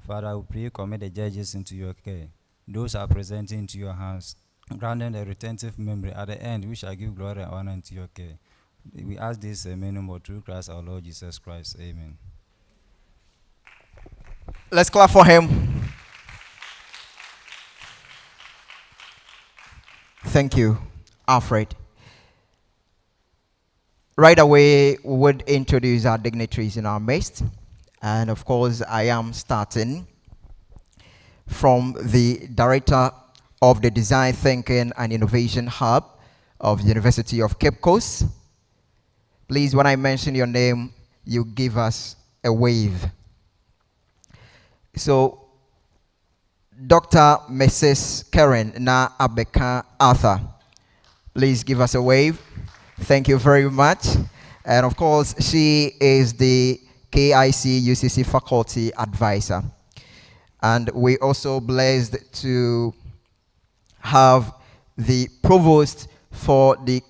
Father, we pray, commit the judges into your care. Those are presenting into your hands, granting a retentive memory. At the end, we shall give glory and honor into your care. We ask this minimum through Christ our Lord Jesus Christ. Amen. Let's clap for him. Thank you, Alfred. Right away, we would introduce our dignitaries in our midst. And of course, I am starting from the Director of the Design Thinking and Innovation Hub of the University of Cape Coast. Please, when I mention your name, you give us a wave. So, Dr. Mrs. Karen Na Abeka Arthur, please give us a wave. Thank you very much. And of course, she is the KIC UCC faculty advisor. And we also blessed to have the provost for the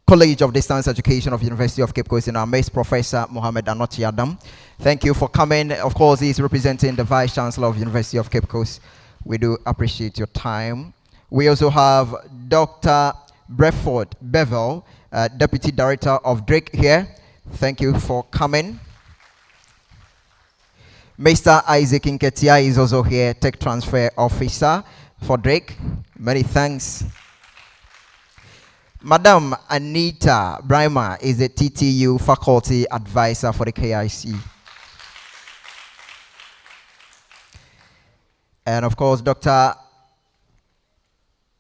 College of Distance Education of University of Cape Coast in our midst, Professor Mohammed Anochi Adam. Thank you for coming. Of course, he's representing the Vice Chancellor of University of Cape Coast. We do appreciate your time. We also have Dr. Breford Bevel, Deputy Director of Drake here. Thank you for coming. Mr. Isaac Nketia is also here, Tech Transfer Officer for Drake. Many thanks. Madam Anita Brima is the TTU Faculty Advisor for the KIC. And of course, Dr.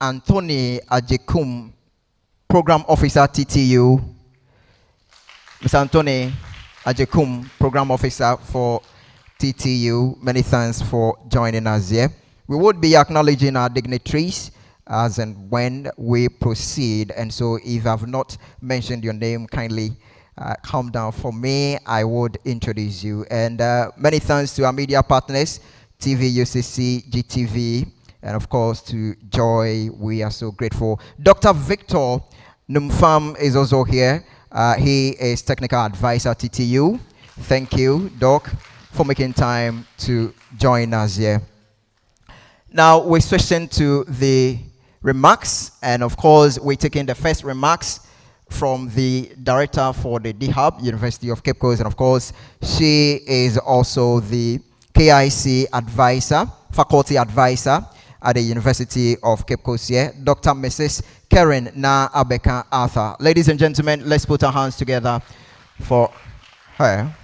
Anthony Ajekum, Program Officer TTU. Mr. Anthony Ajekum, Program Officer for TTU. Many thanks for joining us here. We would be acknowledging our dignitaries as and when we proceed. And so if I've not mentioned your name, kindly come down for me. I would introduce you. And many thanks to our media partners, TV UCC, GTV, and of course to Joy. We are so grateful. Dr. Victor Numfam is also here. He is Technical Advisor TTU. Thank you, Doc, for making time to join us here. Now we're switching to the remarks, and of course we're taking the first remarks from the Director for the D-Hub, University of Cape Coast, and of course she is also the KIC advisor, faculty advisor at the University of Cape Coast here, Dr. Mrs. Karen Na Abeka Arthur. Ladies and gentlemen, let's put our hands together for her.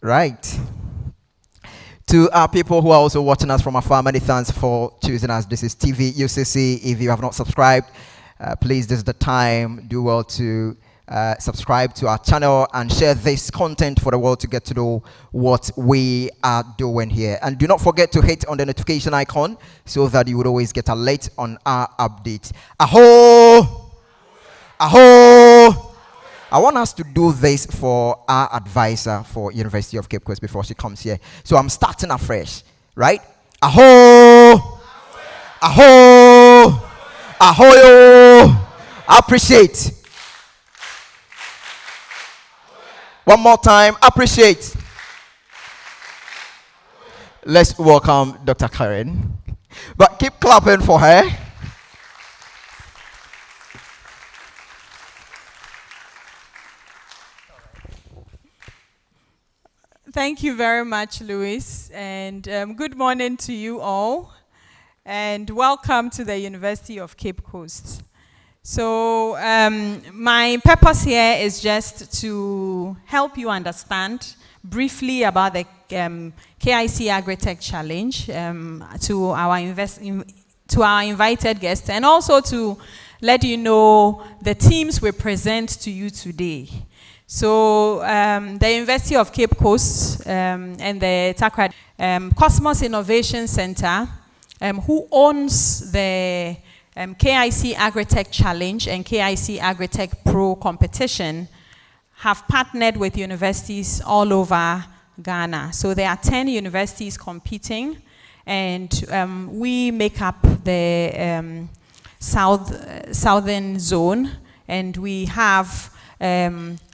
Right. To our people who are also watching us from afar, many thanks for choosing us. This is TV UCC. If you have not subscribed, please, this is the time. Do well to subscribe to our channel and share this content for the world to get to know what we are doing here. And do not forget to hit on the notification icon so that you would always get alert on our updates. Aho! Aho! I want us to do this for our advisor for University of Cape Coast before she comes here. So I'm starting afresh, right? Aho! Aho! Ahoyo! Appreciate. One more time, appreciate. Let's welcome Dr. Karen. But keep clapping for her. Thank you very much, Louis, and good morning to you all, and welcome to the University of Cape Coast. So my purpose here is just to help you understand briefly about the KIC Agritech Challenge to our invited guests, and also to let you know the teams we present to you today. So the University of Cape Coast and the Accra Cosmos Innovation Center, who owns the KIC Agritech Challenge and KIC Agritech Pro competition, have partnered with universities all over Ghana. So there are 10 universities competing, and we make up the southern zone, and we have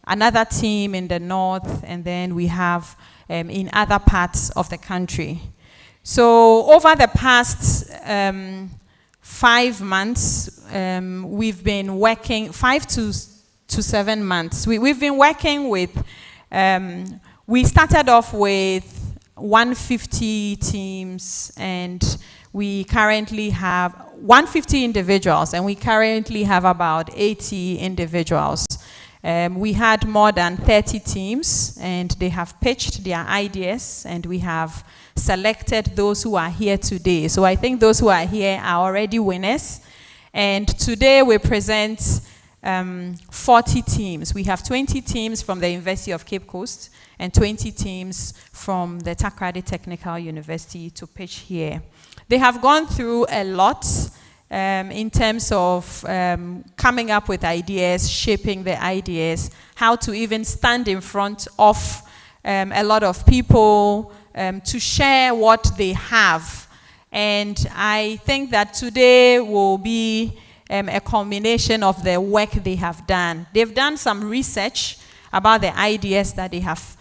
another team in the north, and then we have in other parts of the country. So over the past 5 months, we've been working, 5 to 7 months. We've been working with, we started off with 150 teams, and we currently have 150 individuals, and we currently have about 80 individuals. We had more than 30 teams, and they have pitched their ideas, and we have selected those who are here today. So I think those who are here are already winners. And today we present 40 teams. We have 20 teams from the University of Cape Coast and 20 teams from the Takoradi Technical University to pitch here. They have gone through a lot in terms of coming up with ideas, shaping the ideas, how to even stand in front of a lot of people to share what they have. And I think that today will be a culmination of the work they have done. They've done some research about the ideas that they have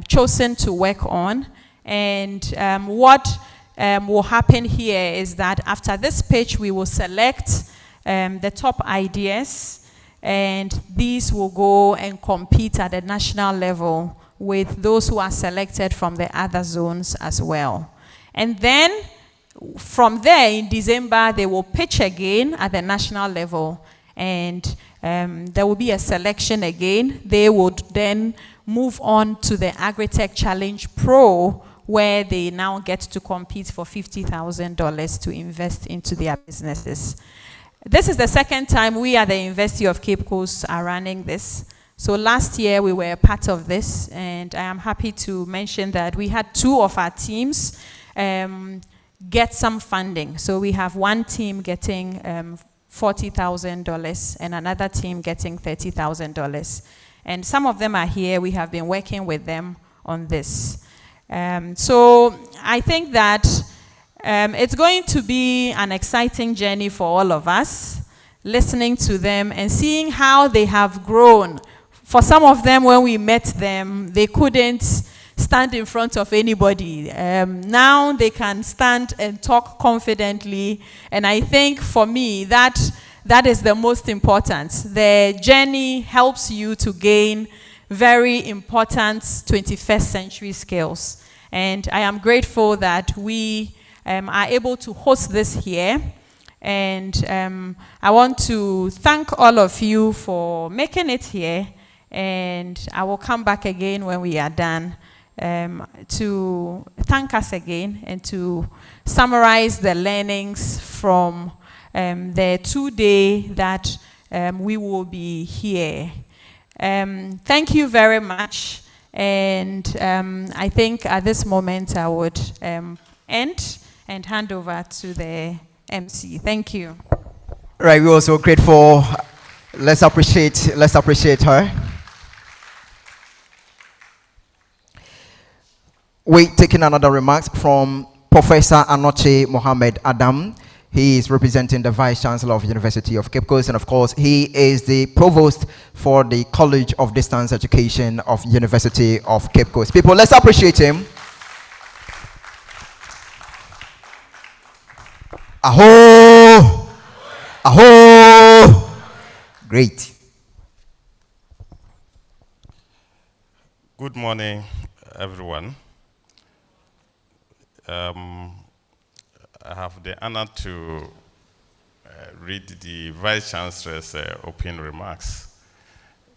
chosen to work on. And what will happen here is that after this pitch, we will select the top ideas, and these will go and compete at the national level with those who are selected from the other zones as well. And then from there, in December, they will pitch again at the national level, and there will be a selection again. They would then move on to the Agritech Challenge Pro, where they now get to compete for $50,000 to invest into their businesses. This is the second time we at the University of Cape Coast are running this. So last year we were a part of this, and I am happy to mention that we had 2 of our teams get some funding. So we have one team getting $40,000 and another team getting $30,000. And some of them are here. We have been working with them on this. So I think that it's going to be an exciting journey for all of us, listening to them and seeing how they have grown. For some of them, when we met them, they couldn't stand in front of anybody. Now they can stand and talk confidently. And I think for me, that is the most important. The journey helps you to gain very important 21st century skills. And I am grateful that we are able to host this here. And I want to thank all of you for making it here. And I will come back again when we are done to thank us again and to summarize the learnings from the 2-day that we will be here. Thank you very much. And I think at this moment I would end and hand over to the MC. Thank you. Right, we're also grateful. Let's appreciate her. We're taking another remarks from Professor Anoche Mohammed Adam. He is representing the Vice Chancellor of the University of Cape Coast, and of course, he is the Provost for the College of Distance Education of University of Cape Coast. People, let's appreciate him. Aho! Aho! Great. Good morning, everyone. I have the honor to read the Vice Chancellor's opening remarks.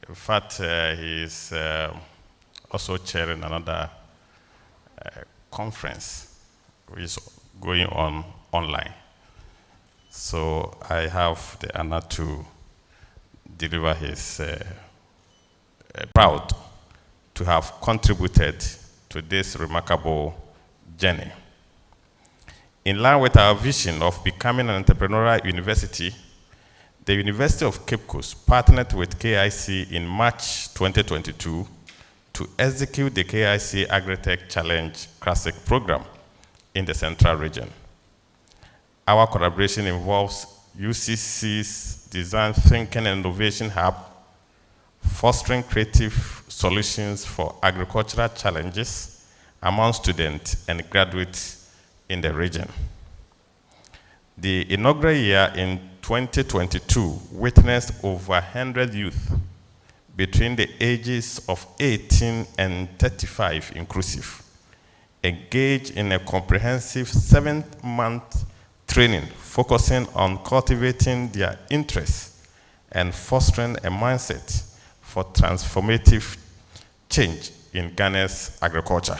In fact, he is also chairing another conference which is going on online. So I have the honor to deliver his proud to have contributed to this remarkable journey. In line with our vision of becoming an entrepreneurial university, the University of Cape Coast partnered with KIC in March 2022 to execute the Kic Agritech Challenge Classic program in the Central Region. Our collaboration involves UCC's Design Thinking and Innovation Hub, fostering creative solutions for agricultural challenges among students and graduates in the region. The inaugural year in 2022 witnessed over 100 youth between the ages of 18 and 35 inclusive, engaged in a comprehensive 7-month training focusing on cultivating their interests and fostering a mindset for transformative change in Ghana's agriculture.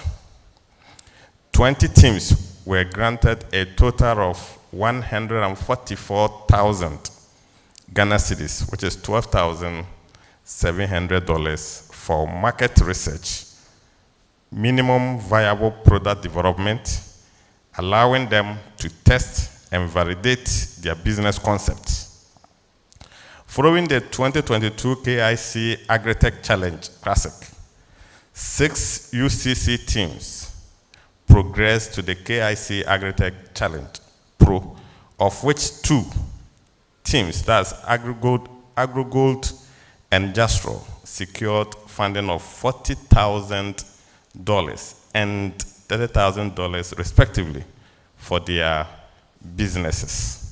20 teams were granted a total of 144,000 Ghana cedis, which is $12,700 for market research, minimum viable product development, allowing them to test and validate their business concepts. Following the 2022 Kic Agritech Challenge Classic, 6 UCC teams progressed to the Kic Agritech Challenge Pro, of which 2 teams, that's Agro Gold and Jastro, secured funding of $40,000 and $30,000 respectively for their businesses.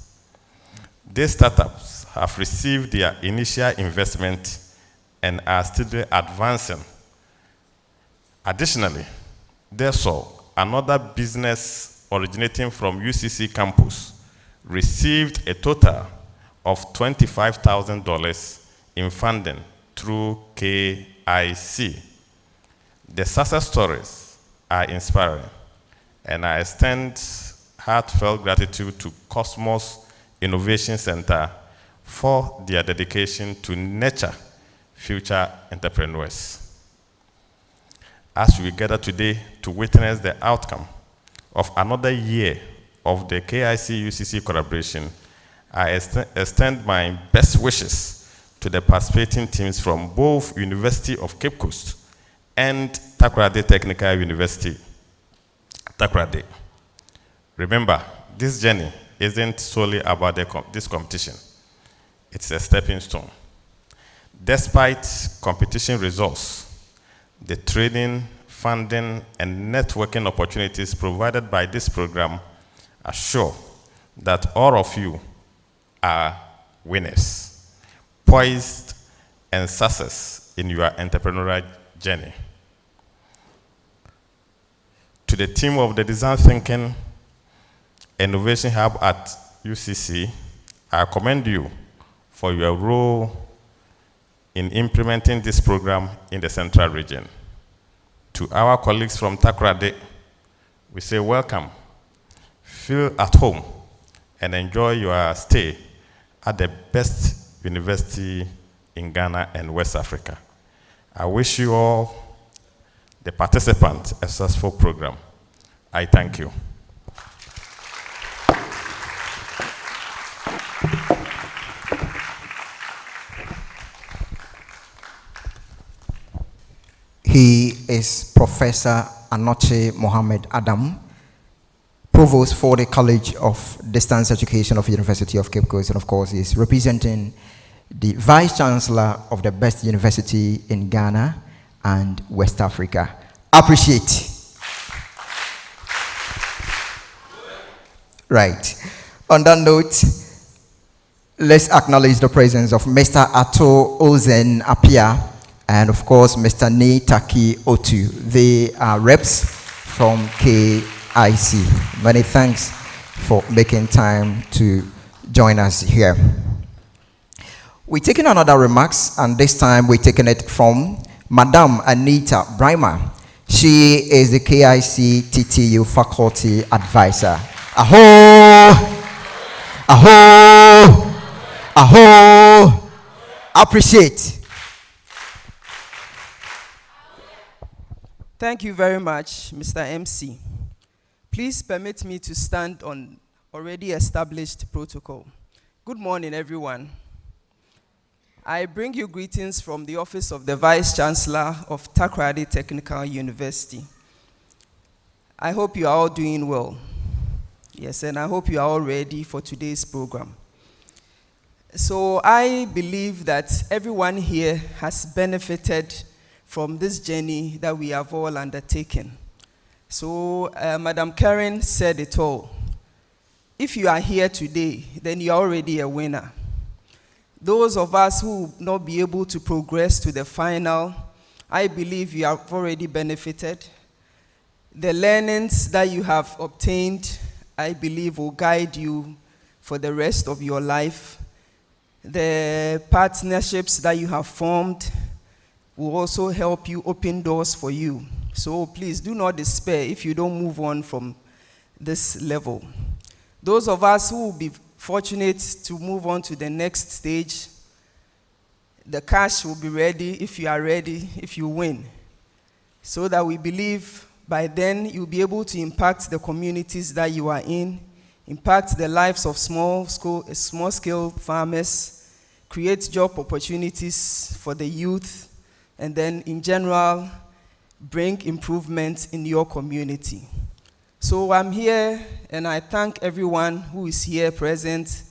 These startups have received their initial investment and are still advancing. Additionally, DESO, another business originating from UCC campus, received a total of $25,000 in funding through KIC. The success stories are inspiring, and I extend heartfelt gratitude to Cosmos Innovation Center for their dedication to nurture future entrepreneurs. As we gather today to witness the outcome of another year of the KIC-UCC collaboration, I extend my best wishes to the participating teams from both University of Cape Coast and Takoradi Technical University, Takoradi. Remember, this journey isn't solely about this competition. It's a stepping stone. Despite competition results, the training, funding, and networking opportunities provided by this program assure that all of you are winners, poised and success in your entrepreneurial journey. To the team of the Design Thinking Innovation Hub at UCC, I commend you for your role in implementing this program in the Central Region. To our colleagues from Takoradi, we say welcome, feel at home, and enjoy your stay at the best university in Ghana and West Africa. I wish you all, the participants, a successful program. I thank you. He is Professor Anoche Mohammed Adam, Provost for the College of Distance Education of University of Cape Coast, and of course is representing the Vice Chancellor of the best university in Ghana and West Africa. Appreciate. Right. On that note, let's acknowledge the presence of Mr. Ato Ozen Apia and of course Mr. Ni Taki Otu. They are reps from KIC. Many thanks for making time to join us here. We're taking another remarks, and this time we're taking it from Madam Anita Brimer. She is the KIC TTU faculty advisor. Aho! Aho! Aho! Appreciate. Thank you very much, Mr. MC. Please permit me to stand on already established protocol. Good morning, everyone. I bring you greetings from the office of the Vice Chancellor of Takoradi Technical University. I hope you are all doing well. Yes, and I hope you are all ready for today's program. So I believe that everyone here has benefited from this journey that we have all undertaken. So Madam Karen said it all. If you are here today, then you are already a winner. Those of us who will not be able to progress to the final, I believe you have already benefited. The learnings that you have obtained, I believe, will guide you for the rest of your life. The partnerships that you have formed will also help you open doors for you. So please do not despair if you don't move on from this level. Those of us who will be fortunate to move on to the next stage, the cash will be ready if you are ready, if you win. So that we believe by then you'll be able to impact the communities that you are in, impact the lives of small-scale farmers, create job opportunities for the youth, and then in general, bring improvement in your community. So I'm here, and I thank everyone who is here present,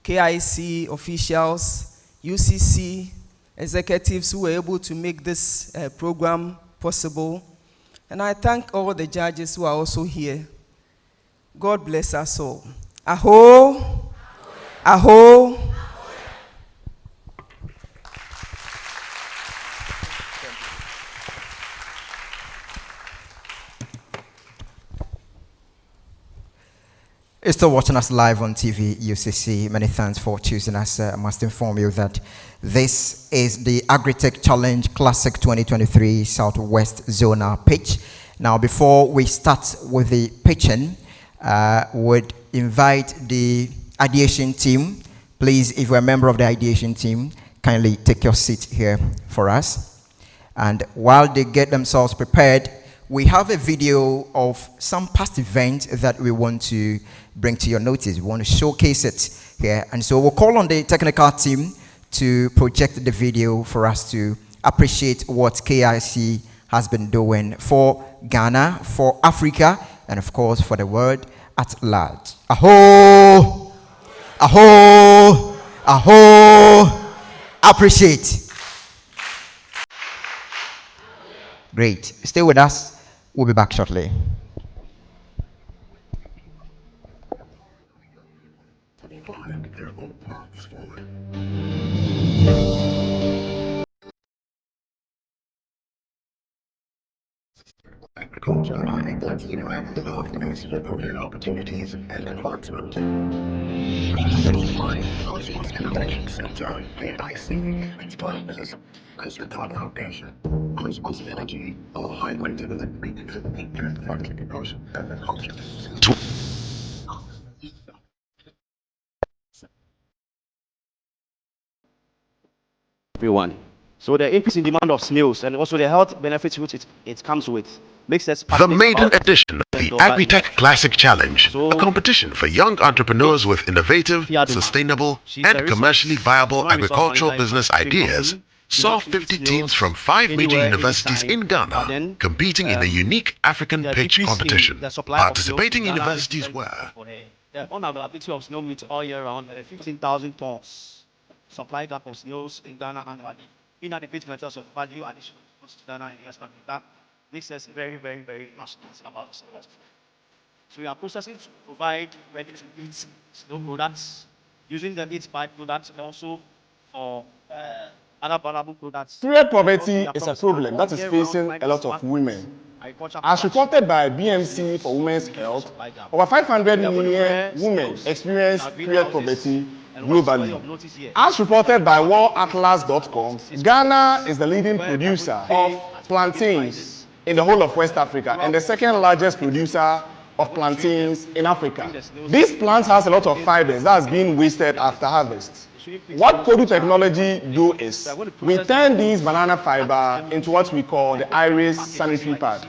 KIC officials, UCC executives who were able to make this program possible. And I thank all the judges who are also here. God bless us all. Aho! Aho! You're still watching us live on TV, UCC. Many thanks for choosing us. I must inform you that this is the Agritech Challenge Classic 2023 Southwest Zonal pitch. Now, before we start with the pitching, would invite the ideation team. Please, if you're a member of the ideation team, kindly take your seat here for us. And while they get themselves prepared, we have a video of some past events that we want to bring to your notice. We want to showcase it here. And so we'll call on the technical team to project the video for us to appreciate what KIC has been doing for Ghana, for Africa, and of course for the world at large. Aho! Aho! Aho! Appreciate. Great. Stay with us. We'll be back shortly. Agriculture provides development, career opportunities, and advancement. Innovation Center, AIC, its partners, as the top foundation, responsive energy, or highway development, and agriculture. Everyone. So the increase in demand of snails and also the health benefits which it comes with makes us the maiden edition of the Agritech Classic Challenge, a competition for young entrepreneurs with innovative, sustainable, and commercially viable agricultural business ideas, saw 50 teams from 5 major universities in Ghana competing in a unique African pitch competition. Participating universities were the unavailability of snow meat all year round, 15,000 tons supply gap of snails in Ghana annually. Inadequate methods of value addition to Ghana and US country. That makes us very, very, very passionate about this. So we are processing to provide ready-to-eat snow products using the meat by products and also for other valuable products. Period poverty is a problem that is facing a lot of women. As reported by BMC for Women's Health, over 500 million women experience period poverty globally. As reported by worldatlas.com, Ghana is the leading producer of plantains in the whole of West Africa and the second largest producer of plantains in Africa. This plant has a lot of fibers that has been wasted after harvest. What Kodu technology do is, we turn these banana fiber into what we call the iris sanitary pad.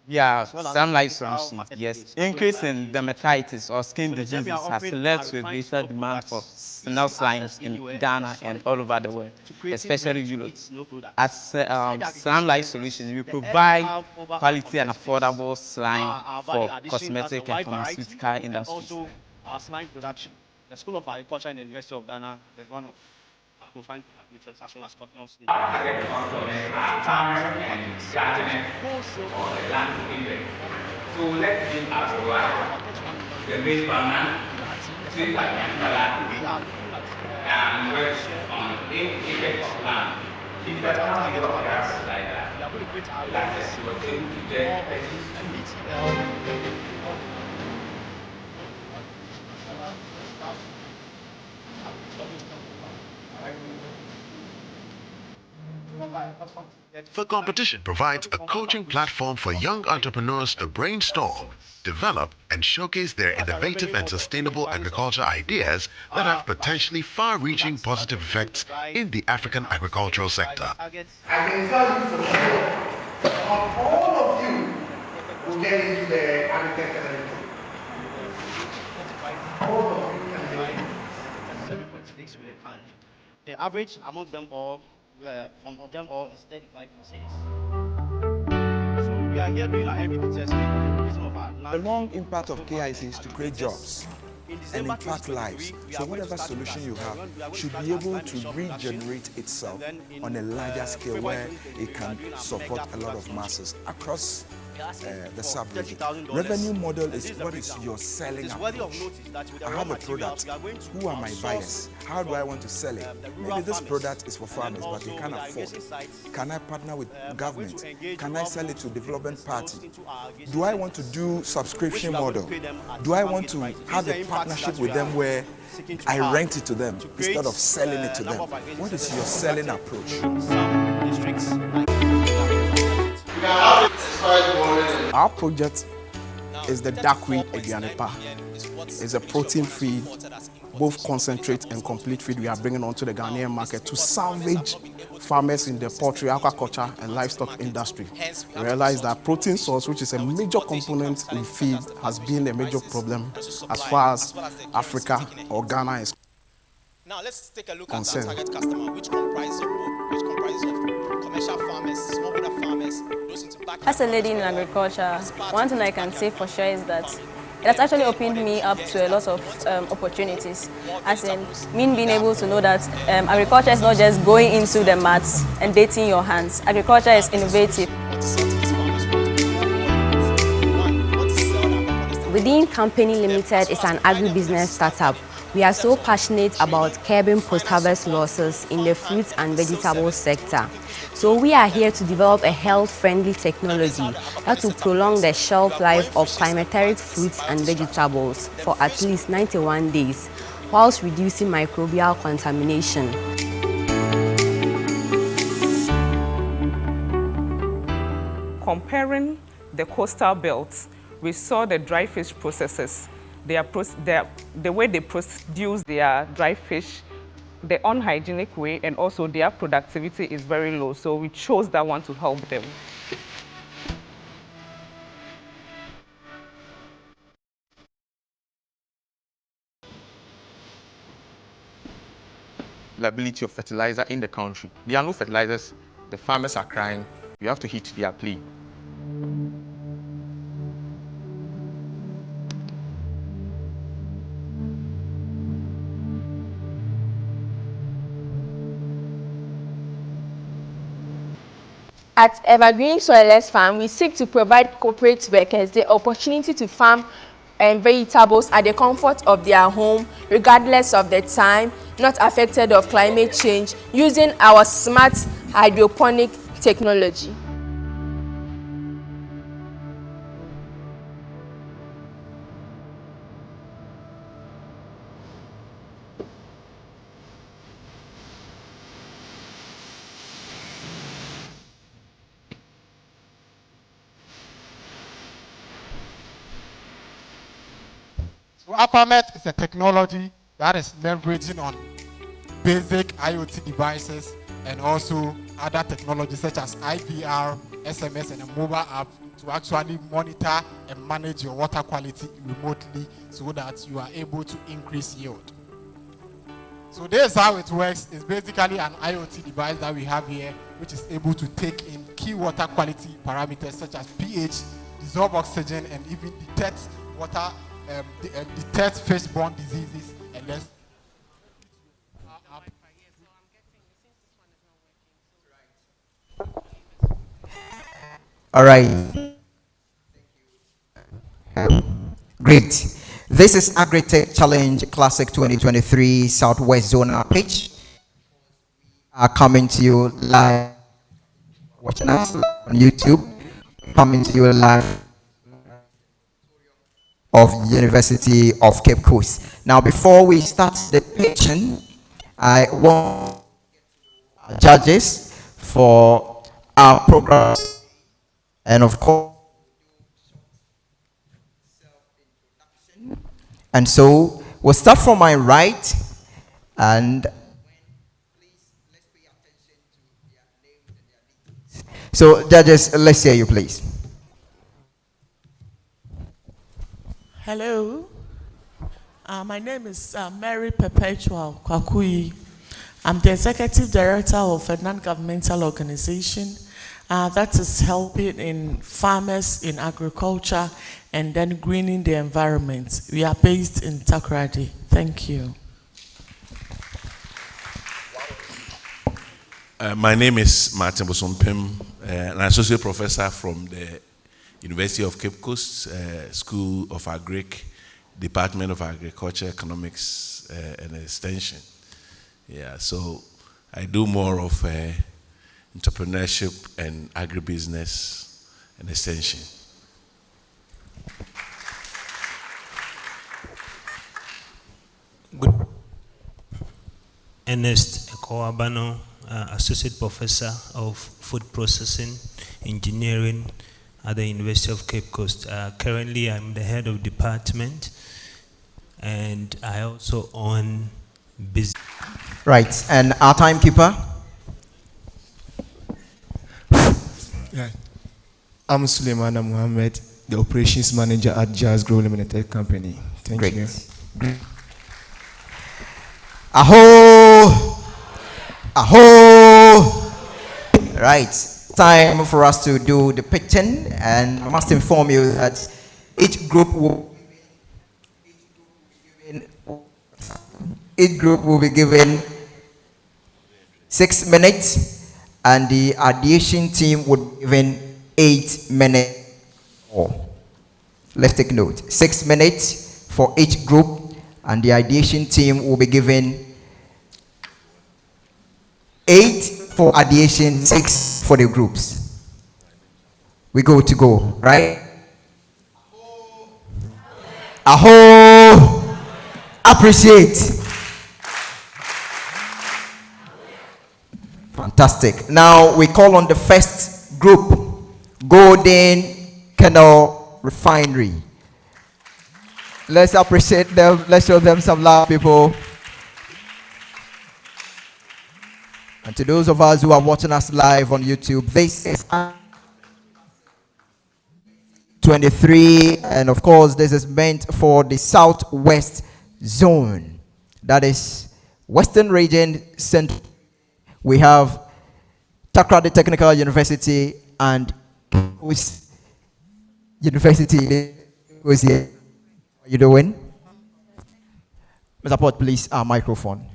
Yeah, sunlight solutions, yes. Increase in dermatitis or skin diseases has led to a greater demand for snail slimes in Ghana and all over the world, especially Europe. As sunlight solutions, we provide quality and affordable slime for cosmetic and pharmaceutical industries. Our slime production, the School of Agriculture in the University of Ghana, is one of providing methods as well as cotton's. So let's give our the base banana, we are on effect of land. If you have your gas like that, like this, you are able to get The competition provides a coaching platform for young entrepreneurs to brainstorm, develop, and showcase their innovative and sustainable agriculture ideas that have potentially far-reaching positive effects in the African agricultural sector. I can tell you for sure, all of you will get into the agriculture sector. All of you can get into the average among them all, from them all, is 35%. So we are here doing our MVP testing. The long impact of KIC is to create jobs and impact lives. So whatever solution you have should be able to regenerate itself on a larger scale where it can support a lot of masses across the sub-region. Revenue model is what is your selling approach. I have a product. Who are my buyers? How do I want to sell it? Maybe this product is for farmers, but they can't afford. Can I partner with government? Can I sell it to development party? Do I want to do subscription model? Do I want to have a partnership with them where I rent it to them instead of selling it to them? What is your selling approach? Our project is the Dakwi Aduanepa. It's a protein feed, both concentrate and complete feed we are bringing onto the Ghanaian market to salvage farmers in the poultry, aquaculture and livestock industry. We realize that protein source, which is a major component in feed, has been a major problem as far as Africa or Ghana is Now let's take a look concerned. at our target customer, which comprises of commercial farmers, smallholder farmers, those into back. As a lady in agriculture, one thing I can say for sure is that it has actually opened me up to a lot of opportunities. As in, me being able to know that agriculture is not just going into the mats and dating your hands. Agriculture is innovative. Within Company Limited is an agribusiness startup. We are so passionate about curbing post-harvest losses in the fruits and vegetables sector. So we are here to develop a health-friendly technology that will prolong the shelf life of climateric fruits and vegetables for at least 91 days, whilst reducing microbial contamination. Comparing the coastal belts, we saw the dry fish processes. The way they produce their dry fish, the unhygienic way, and also their productivity is very low. So we chose that one to help them. Availability of fertilizer in the country. There are no fertilizers. The farmers are crying. You have to heed their plea. At Evergreen Soilless Farm, we seek to provide corporate workers the opportunity to farm vegetables at the comfort of their home, regardless of the time, not affected of climate change, using our smart hydroponic technology. So AquaMet is a technology that is leveraging on basic IoT devices and also other technologies such as IVR, SMS, and a mobile app to actually monitor and manage your water quality remotely so that you are able to increase yield. So this is how it works. It's basically an IoT device that we have here, which is able to take in key water quality parameters such as pH, dissolved oxygen, and even detect water, detect fish-borne diseases, and then All right. Great. This is Agritech Challenge Classic 2023 Southwest Zonal pitch. Are coming to you live, watching us on YouTube, coming to you live of University of Cape Coast. Now, before we start the pitching, I want judges for our program, and of course, and so we'll start from my right, and so judges, let's hear you, please. Hello, my name is Mary Perpetual Kwakui. I'm the Executive Director of a non-governmental organization that is helping in farmers in agriculture and then greening the environment. We are based in Takoradi. Thank you. My name is Martin Bosompim, an associate professor from the University of Cape Coast, School of Agric, Department of Agriculture, Economics, and Extension. Yeah, so I do more of entrepreneurship and agribusiness and extension. Good. Ernest Ekowabano, Associate Professor of Food Processing Engineering at the University of Cape Coast. Currently, I'm the head of department, and I also own business. Right, and our timekeeper? Yeah. I'm Suleimana Mohammed, the operations manager at Jazz Grow Limited Company. Thank Great. you. Great. Aho! Aho! Right, time for us to do the pitching, and I must inform you that each group will be given 6 minutes, and the ideation team would be given 8 minutes. Let's take note. 6 minutes for each group, and the ideation team will be given 8 for ideation, 6 for the groups. We go to go, right? Aho! Appreciate. Fantastic. Now we call on the first group, Golden Kennel Refinery. Let's appreciate them. Let's show them some love, people. And to those of us who are watching us live on YouTube, this is 23, and of course this is meant for the Southwest Zone. That is Western Region Central. We have Takoradi Technical University and University. Who's here? How are you doing? Mr. Port, please, our microphone.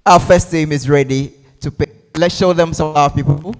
Our first team is ready to pick. Let's show them some love, people.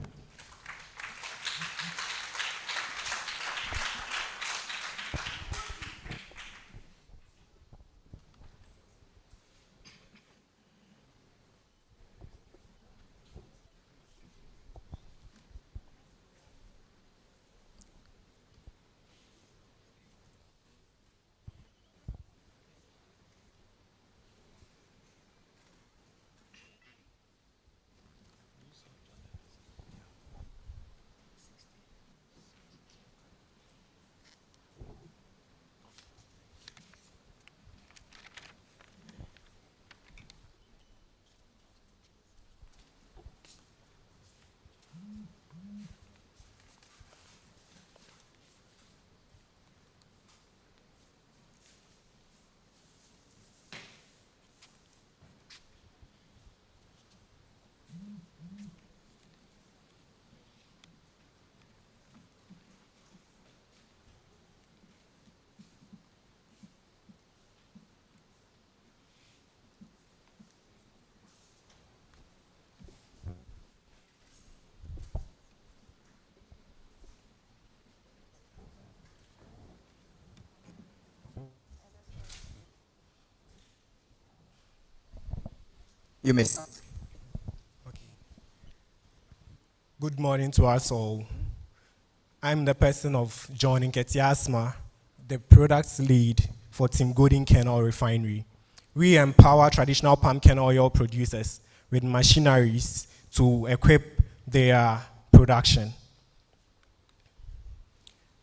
You may start. Good morning to us all. I'm the person of John Nketiasma, the products lead for Team Golden Kennel Refinery. We empower traditional palm kernel oil producers with machineries to equip their production.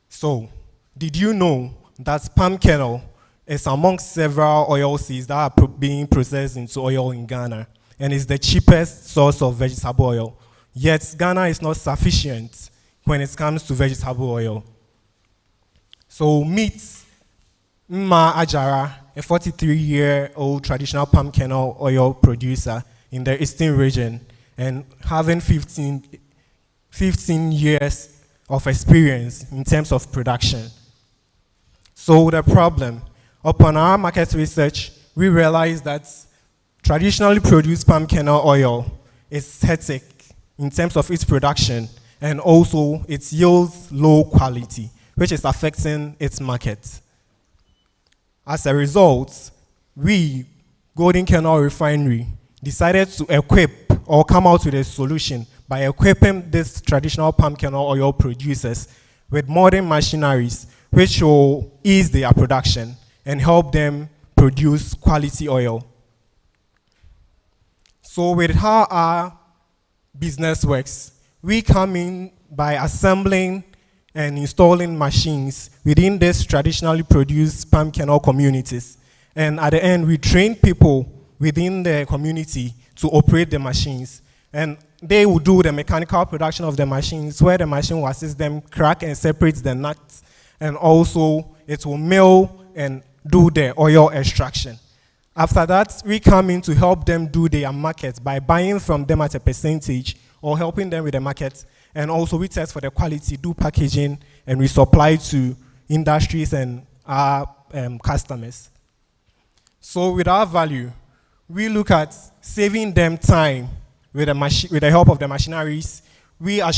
So, did you know that palm kernel is among several oil seeds that are being processed into oil in Ghana, and is the cheapest source of vegetable oil? Yet, Ghana is not sufficient when it comes to vegetable oil. So, meet Mma Ajara, a 43-year-old traditional palm kernel oil producer in the eastern region, and having 15 years of experience in terms of production. So the problem, upon our market research, we realized that traditionally produced palm kernel oil is hectic in terms of its production, and also it yields low quality, which is affecting its market. As a result, we, Golden Kennel Refinery, decided to equip or come out with a solution by equipping these traditional palm kernel oil producers with modern machineries which will ease their production and help them produce quality oil. So with how our business works, we come in by assembling and installing machines within these traditionally produced palm kernel communities. And at the end, we train people within the community to operate the machines. And they will do the mechanical production of the machines, where the machine will assist them crack and separate the nuts. And also, it will mill and do the oil extraction. After that, we come in to help them do their market by buying from them at a percentage or helping them with the market. And also we test for the quality, do packaging, and we supply to industries and our customers. So with our value, we look at saving them time with the help of the machineries. We are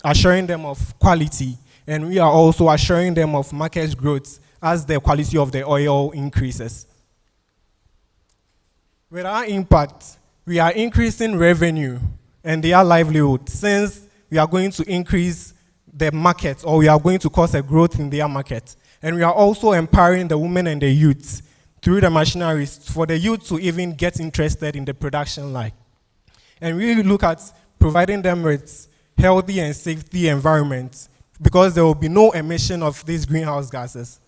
assuring them of quality, and we are also assuring them of market growth as the quality of the oil increases. With our impact, we are increasing revenue and their livelihood, since we are going to increase the market, or we are going to cause a growth in their market. And we are also empowering the women and the youth through the machineries for the youth to even get interested in the production line. And we look at providing them with healthy and safety environments, because there will be no emission of these greenhouse gases.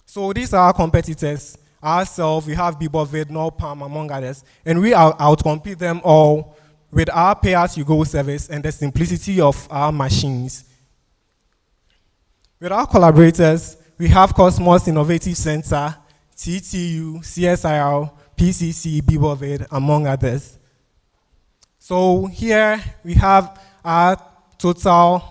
So these are our competitors. Ourselves, we have Bibovid, Norpalm, among others, and we outcompete them all with our pay-as-you-go service and the simplicity of our machines. With our collaborators, we have Cosmos Innovative Center, TTU, CSIR, PCC, Bibovid, among others. So here we have our total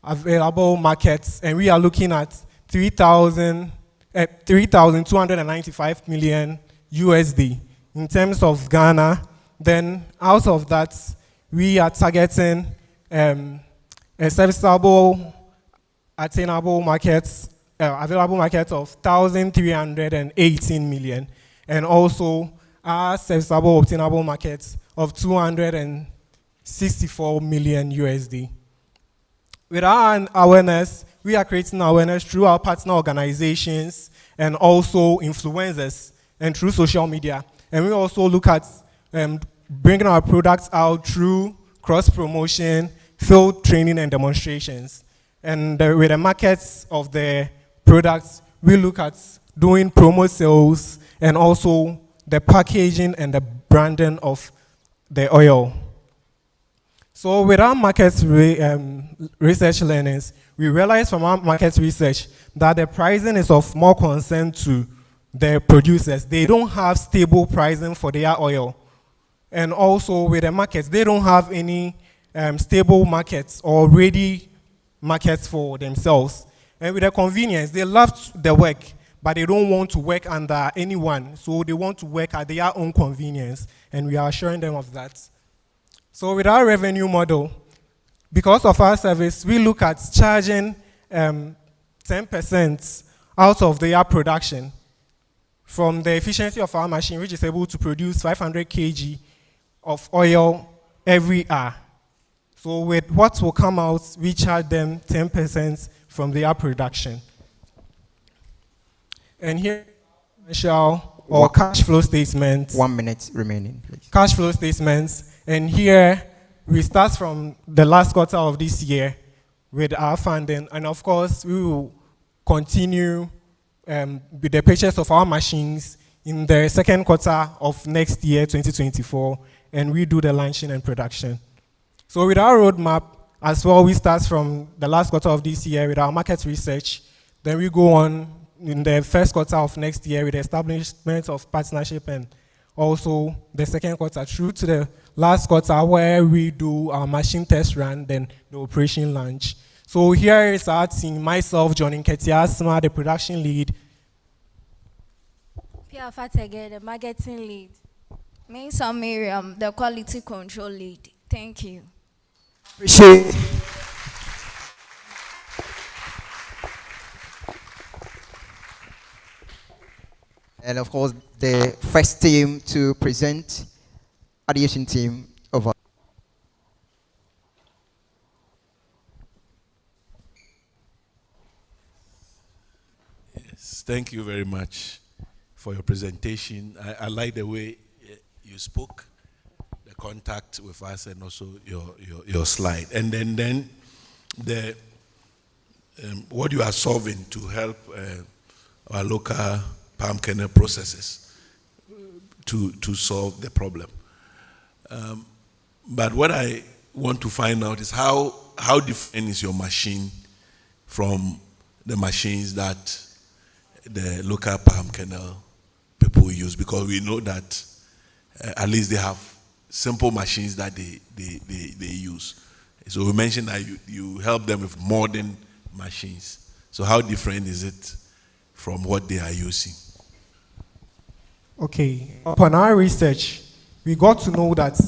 available markets, and we are looking at 3,295 million USD. In terms of Ghana, then out of that, we are targeting a serviceable, attainable market, available market of 1,318 million, and also our serviceable, obtainable market of 264 million USD. With our awareness, we are creating awareness through our partner organizations and also influencers and through social media. And we also look at bringing our products out through cross-promotion, field training, and demonstrations. And with the markets of the products, we look at doing promo sales and also the packaging and the branding of the oil. So with our market research learnings, we realized from our market research that the pricing is of more concern to the producers. They don't have stable pricing for their oil. And also with the markets, they don't have any stable markets or ready markets for themselves. And with the convenience, they love the work, but they don't want to work under anyone. So they want to work at their own convenience, and we are assuring them of that. So with our revenue model, because of our service, we look at charging 10% out of their production. from the efficiency of our machine, which is able to produce 500 kg of oil every hour. So with what will come out, we charge them 10% from their production. And here, or cash flow statements. 1 minute remaining, please. Cash flow statements. And here, we start from the last quarter of this year with our funding. And of course, we will continue with the purchase of our machines in the second quarter of next year, 2024, and we do the launching and production. So with our roadmap, as well, we start from the last quarter of this year with our market research. Then we go on in the first quarter of next year with the establishment of partnership, and also the second quarter through to the last quarter where we do our machine test run, then the operation launch. So here is our team, myself, John Nketiasma, the production lead. Pia Fatege, the marketing lead. Mesa Miriam, the quality control lead. Thank you. Appreciate it. And of course, the first team to present, aviation team over. Yes, thank you very much for your presentation. I like the way you spoke, the contact with us, and also your slide. And then the what you are solving to help our local palm kernel processes to solve the problem. But what I want to find out is how different is your machine from the machines that the local palm kernel people use, because we know that at least they have simple machines that they use. So we mentioned that you help them with modern machines. So how different is it from what they are using? Okay, upon our research, we got to know that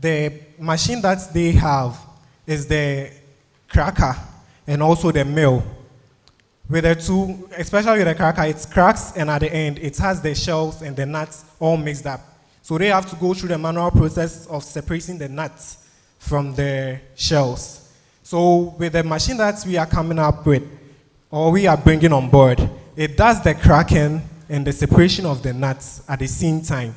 the machine that they have is the cracker and also the mill. With the two, especially with the cracker, it cracks, and at the end, it has the shells and the nuts all mixed up. So they have to go through the manual process of separating the nuts from the shells. So with the machine that we are coming up with, or we are bringing on board, it does the cracking and the separation of the nuts at the same time.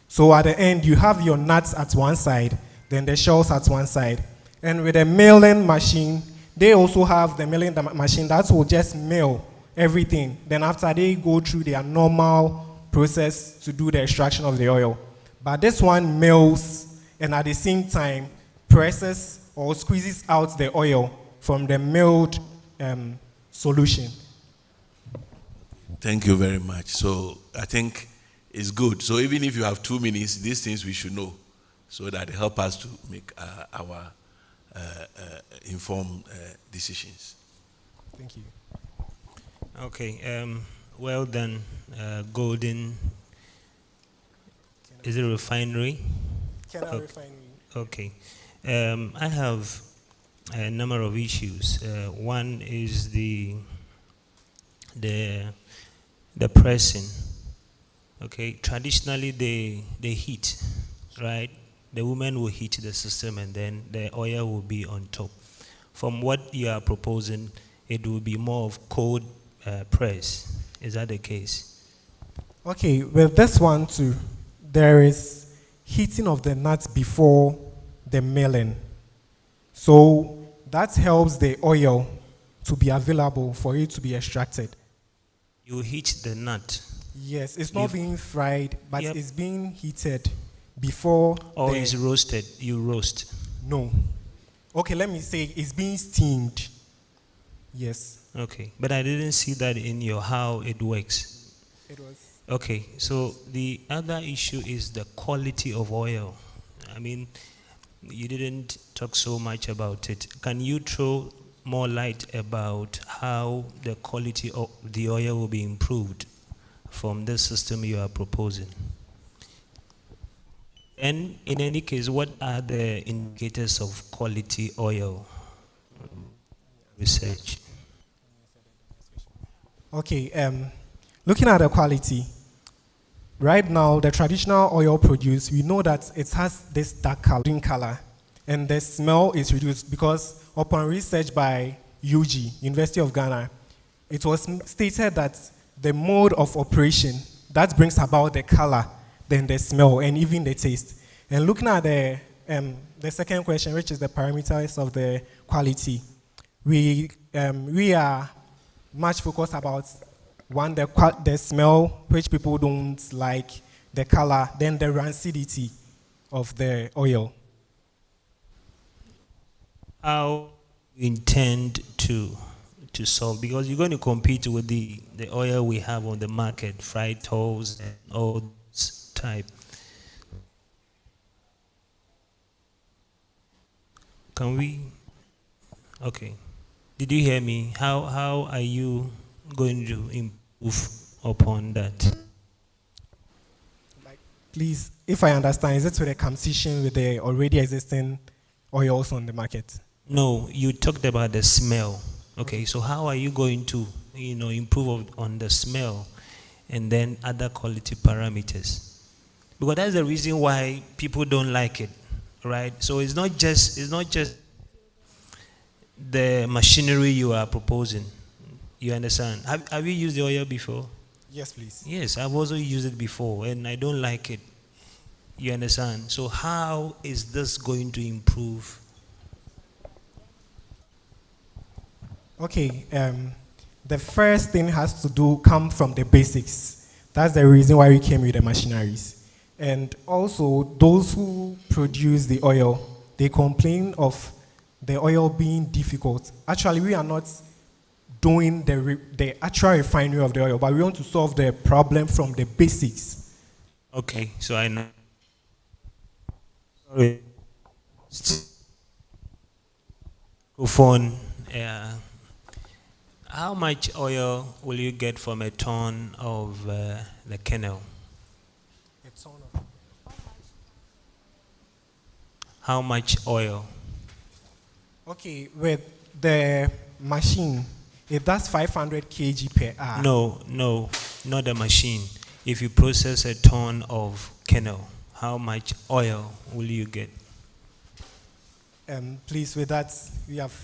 So at the end, you have your nuts at one side, then the shells at one side. And with the milling machine, they also have the milling machine that will just mill everything. Then after, they go through their normal process to do the extraction of the oil. But this one mills and at the same time presses or squeezes out the oil from the milled solution. Thank you very much. So I think it's good. So even if you have 2 minutes, these things we should know, so that they help us to make our informed decisions. Thank you. Okay. Well done, Golden. Is it a refinery? Kennel refinery. Okay. I have a number of issues. One is the pressing. Okay. Traditionally, they heat, right? The women will heat the system, and then the oil will be on top. From what you are proposing, it will be more of cold press. Is that the case? Okay, with this one too, there is heating of the nuts before the milling. So that helps the oil to be available for it to be extracted. You heat the nut? Yes, it's not being fried, but it's being heated before. Or it's roasted, you roast? No. Okay, let me say it's being steamed. Yes. Okay, but I didn't see that in your how it works. It was. Okay, so the other issue is the quality of oil. I mean, you didn't talk so much about it. Can you throw more light about how the quality of the oil will be improved from the system you are proposing? And in any case, what are the indicators of quality oil research? Okay, looking at the quality, right now, the traditional oil produced, we know that it has this dark color, green color, and the smell is reduced because upon research by UG, University of Ghana, it was stated that the mode of operation that brings about the color, then the smell, and even the taste. And looking at the second question, which is the parameters of the quality, we are much focused about one, the smell, which people don't like, the color, then the rancidity of the oil. How you intend to solve, because you're going to compete with the oil we have on the market, fried toast and all this type. Can we? Okay. Did you hear me? How are you going to improve upon that? Please, if I understand, is it with a competition with the already existing oils on the market? No, you talked about the smell. Okay, so how are you going to, improve on the smell and then other quality parameters? Because that's the reason why people don't like it, right? So it's not just the machinery you are proposing. You understand? Have you used the oil before? Yes, please. Yes, I've also used it before, and I don't like it. You understand? So how is this going to improve? Okay, the first thing has to come from the basics. That's the reason why we came with the machineries. And also, those who produce the oil, they complain of the oil being difficult. Actually, we are not doing the actual refinery of the oil, but we want to solve the problem from the basics. Okay, so I know. Sorry. Microphone. How much oil will you get from a ton of the kennel? A ton of. How much oil? Okay, with the machine, it does 500 kg per hour. No, not the machine. If you process a ton of kennel, how much oil will you get? Please, with that, we have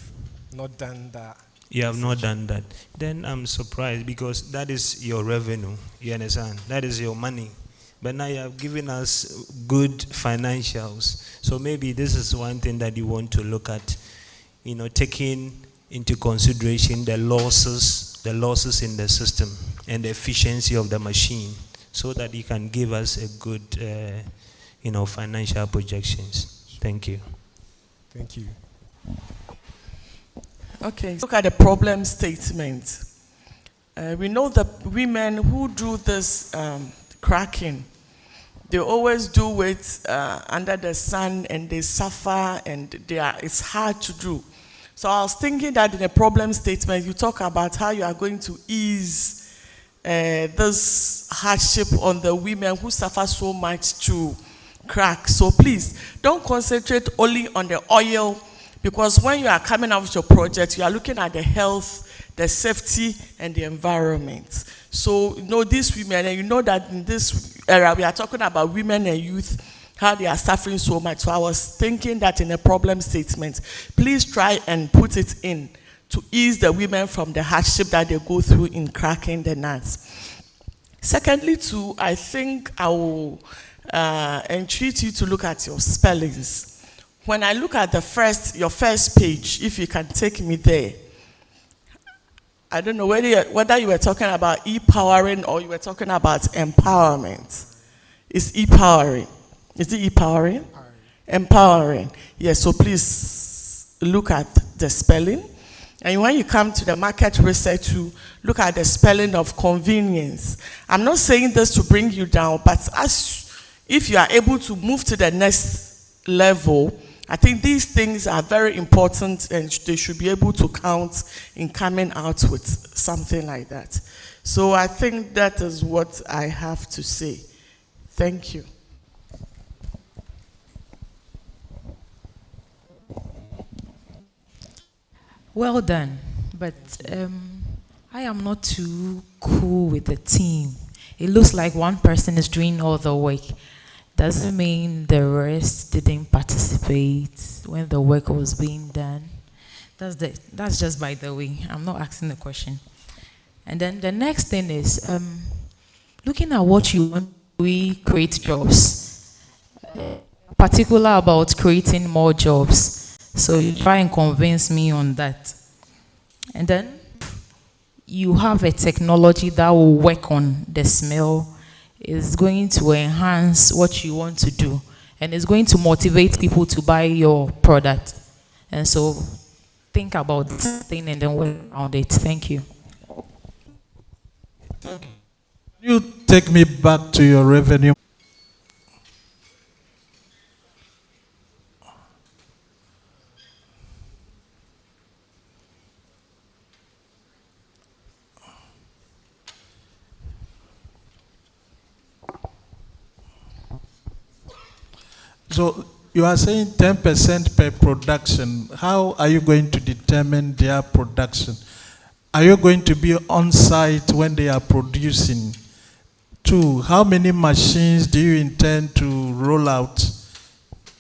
not done that. You have not done that. Then I'm surprised because that is your revenue. You understand? That is your money. But now you have given us good financials. So maybe this is one thing that you want to look at. Taking into consideration the losses in the system and the efficiency of the machine, so that you can give us a good, financial projections. Thank you. Thank you. Okay, look at the problem statement. We know that women who do this cracking, they always do it under the sun, and they suffer, and it's hard to do. So I was thinking that in the problem statement, you talk about how you are going to ease this hardship on the women who suffer so much to crack. So please, don't concentrate only on the oil, because when you are coming out with your project, you are looking at the health, the safety, and the environment. So, these women, and you know that in this era, we are talking about women and youth, how they are suffering so much. So I was thinking that in a problem statement, please try and put it in to ease the women from the hardship that they go through in cracking the nuts. Secondly, too, I think I will entreat you to look at your spellings. When I look at your first page, if you can take me there, I don't know whether you were talking about e-powering or you were talking about empowerment. It's e-powering. Is it e-powering? Empowering. Yes, so please look at the spelling. And when you come to the market research, you look at the spelling of convenience. I'm not saying this to bring you down, but if you are able to move to the next level, I think these things are very important, and they should be able to count in coming out with something like that. So I think that is what I have to say. Thank you. Well done, but I am not too cool with the team. it looks like one person is doing all the work. Does it mean the rest didn't participate when the work was being done? That's just by the way. I'm not asking the question. And then the next thing is, looking at what you want, we create jobs, particular about creating more jobs. So you try and convince me on that. And then you have a technology that will work on the smell, is going to enhance what you want to do, and it's going to motivate people to buy your product. And so think about this thing and then work around it. Thank you. You take me back to your revenue. So you are saying 10% per production. How are you going to determine their production? Are you going to be on site when they are producing? 2, how many machines do you intend to roll out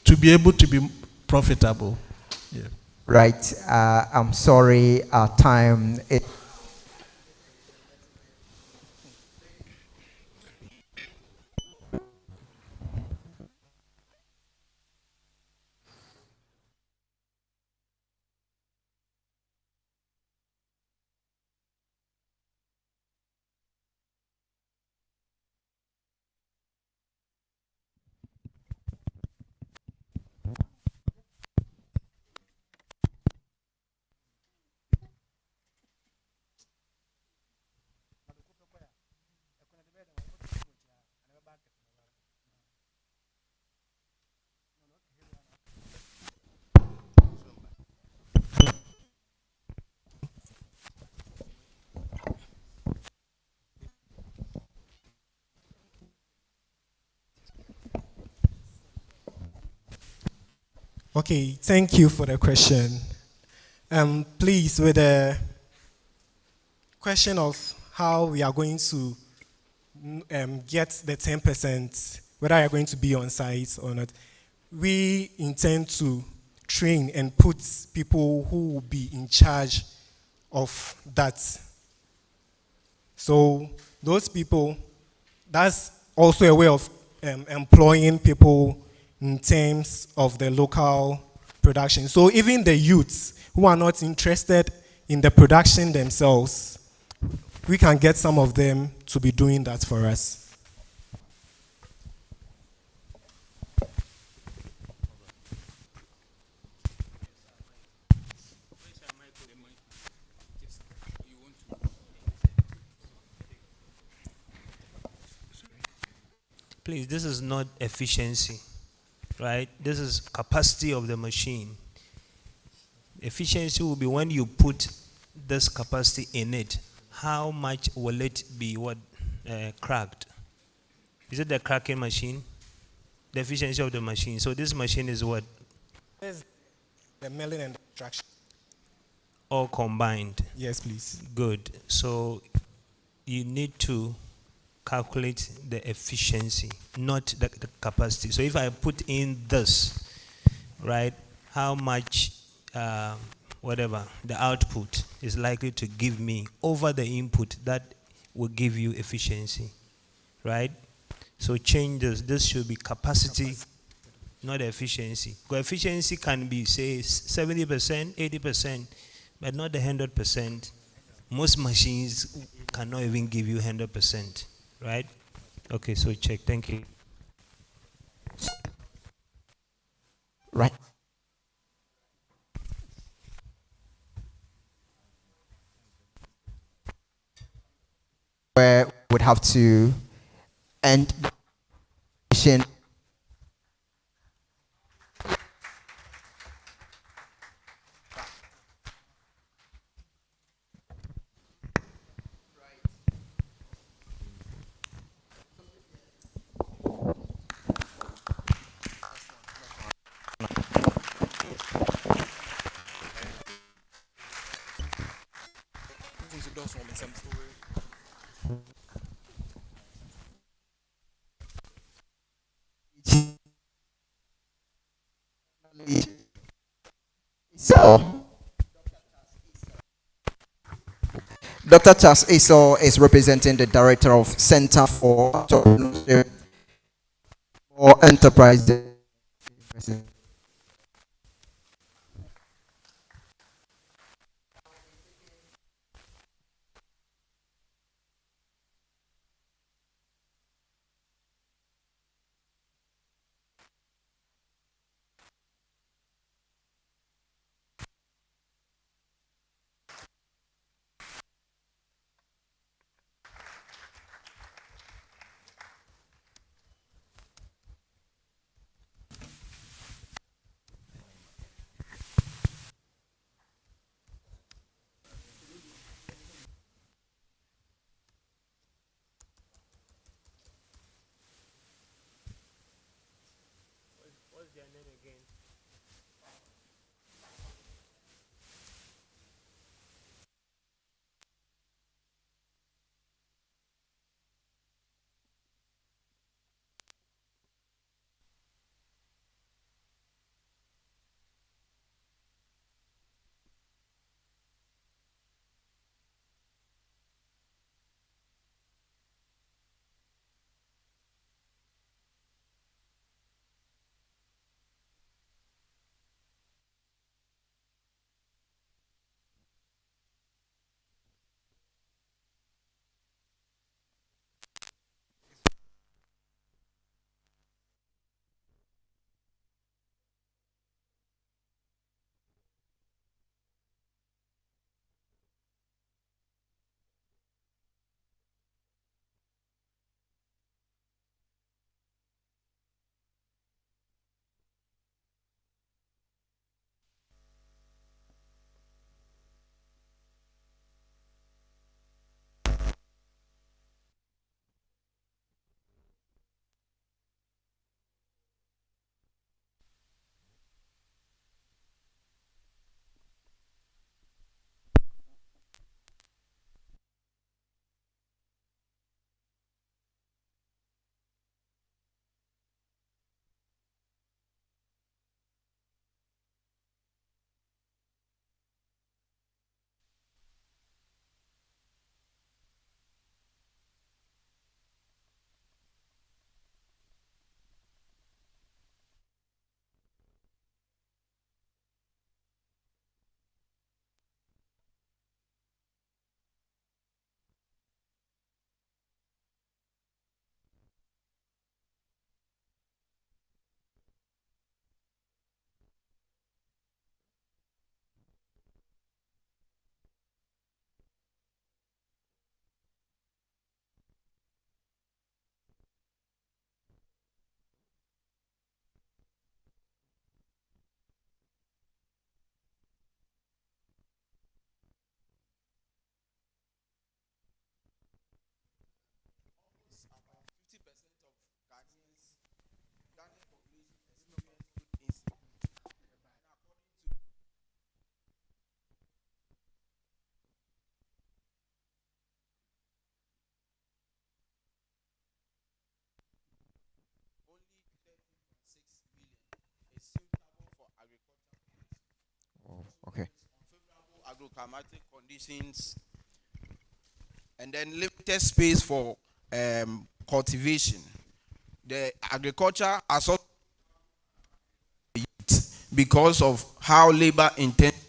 to be able to be profitable? Yeah. Right. I'm sorry, our time. Okay, thank you for the question. Please, with the question of how we are going to get the 10%, whether you're going to be on site or not, we intend to train and put people who will be in charge of that. So those people, that's also a way of employing people in terms of the local production. So even the youths who are not interested in the production themselves, we can get some of them to be doing that for us. Please, this is not efficiency, right? This is capacity of the machine. Efficiency will be when you put this capacity in it. How much will it be cracked? Is it the cracking machine? The efficiency of the machine. So this machine is what? The milling and extraction. All combined? Yes, please. Good. So you need to calculate the efficiency, not the capacity. So if I put in this, right, how much, whatever, the output is likely to give me over the input, that will give you efficiency, right? So change this. This should be capacity, not efficiency. Because efficiency can be, say, 70%, 80%, but not the 100%. Most machines cannot even give you 100%. Right? Okay, so check. Thank you. Right. Where we would have to end the session. So, Dr. Charles Esau is representing the director of Center for Entrepreneurship or Enterprise. What's their name again? Okay. Agroclimatic conditions, and then limited space for cultivation. The agriculture has also because of how labor intensive.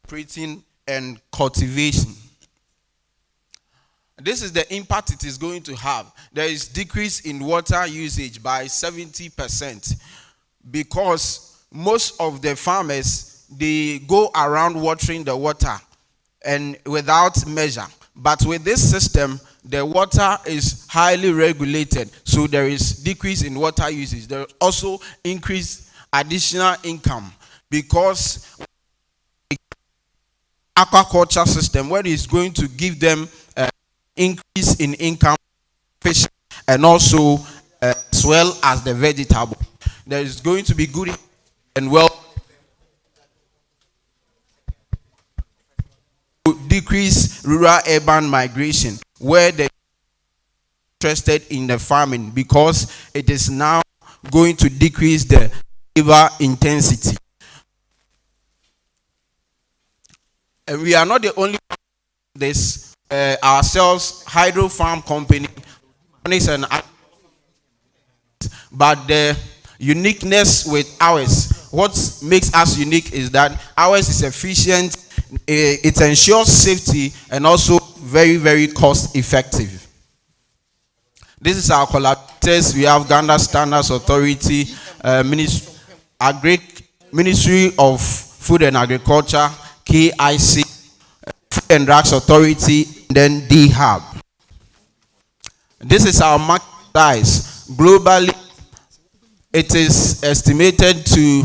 breeding, and cultivation. This is the impact it is going to have. There is decrease in water usage by 70% because most of the farmers, they go around watering the water and without measure. But with this system, the water is highly regulated, so there is decrease in water usage. There is also increased additional income because aquaculture system, where it's going to give them increase in income, fish, and also as well as the vegetable. There is going to be good and well decrease rural urban migration, where they are interested in the farming because it is now going to decrease the labor intensity. And we are not the only one this ourselves, Hydro Farm Company, but the uniqueness with ours, what makes us unique is that ours is efficient, it ensures safety, and also very, very cost effective. This is our collaborators. We have Uganda Standards Authority, Ministry of Food and Agriculture, KIC, Food and Drugs Authority, and then DHub. This is our market size. Globally, it is estimated to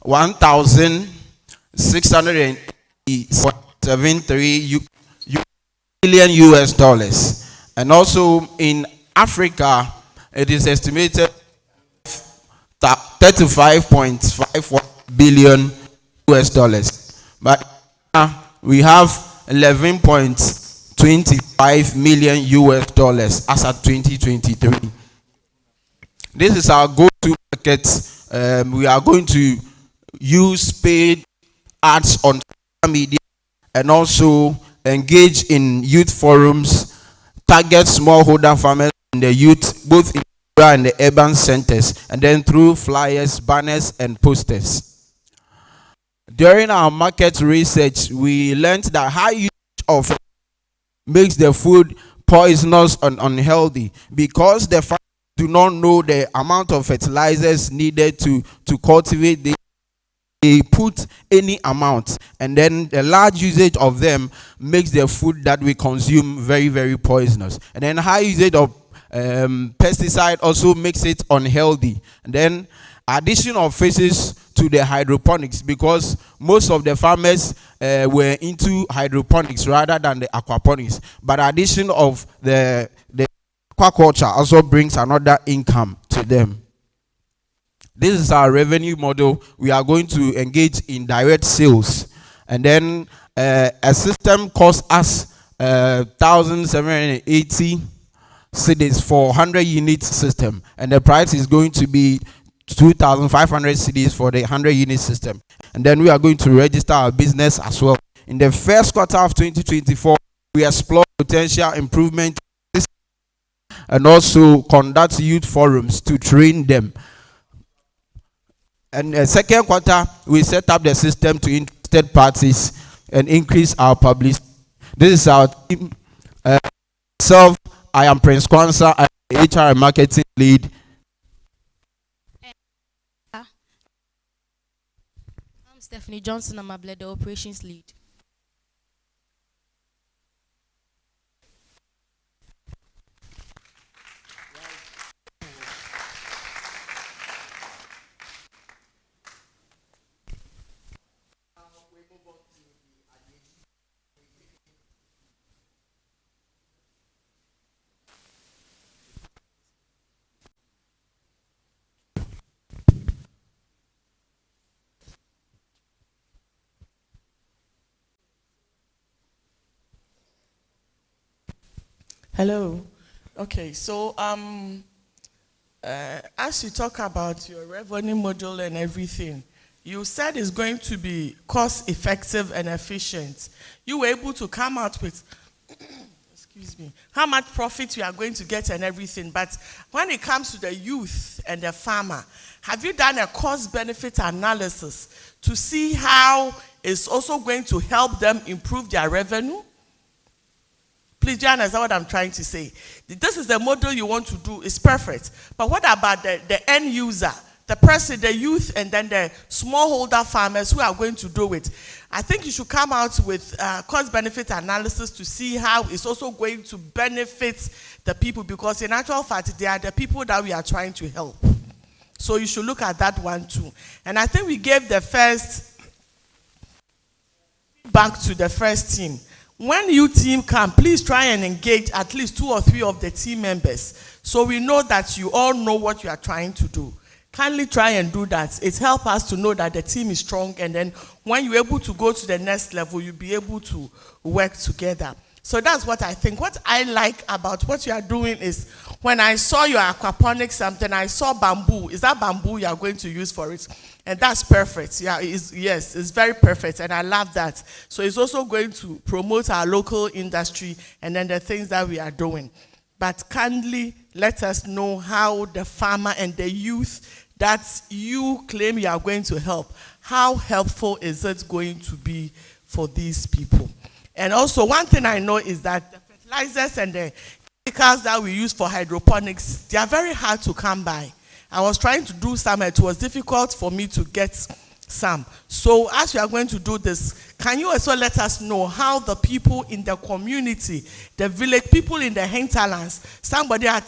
1,673 billion US dollars. And also in Africa, it is estimated 35.51 billion US dollars. But we have 11.25 million US dollars as at 2023. This is our go-to market. We are going to use paid ads on social media and also engage in youth forums, target smallholder farmers and the youth, both in rural and the urban centers, and then through flyers, banners, and posters. During our market research, we learned that high usage of makes the food poisonous and unhealthy because the farmers do not know the amount of fertilizers needed to cultivate. They put any amount, and then the large usage of them makes the food that we consume very, very poisonous. And then high usage of pesticide also makes it unhealthy. And then addition of phases to the hydroponics, because most of the farmers were into hydroponics rather than the aquaponics. But addition of the aquaculture also brings another income to them. This is our revenue model. We are going to engage in direct sales. And then a system costs us 1,780 cedis for 100 unit system. And the price is going to be 2,500 cedis for the 100 unit system. And then we are going to register our business as well. In the first quarter of 2024, we explore potential improvement and also conduct youth forums to train them. And the second quarter, we set up the system to interested parties and increase our publicity. This is our team. I am Prince Kwanzaa, I'm the HR and marketing lead. I'm Stephanie Johnson, I'm the operations lead. Hello. Okay, so as you talk about your revenue model and everything, you said it's going to be cost effective and efficient. You were able to come out with excuse me, how much profit you are going to get and everything. But when it comes to the youth and the farmer, have you done a cost-benefit analysis to see how it's also going to help them improve their revenue? Please, do you understand what I'm trying to say? This is the model you want to do, it's perfect. But what about the end user, the person, the youth, and then the smallholder farmers who are going to do it? I think you should come out with cost-benefit analysis to see how it's also going to benefit the people, because in actual fact, they are the people that we are trying to help. So you should look at that one too. And I think we gave the first back to the first team. When you team come, please try and engage at least 2 or 3 of the team members, so we know that you all know what you are trying to do. Kindly try and do that. It helps us to know that the team is strong, and then when you're able to go to the next level, you'll be able to work together. So that's what I think. What I like about what you are doing is, when I saw your aquaponics something, I saw bamboo. Is that bamboo you are going to use for it? And that's perfect. Yeah, yes, it's very perfect, and I love that. So it's also going to promote our local industry and then the things that we are doing. But kindly let us know how the farmer and the youth that you claim you are going to help, how helpful is it going to be for these people? And also, one thing I know is that the fertilizers and the chemicals that we use for hydroponics, they are very hard to come by. I was trying to do some, it was difficult for me to get some. So as you are going to do this, can you also let us know how the people in the community, the village, people in the hinterlands, somebody at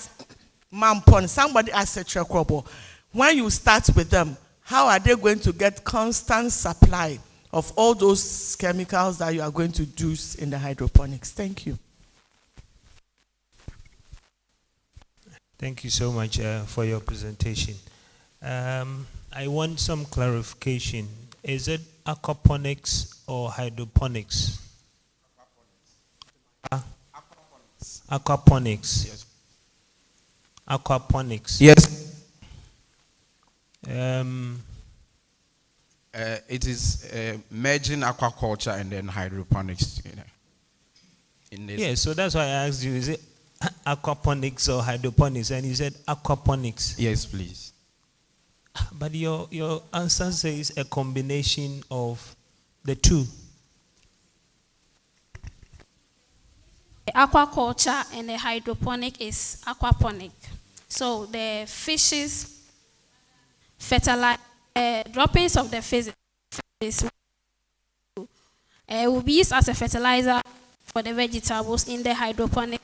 Mampon, somebody at Setrekrobo, when you start with them, how are they going to get constant supply of all those chemicals that you are going to use in the hydroponics? Thank you. Thank you so much for your presentation. I want some clarification. Is it aquaponics or hydroponics? Aquaponics. Yes. Aquaponics. Yes. It is merging aquaculture and then hydroponics. Yeah, so that's why I asked you, is it aquaponics or hydroponics? And you said aquaponics. Yes, please. But your answer says a combination of the two. The aquaculture and the hydroponic is aquaponic. So the fishes fertilize, droppings of the fishes will be used as a fertilizer for the vegetables in the hydroponic.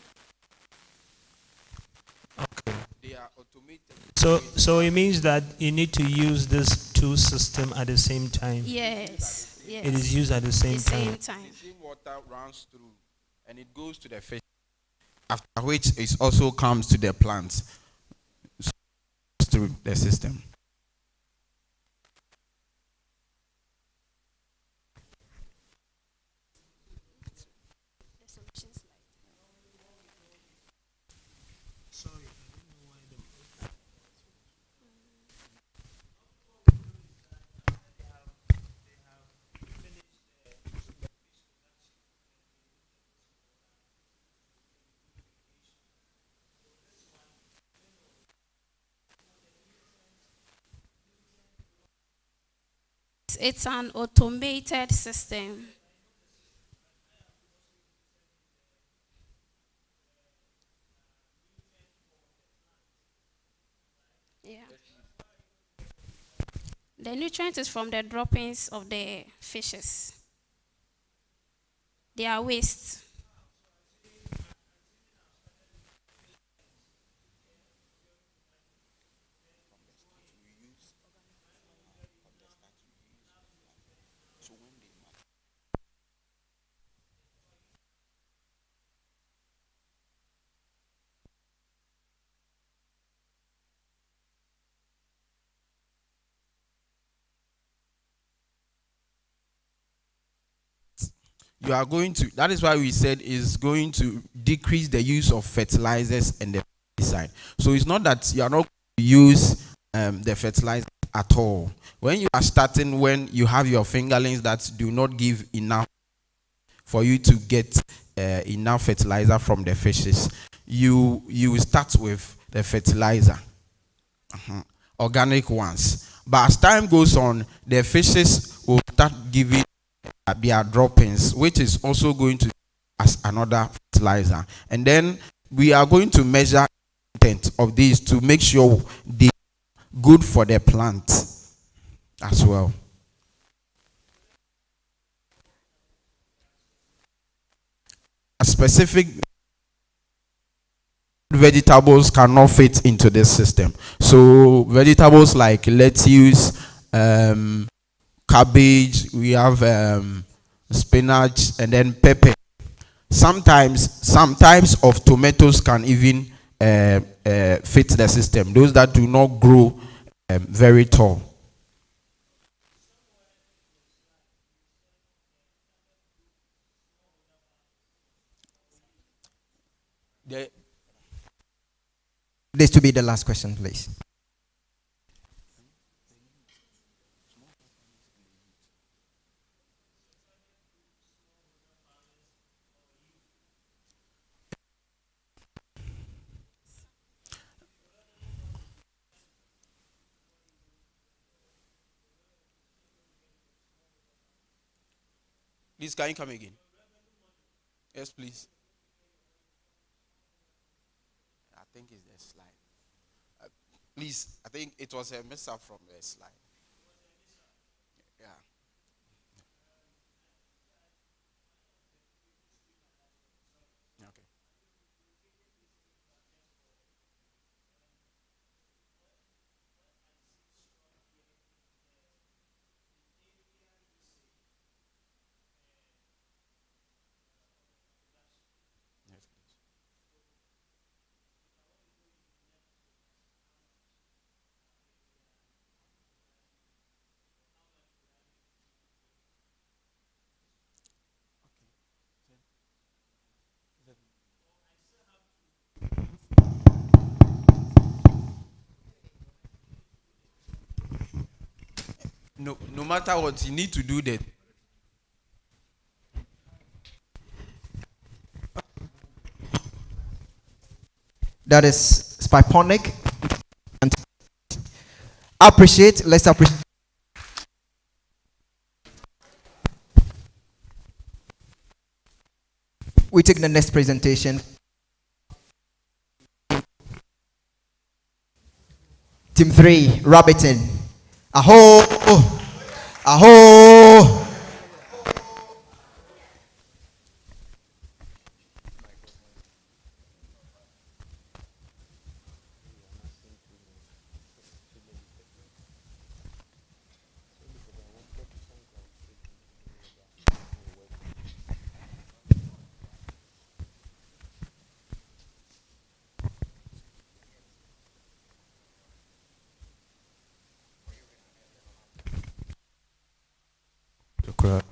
Okay. They are automated. So it means that you need to use this two system at the same time. Yes. Yes. It is used at the same time. The same water runs through and it goes to the fish, after which it also comes to the plants, so through the system. It's an automated system. Yeah. The nutrient is from the droppings of the fishes. They are waste. You are going to, that is why we said is going to decrease the use of fertilizers and the pesticide. So it's not that you are not going to use the fertilizer at all. When you are starting, when you have your fingerlings that do not give enough for you to get enough fertilizer from the fishes, you start with the fertilizer, organic ones. But as time goes on, the fishes will start giving their droppings, which is also going to as another fertilizer. And then we are going to measure the content of these to make sure they are good for the plant as well. A specific vegetables cannot fit into this system. So vegetables like lettuce, cabbage, we have spinach, and then pepper. Sometimes some types of tomatoes can even fit the system. Those that do not grow very tall. This to be the last question, please. Please, can you come again? Yes, please. I think it's the slide. Please, I think it was a mess up from the slide. Yeah. Okay. No matter what, you need to do that. That is Spiponic. And let's appreciate. We take the next presentation. Team 3, Rabbiton. Aho! Aho! Accra.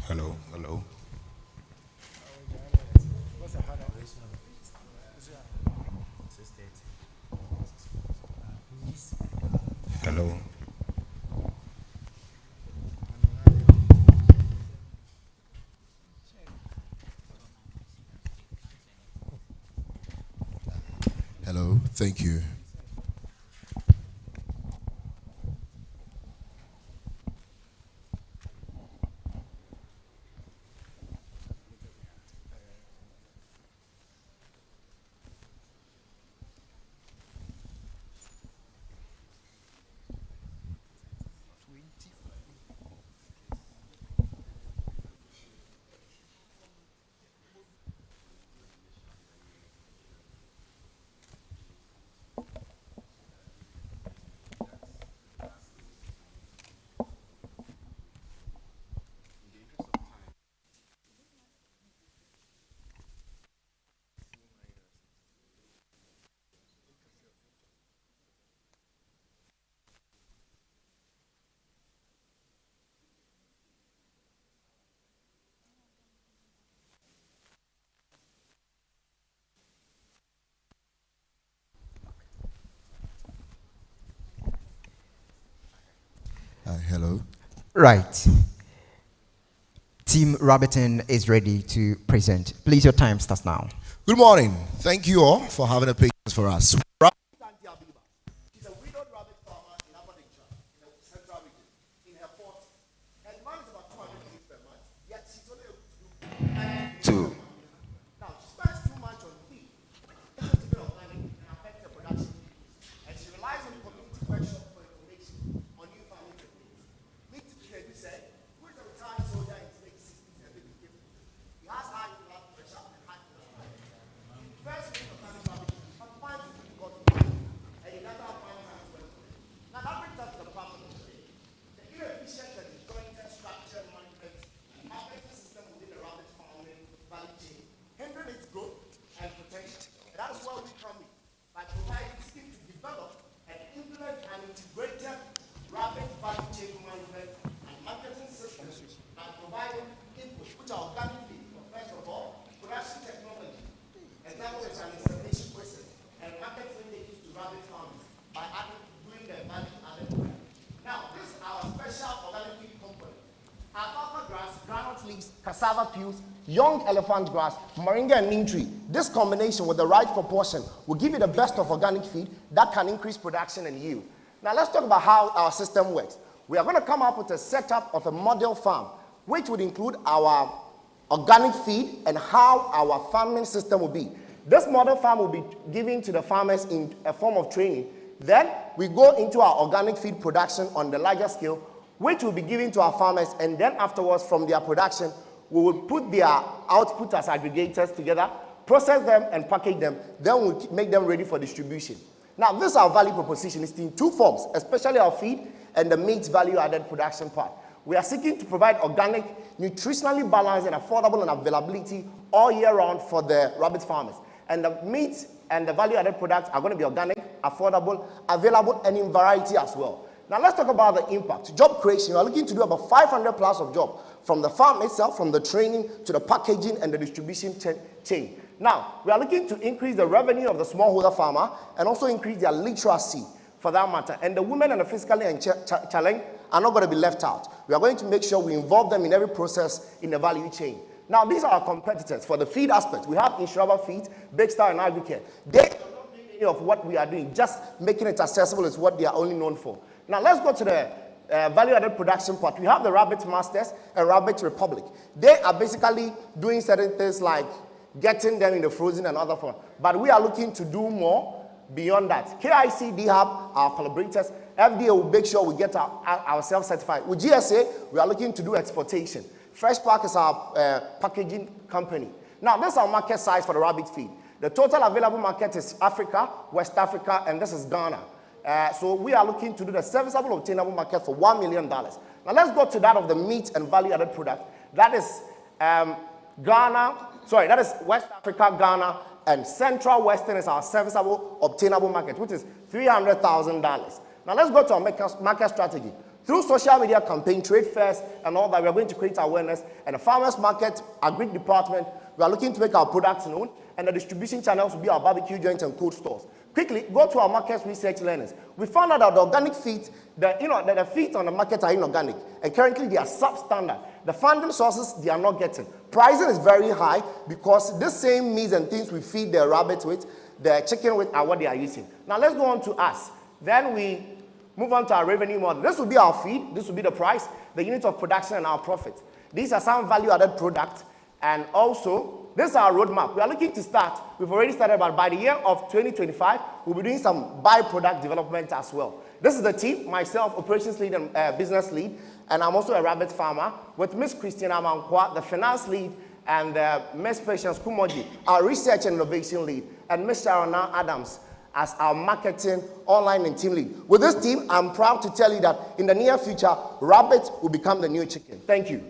Hello, hello. Hello. Hello, thank you. Hello. Right. Team Rabbiton is ready to present. Please, your time starts now. Good morning. Thank you all for having a patience for us. Two. Now, she spends too much on feed. This is a bit of money and affects her production. And she relies on community workshop for information on new farming techniques. Meet Kennel said, who is a retired soldier in his late 60s and living in Cape. He has high blood pressure and high cholesterol. First week of farming rubbish, he finds it difficult to manage, and he doesn't have time to work for it. Now, that brings us to the problem of today. The inefficient and disjointed structure management and marketing system within the rabbit farming value chain, hindering its growth and potential. And that is where we come in, by providing skills to develop and implement an integrated rabbit value chain management and marketing system by providing inputs which are organic feed, first of all, production technology, example is an insemination process, and market linkages to rabbit farmers by doing the value added work. Now, this is our special organic feed component. Alfalfa grass, groundnut leaves, cassava peels, young elephant grass, moringa and neem tree. This combination with the right proportion will give you the best of organic feed that can increase production and yield. Now let's talk about how our system works. We are going to come up with a setup of a model farm, which would include our organic feed and how our farming system will be. This model farm will be given to the farmers in a form of training. Then we go into our organic feed production on the larger scale, which will be given to our farmers, and then afterwards from their production, we will put their output as aggregators together, process them and package them, then we'll make them ready for distribution. Now, this is our value proposition. It's in two forms, especially our feed and the meat value-added production part. We are seeking to provide organic, nutritionally balanced and affordable and availability all year round for the rabbit farmers. And the meat and the value-added products are going to be organic, affordable, available, and in variety as well. Now let's talk about the impact. Job creation. We are looking to do about 500 plus of jobs from the farm itself, from the training to the packaging and the distribution chain. Now, we are looking to increase the revenue of the smallholder farmer and also increase their literacy for that matter. And the women and the physically challenged are not going to be left out. We are going to make sure we involve them in every process in the value chain. Now, these are our competitors for the feed aspect. We have Insurable Feed, Big Star, and Agricare. They do not do any of what we are doing, just making it accessible is what they are only known for. Now, let's go to the value-added production part. We have the Rabbit Masters and Rabbit Republic. They are basically doing certain things like getting them in the frozen and other form. But we are looking to do more beyond that. KIC, DHub, our collaborators, FDA will make sure we get ourselves certified. With GSA, we are looking to do exportation. Fresh Park is our packaging company. Now, this is our market size for the rabbit feed. The total available market is Africa, West Africa, and this is Ghana. So we are looking to do the serviceable obtainable market for $1 million. Now let's go to that of the meat and value-added product. That is that is West Africa, Ghana, and Central Western is our serviceable obtainable market, which is $300,000. Now let's go to our market strategy. Through social media campaign, trade fairs, and all that, we are going to create awareness. And the farmers market, agri department, we are looking to make our products known. And the distribution channels will be our barbecue joints and cold stores. Quickly, go to our market research learners. We found out that the organic feed, the feed on the market are inorganic. And currently, they are substandard. The funding sources, they are not getting. Pricing is very high because the same meats and things we feed the rabbit with, the chicken with, are what they are using. Now, let's go on to us. Then we move on to our revenue model. This will be our feed. This will be the price, the unit of production, and our profit. These are some value-added products. And also, this is our roadmap. We are looking to start. We've already started, but by the year of 2025, we'll be doing some byproduct development as well. This is the team, myself, operations lead and business lead, and I'm also a rabbit farmer, with Miss Christina Mankwa, the finance lead, and Miss Patience Kumoji, our research and innovation lead, and Miss Sharona Adams as our marketing, online, and team lead. With this team, I'm proud to tell you that in the near future, rabbit will become the new chicken. Thank you.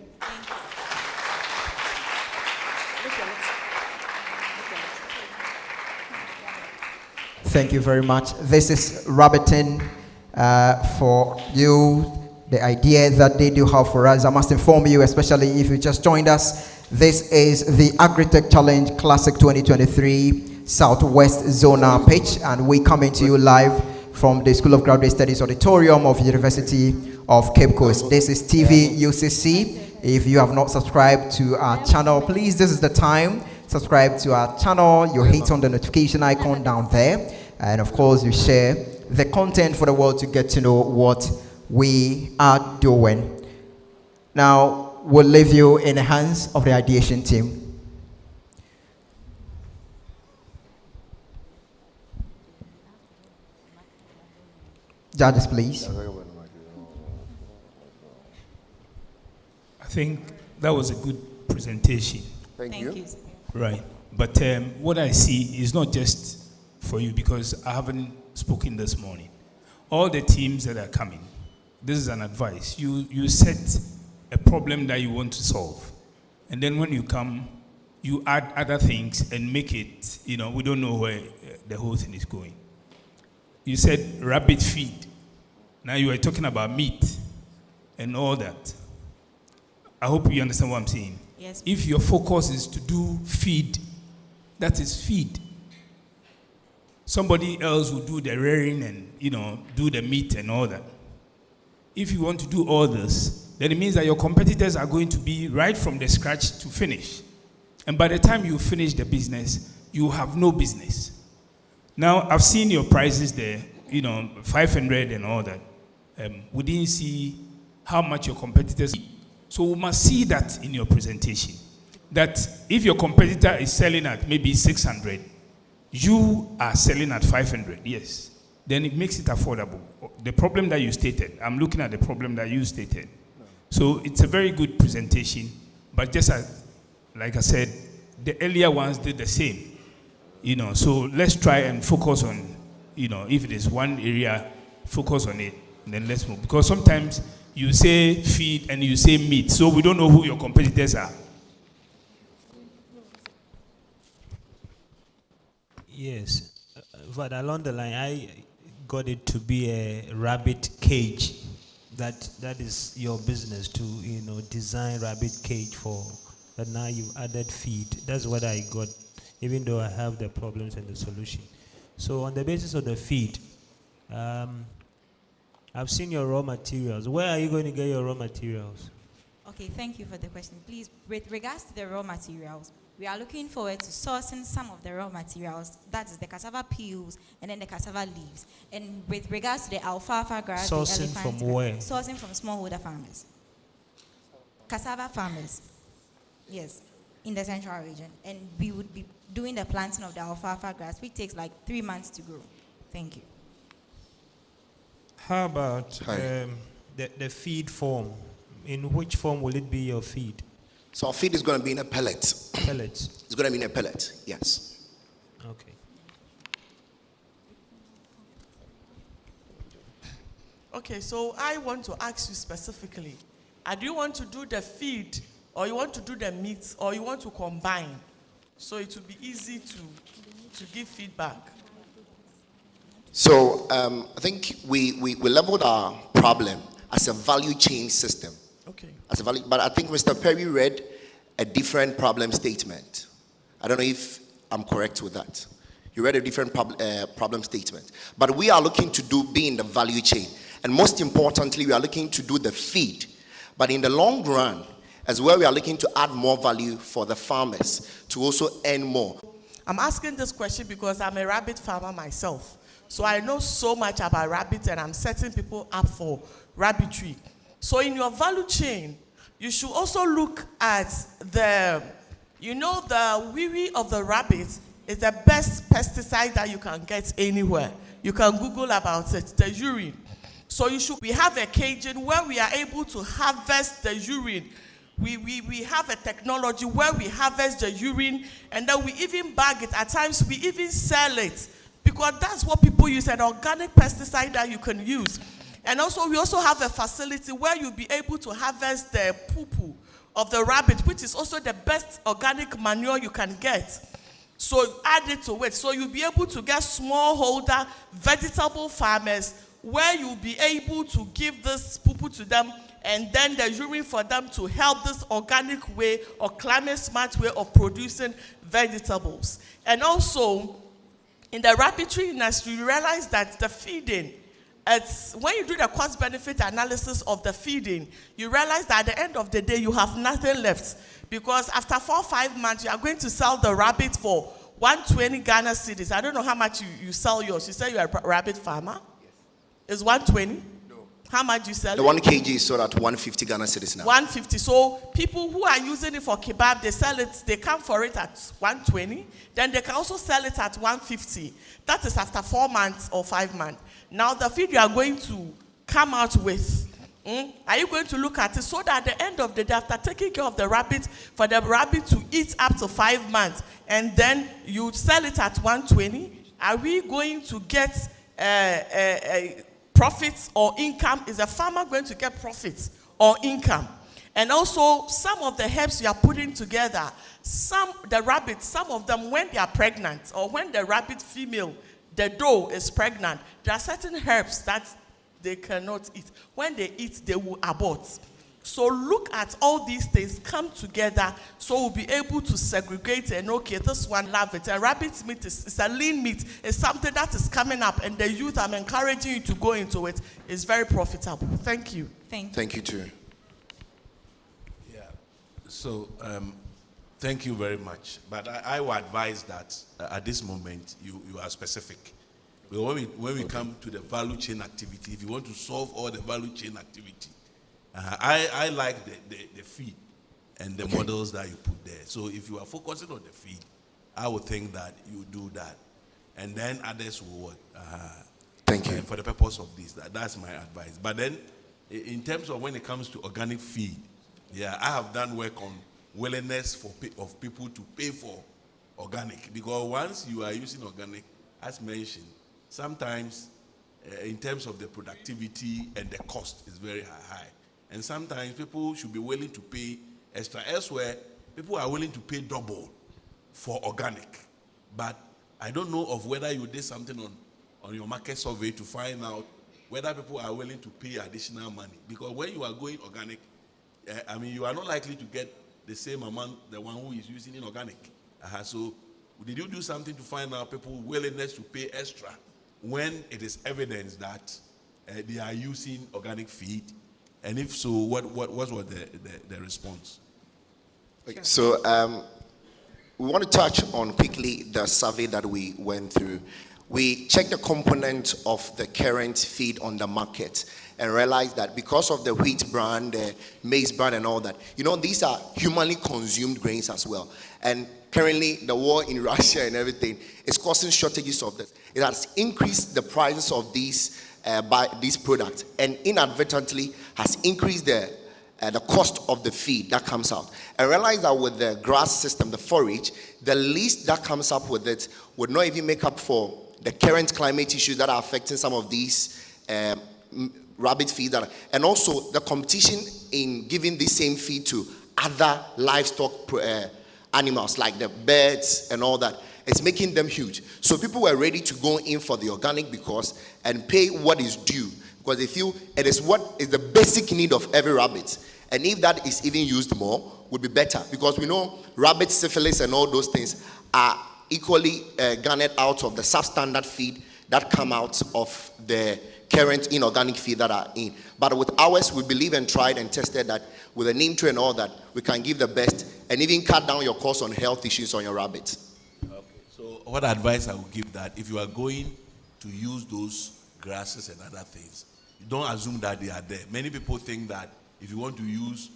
Thank you very much. This is Rabbiton for you. The idea that they do have for us, I must inform you, especially if you just joined us, this is the Agritech Challenge Classic 2023 Southwest Zonal pitch, and we coming to you live from the School of Graduate Studies Auditorium of University of Cape Coast. This is TV UCC. If you have not subscribed to our channel, please, this is the time. Subscribe to our channel. You hit on the notification icon down there, and of course you share the content for the world to get to know what we are doing. Now we'll leave you in the hands of the ideation team. Judges, please. I think that was a good presentation. Thank you. Right. But what I see is not just for you, because I haven't spoken this morning. All the teams that are coming, this is an advice. You set a problem that you want to solve. And then when you come, you add other things and make it, we don't know where the whole thing is going. You said rabbit feed. Now you are talking about meat and all that. I hope you understand what I'm saying. Yes. If your focus is to do feed, that is feed. Somebody else will do the rearing and, do the meat and all that. If you want to do all this, then it means that your competitors are going to be right from the scratch to finish. And by the time you finish the business, you have no business. Now, I've seen your prices there, 500 and all that. We didn't see how much your competitors. So we must see that in your presentation. That if your competitor is selling at maybe 600, you are selling at 500, yes. Then it makes it affordable. The problem that you stated, I'm looking at the problem that you stated. So it's a very good presentation, but just like I said, the earlier ones did the same. So let's try and focus on, if it is one area, focus on it, and then let's move. Because sometimes you say feed and you say meat, so we don't know who your competitors are. Yes, but along the line, I got it to be a rabbit cage. That is your business to, design rabbit cage for. But now you've added feed. That's what I got, even though I have the problems and the solution. So on the basis of the feed, I've seen your raw materials. Where are you going to get your raw materials? Okay, thank you for the question. Please, with regards to the raw materials, we are looking forward to sourcing some of the raw materials. That is the cassava peels and then the cassava leaves. And with regards to the alfalfa grass, sourcing from where? Sourcing from smallholder farmers. Cassava farmers, yes, in the central region. And we would be doing the planting of the alfalfa grass, which takes like 3 months to grow. Thank you. How about the feed form? In which form will it be your feed? So our feed is going to be in a pellet. Pellets? It's going to be in a pellet, yes. Okay. Okay, so I want to ask you specifically, do you want to do the feed, or you want to do the meat, or you want to combine? So it will be easy to give feedback. So I think we leveled our problem as a value chain system. Okay. As a value, but I think Mr. Perry read a different problem statement. I don't know if I'm correct with that. You read a different problem statement. But we are looking to be in the value chain. And most importantly, we are looking to do the feed. But in the long run, as well, we are looking to add more value for the farmers to also earn more. I'm asking this question because I'm a rabbit farmer myself. So I know so much about rabbits, and I'm setting people up for rabbitry. So in your value chain, you should also look at the wee of the rabbit is the best pesticide that you can get anywhere. You can Google about it, the urine. So we have a caging where we are able to harvest the urine. We have a technology where we harvest the urine, and then we even bag it. At times we even sell it, because that's what people use, an organic pesticide that you can use. And also we also have a facility where you'll be able to harvest the poo-poo of the rabbit, which is also the best organic manure you can get. So add it to it. So you'll be able to get smallholder vegetable farmers where you'll be able to give this poo-poo to them, and then the urine for them to help this organic way or climate smart way of producing vegetables. And also in the rabbitry industry, you realize that the feeding, when you do the cost benefit analysis of the feeding, you realize that at the end of the day you have nothing left, because after 4 or 5 months you are going to sell the rabbit for 120 Ghana cedis. I don't know how much you sell yours. You say you're a rabbit farmer? Yes. Is 120? No. How much do you sell the it? 1 kg is sold at 150 Ghana cedis now. 150. So people who are using it for kebab, they sell it, they come for it at 120. Then they can also sell it at 150. That is after 4 months or 5 months. Now the feed you are going to come out with, are you going to look at it so that at the end of the day, after taking care of the rabbit, for the rabbit to eat up to 5 months, and then you sell it at 120, are we going to get profits or income? Is the farmer going to get profits or income? And also, some of the herbs you are putting together, the rabbits, some of them, when they are pregnant, or when the rabbit female, the doe is pregnant, there are certain herbs that they cannot eat. When they eat, they will abort. So look at all these things come together, so we'll be able to segregate and, okay, this one love it. And rabbit meat is a lean meat. It's something that is coming up, and the youth, I'm encouraging you to go into it. It's very profitable. Thank you. Thank you too. Yeah. So thank you very much. But I would advise that at this moment you are specific. But when we come to the value chain activity, if you want to solve all the value chain activity, I like the feed and the models that you put there. So if you are focusing on the feed, I would think that you do that. And then others will work. Thank you. For the purpose of this, that's my advice. But then in terms of when it comes to organic feed, yeah, I have done work on willingness of people to pay for organic. Because once you are using organic, as mentioned, sometimes in terms of the productivity and the cost is very high. And sometimes people should be willing to pay extra. Elsewhere, people are willing to pay double for organic. But I don't know of whether you did something on your market survey to find out whether people are willing to pay additional money. Because when you are going organic, you are not likely to get the same amount the one who is using inorganic. So did you do something to find out people's willingness to pay extra when it is evidence that they are using organic feed? And if so, what was the response? Okay, so we want to touch on quickly the survey that we went through. We checked the component of the current feed on the market and realized that because of the wheat bran, the maize bran and all that, these are humanly consumed grains as well. And currently the war in Russia and everything is causing shortages of this. It has increased the prices of these products, and inadvertently has increased the cost of the feed that comes out. I realize that with the grass system, the forage, the least that comes up with it would not even make up for the current climate issues that are affecting some of these rabbit feed. And also the competition in giving the same feed to other livestock animals like the birds and all that. It's making them huge. So people were ready to go in for the organic and pay what is due. because they feel it is what is the basic need of every rabbit. And if that is even used more, would be better, because we know rabbit syphilis and all those things are equally garnered out of the substandard feed that come out of the current inorganic feed that are in. But with ours, we believe and tried and tested that with the neem tree and all that, we can give the best and even cut down your cost on health issues on your rabbits. Okay. So what advice I would give that if you are going to use those grasses and other things, you don't assume that they are there. Many people think that if you want to use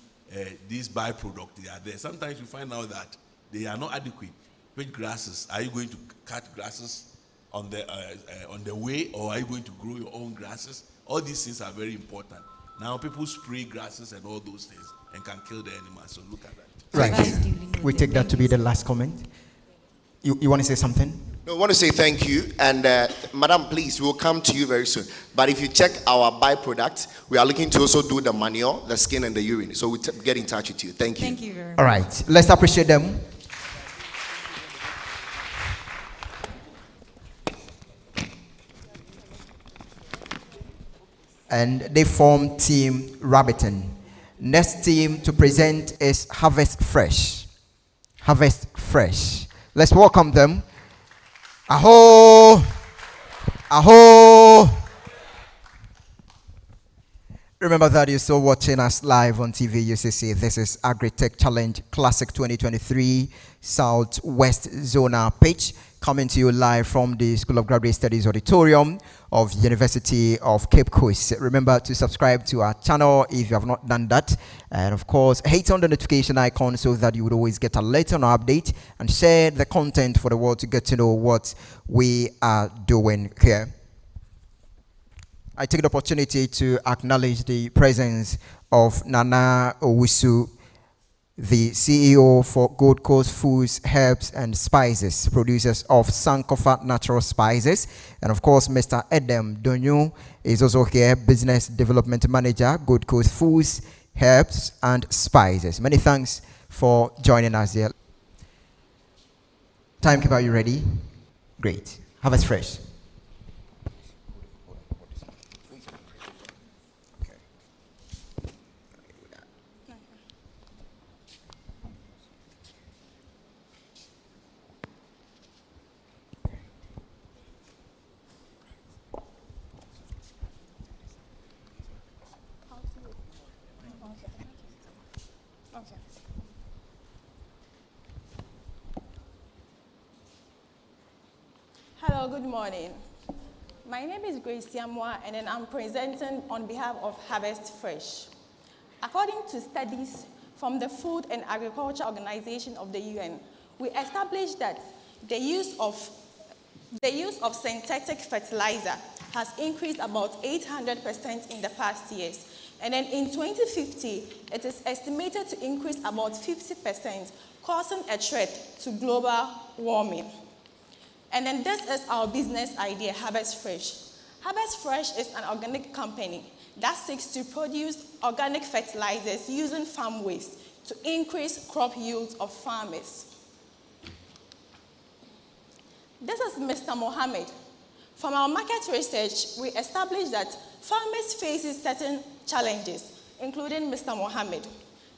these byproducts, they are there. Sometimes you find out that they are not adequate. Which grasses? Are you going to cut grasses on the way, or are you going to grow your own grasses? All these things are very important. Now people spray grasses and all those things and can kill the animals. So look at that. Right. We take that to be the last comment. You want to say something? No, I want to say thank you, and Madam, please, we'll come to you very soon. But if you check our byproduct, we are looking to also do the manure, the skin, and the urine. So we'll get in touch with you. Thank you. Thank you very much. All right. Let's appreciate them. And they form Team Rabbiton. Next team to present is Harvest Fresh. Harvest Fresh. Let's welcome them. Aho! Aho! Remember that you're still watching us live on TV UCC. This is Agritech Challenge Classic 2023 Southwest Zonal pitch, coming to you live from the School of Graduate Studies Auditorium of University of Cape Coast. Remember to subscribe to our channel if you have not done that. And of course, hit on the notification icon so that you would always get a later update, and share the content for the world to get to know what we are doing here. I take the opportunity to acknowledge the presence of Nana Owusu, the CEO for Gold Coast Foods, Herbs and Spices, producers of Sankofa Natural Spices. And of course, Mr. Edem Donyu is also here, Business Development Manager, Gold Coast Foods, Herbs and Spices. Many thanks for joining us here. Timekeeper, are you ready? Great. Harvest Fresh. Hello, good morning. My name is Grace Yamwa, and then I'm presenting on behalf of Harvest Fresh. According to studies from the Food and Agriculture Organization of the UN, we established that the use of synthetic fertilizer has increased about 800% in the past years. And then in 2050, it is estimated to increase about 50%, causing a threat to global warming. And then this is our business idea, Harvest Fresh. Harvest Fresh is an organic company that seeks to produce organic fertilizers using farm waste to increase crop yields of farmers. This is Mr. Mohammed. From our market research, we established that farmers face certain challenges, including Mr. Mohammed.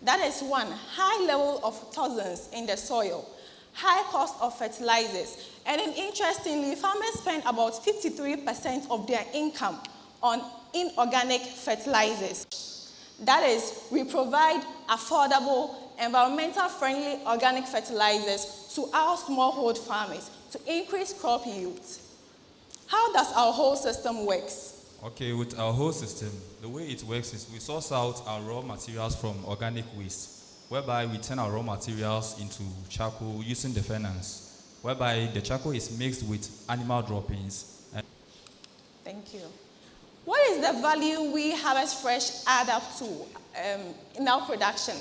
That is one, high level of toxins in the soil, high cost of fertilizers, and then interestingly, farmers spend about 53% of their income on inorganic fertilizers. That is, we provide affordable, environmental-friendly organic fertilizers to our smallhold farmers to increase crop yields. How does our whole system work? Okay, with our whole system, the way it works is we source out our raw materials from organic waste, whereby we turn our raw materials into charcoal using the furnace, whereby the charcoal is mixed with animal droppings. Thank you. What is the value we Harvest Fresh add up to in our production?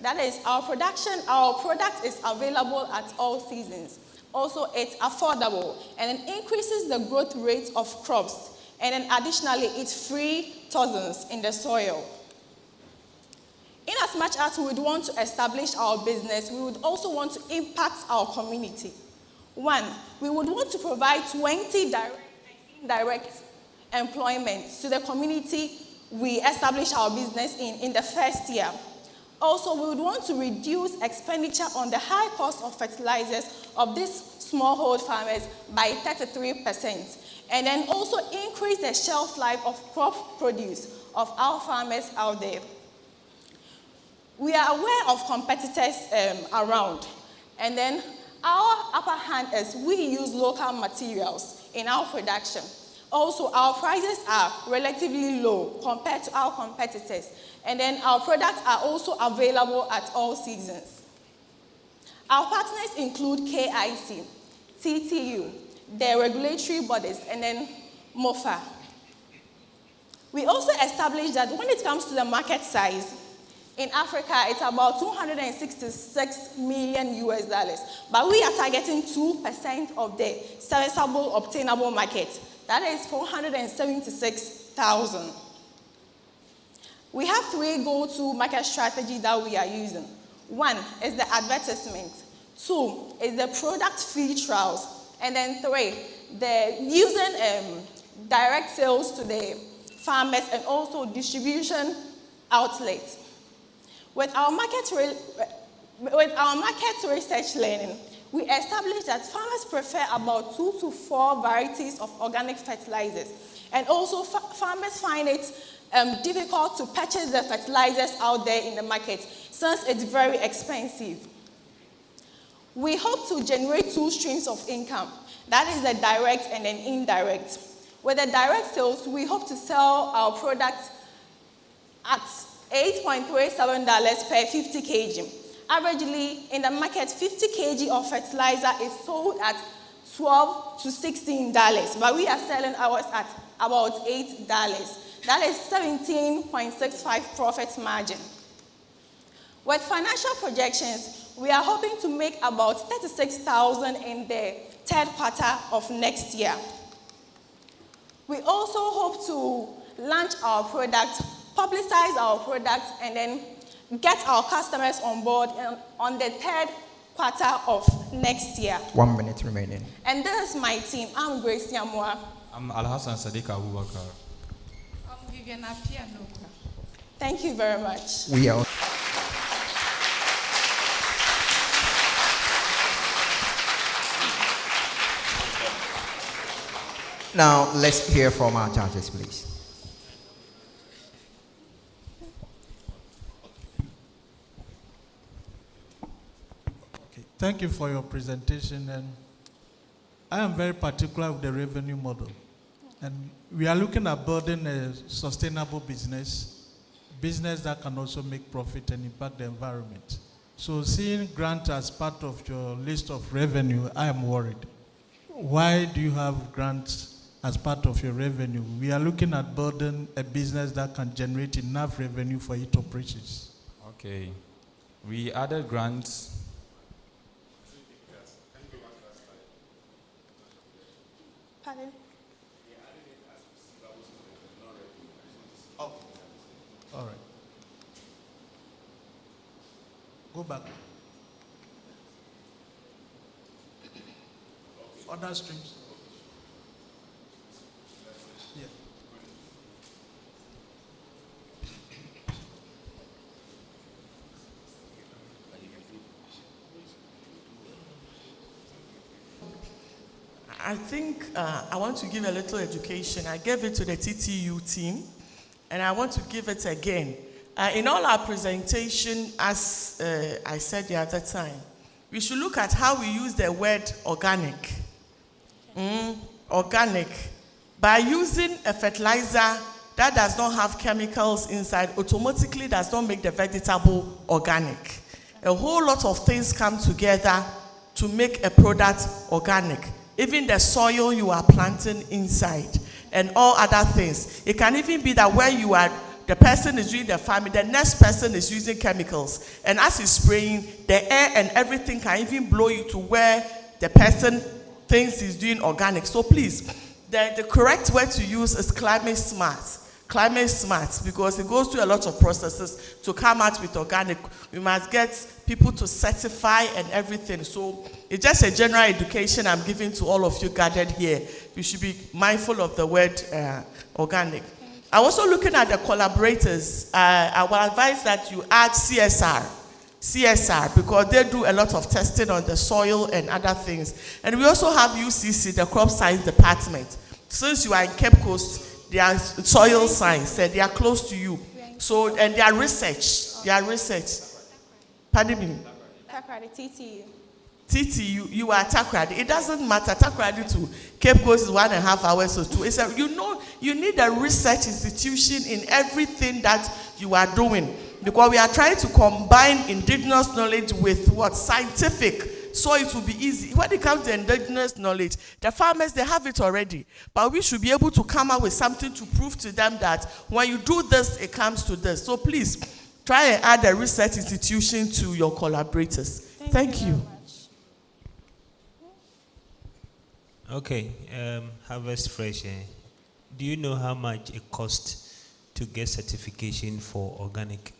That is, our product is available at all seasons. Also, it's affordable, and it increases the growth rate of crops, and then additionally, it's free toxins in the soil. In as much as we would want to establish our business, we would also want to impact our community. One, we would want to provide 20 direct and indirect employment to the community we establish our business in the first year. Also, we would want to reduce expenditure on the high cost of fertilizers of these smallhold farmers by 33%. And then also increase the shelf life of crop produce of our farmers out there. We are aware of competitors around. And then our upper hand is we use local materials in our production. Also, our prices are relatively low compared to our competitors. And then our products are also available at all seasons. Our partners include KIC, TTU, the regulatory bodies, and then MOFA. We also established that when it comes to the market size, in Africa, it's about $266 million US, but we are targeting 2% of the serviceable obtainable market. That is 476,000. We have 3 go-to market strategies that we are using. 1 is the advertisement. 2 is the product free trials. And then 3, the using direct sales to the farmers and also distribution outlets. With our market research learning, we established that farmers prefer about 2 to 4 varieties of organic fertilizers. And also farmers find it difficult to purchase the fertilizers out there in the market since it's very expensive. We hope to generate 2 streams of income. That is the direct and then indirect. With the direct sales, we hope to sell our products at $8.37 per 50 kg. Averagely, in the market, 50 kg of fertilizer is sold at $12 to $16, but we are selling ours at about $8. That is 17.65 profit margin. With financial projections, we are hoping to make about $36,000 in the 3rd quarter of next year. We also hope to launch our product, publicize our product, and then get our customers on board on the 3rd quarter of next year. 1 minute remaining. And this is my team. I'm Grace Yamwa. I'm Alhassan Sadiq Abubakar. I'm Vivian Apianoka. Thank you very much. We are. Now, let's hear from our judges, please. Thank you for your presentation, and I am very particular with the revenue model. And we are looking at building a sustainable business that can also make profit and impact the environment. So seeing grant as part of your list of revenue, I am worried. Why do you have grants as part of your revenue? We are looking at building a business that can generate enough revenue for its operations. Okay. We added grants. Pardon? Oh, all right. Go back. Other streams. Yeah. I think I want to give a little education. I gave it to the TTU team, and I want to give it again. In all our presentation, as I said the other time, we should look at how we use the word organic. Organic. By using a fertilizer that does not have chemicals inside, automatically does not make the vegetable organic. A whole lot of things come together to make a product organic. Even the soil you are planting inside and all other things. It can even be that where you are, the person is doing the farming, the next person is using chemicals. And as he's spraying, the air and everything can even blow you to where the person thinks he's doing organic. So please, the correct word to use is climate smart. climate smart because it goes through a lot of processes to come out with organic. We must get people to certify and everything. So it's just a general education I'm giving to all of you gathered here. You should be mindful of the word organic. I'm also looking at the collaborators. I will advise that you add CSR, because they do a lot of testing on the soil and other things. And we also have UCC, the Crop Science Department. Since you are in Cape Coast, they are soil science, they are close to you. So, and their research. Pardon me? TTU, you are Takrady. It doesn't matter. Takrady to Cape Coast is 1.5 hours or 2. It's a, you need a research institution in everything that you are doing, because we are trying to combine indigenous knowledge with what? Scientific. So it will be easy. When it comes to indigenous knowledge, the farmers, they have it already. But we should be able to come up with something to prove to them that when you do this, it comes to this. So please, try and add a research institution to your collaborators. Thank you. Okay, Harvest Fresh. Do you know how much it costs to get certification for organic?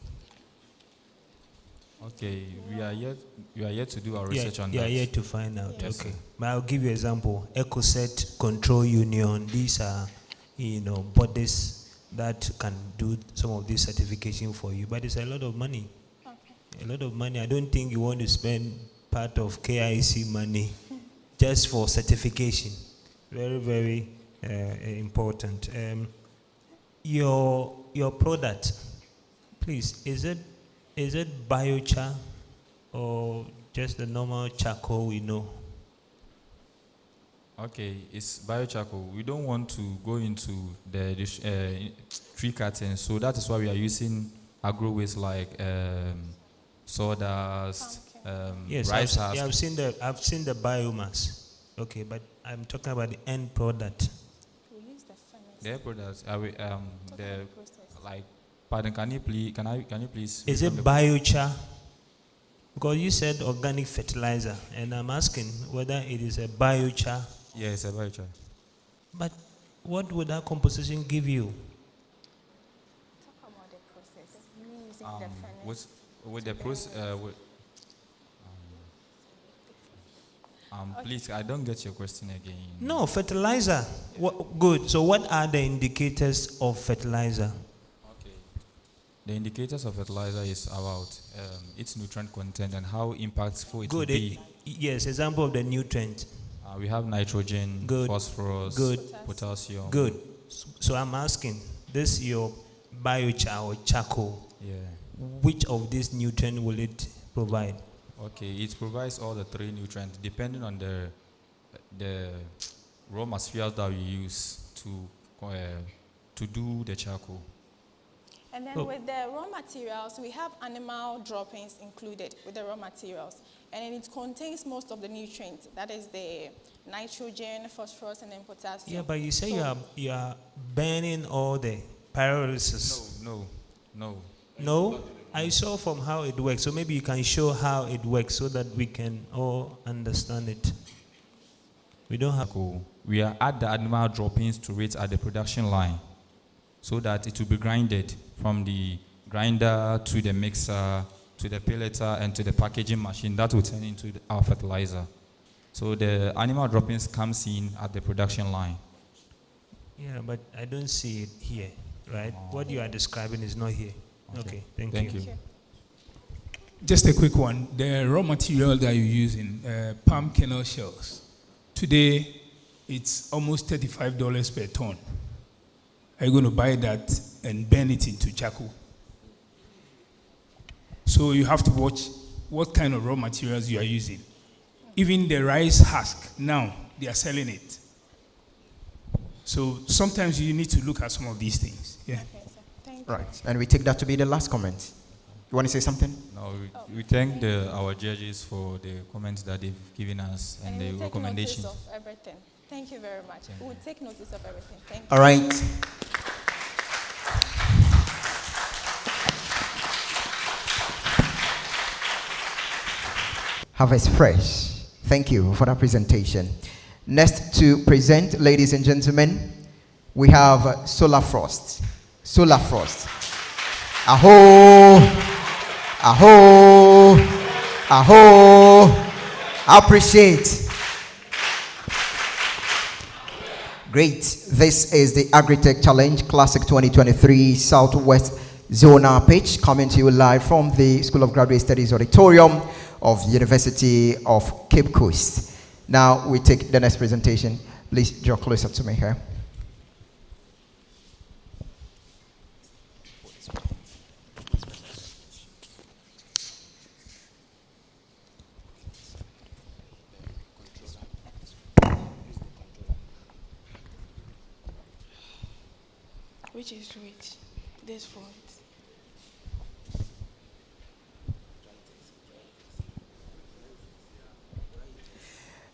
Okay, we are yet to do our research on that. We are yet to find out. Yes, okay, sir. but I'll give you an example. EcoSet, Control Union. These are, bodies that can do some of this certification for you. But it's a lot of money. Okay. A lot of money. I don't think you want to spend part of KIC money just for certification. Very, very important. Your product, please, is it biochar or just the normal charcoal we know? Okay, it's biocharcoal. We don't want to go into the tree cutting, so that is why we are using agro waste like sawdust, yes, rice husk. I've seen the biomass. Okay, but I'm talking about the end product. Their products are pardon, can you please? Is it biochar? Because you said organic fertilizer, and I'm asking whether it is a biochar. Yeah, it's a biochar. But what would that composition give you? Talk about the process. You using the With the process. Please, I don't get your question again. No, fertilizer. Good. So what are the indicators of fertilizer? Okay. The indicators of fertilizer is about its nutrient content and how impactful it will be. Yes, example of the nutrient. We have nitrogen, good, phosphorus, good, potassium. Good. So I'm asking, this your biochar or charcoal. Yeah. Which of these nutrients will it provide? Okay, it provides all the 3 nutrients depending on the raw materials that we use to do the charcoal. And then with the raw materials, we have animal droppings included with the raw materials. And it contains most of the nutrients. That is the nitrogen, phosphorus, and then potassium. Yeah, but you say you are burning all the pyrolysis. No? I saw from how it works. So maybe you can show how it works so that we can all understand it. We don't have... We are at the animal droppings to it at the production line so that it will be grinded from the grinder to the mixer, to the pelleter, and to the packaging machine. That will turn into our fertilizer. So the animal droppings comes in at the production line. Yeah, but I don't see it here, right? What you are describing is not here. Okay, thank you. Just a quick one. The raw material that you're using, palm kernel shells, today it's almost $35 per ton. Are you going to buy that and burn it into charcoal? So you have to watch what kind of raw materials you are using. Even the rice husk, now they are selling it. So sometimes you need to look at some of these things. Yeah. Right, and we take that to be the last comment. You want to say something? No, we thank our judges for the comments that they've given us and the recommendations. Of everything. Thank you very much. We will take notice of everything. Thank you. All right. Harvest Fresh. Thank you for that presentation. Next to present, ladies and gentlemen, we have Solar Frost. Solar frost. Aho! Aho! Aho! Appreciate. Great. This is the Agritech Challenge Classic 2023 Southwest ZONAL pitch, coming to you live from the School of Graduate Studies Auditorium of University of Cape Coast. Now we take the next presentation. Please draw closer to me here. Which is which? This front.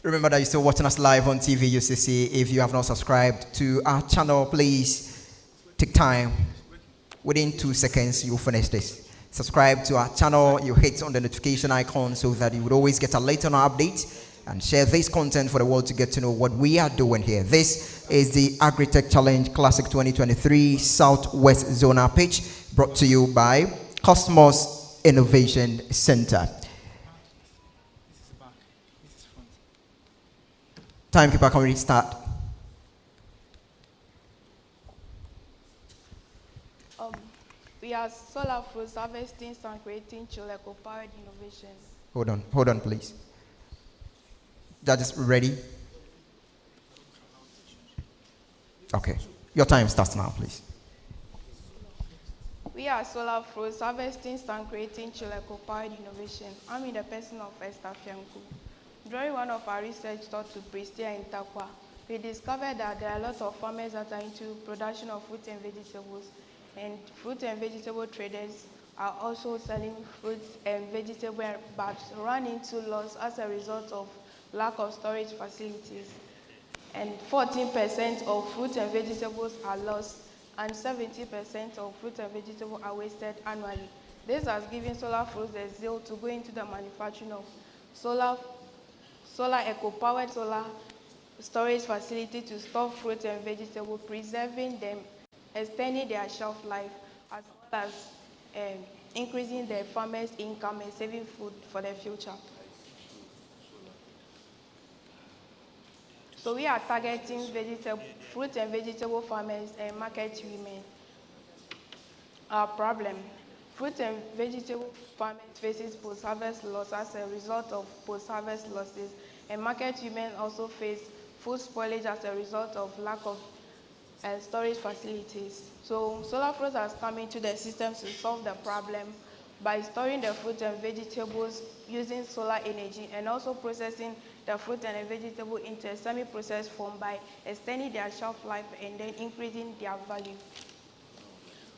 Remember that you're still watching us live on TV UCC. If you have not subscribed to our channel, please take time. Within 2 seconds, you'll finish this. Subscribe to our channel. You hit on the notification icon so that you would always get alert on our updates, and share this content for the world to get to know what we are doing here. This is the Agritech Challenge Classic 2023 Southwest ZONAL pitch, brought to you by Cosmos Innovation Center. Timekeeper, can we start? We are solar fruits harvesting and creating eco-powered innovations. Hold on, please. Judges, ready? Okay, your time starts now, please. We are solar fruits harvesting and creating eco-powered innovation. I'm in the person of Esther Fianku. During one of our research taught to Prestia in Tvucc, we discovered that there are a lot of farmers that are into production of fruit and vegetables, and fruit and vegetable traders are also selling fruits and vegetables but run into loss as a result of lack of storage facilities. And 14% of fruit and vegetables are lost, and 70% of fruit and vegetables are wasted annually. This has given solar fruits the zeal to go into the manufacturing of solar eco-powered solar storage facility to store fruit and vegetables, preserving them, extending their shelf life, as well as increasing the farmers' income and saving food for the future. So we are targeting fruit and vegetable farmers and market women. Our problem: fruit and vegetable farmers faces post-harvest loss as a result of post-harvest losses, and market women also face food spoilage as a result of lack of storage facilities. So solar fruits has come into the system to solve the problem by storing the fruit and vegetables using solar energy, and also processing the fruit and the vegetable into a semi-processed form by extending their shelf life and then increasing their value.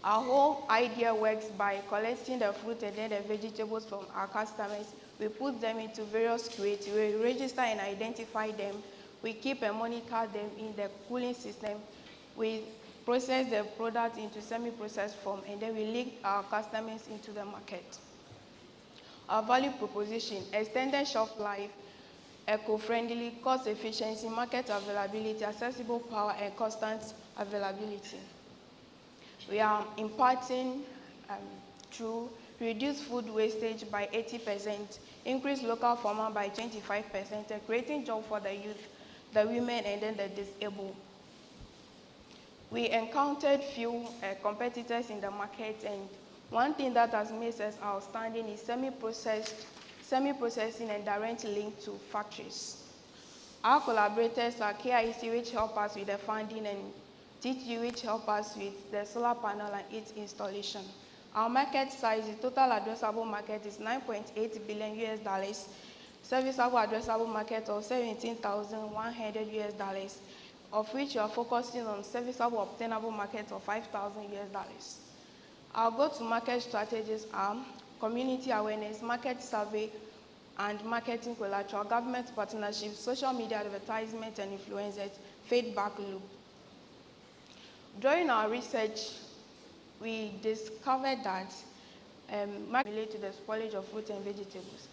Our whole idea works by collecting the fruit and then the vegetables from our customers. We put them into various crates, we register and identify them, we keep and monitor them in the cooling system, we process the product into semi-processed form, and then we link our customers into the market. Our value proposition: extended shelf life, eco-friendly, cost efficiency, market availability, accessible power, and constant availability. We are imparting through reduce food wastage by 80%, increase local farmer by 25%, and creating jobs for the youth, the women, and then the disabled. We encountered few competitors in the market, and one thing that has made us outstanding is semi-processing and direct link to factories. Our collaborators are KIC, which help us with the funding, and TTU, which help us with the solar panel and its installation. Our market size, the total addressable market, is $9.8 billion, serviceable addressable market of $17,100, of which we are focusing on serviceable obtainable market of $5,000. Our go-to-market strategies are community awareness, market survey, and marketing collateral, government partnerships, social media advertisement and influencers, feedback loop. During our research, we discovered that relate to the spoilage of fruit and vegetables.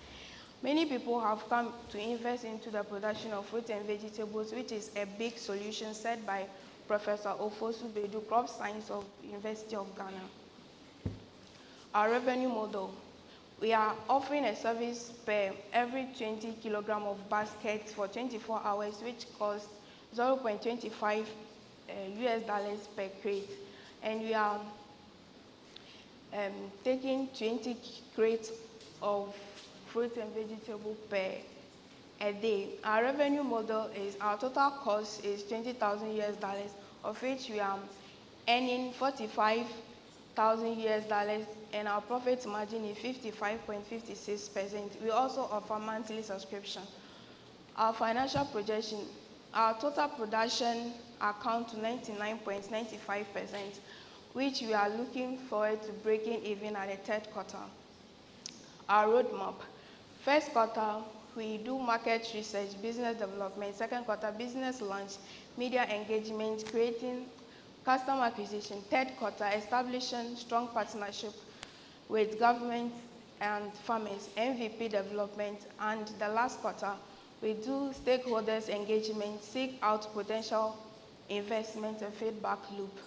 Many people have come to invest into the production of fruit and vegetables, which is a big solution set by Professor Ofosu Bedu, Crop Science of University of Ghana. Our revenue model. We are offering a service per every 20 kilogram of baskets for 24 hours, which costs 0.25 US dollars per crate. And we are taking 20 crates of fruit and vegetable per a day. Our revenue model is, our total cost is 20,000 US dollars, of which we are earning 45,000 US dollars, and our profit margin is 55.56%. We also offer monthly subscription. Our financial projection, our total production account to 99.95%, which we are looking forward to breaking even at the third quarter. Our roadmap. First quarter, we do market research, business development. Second quarter, business launch, media engagement, creating customer acquisition. Third quarter, establishing strong partnership with government and farmers, MVP development. And the last quarter, we do stakeholders engagement, seek out potential investment and feedback loop.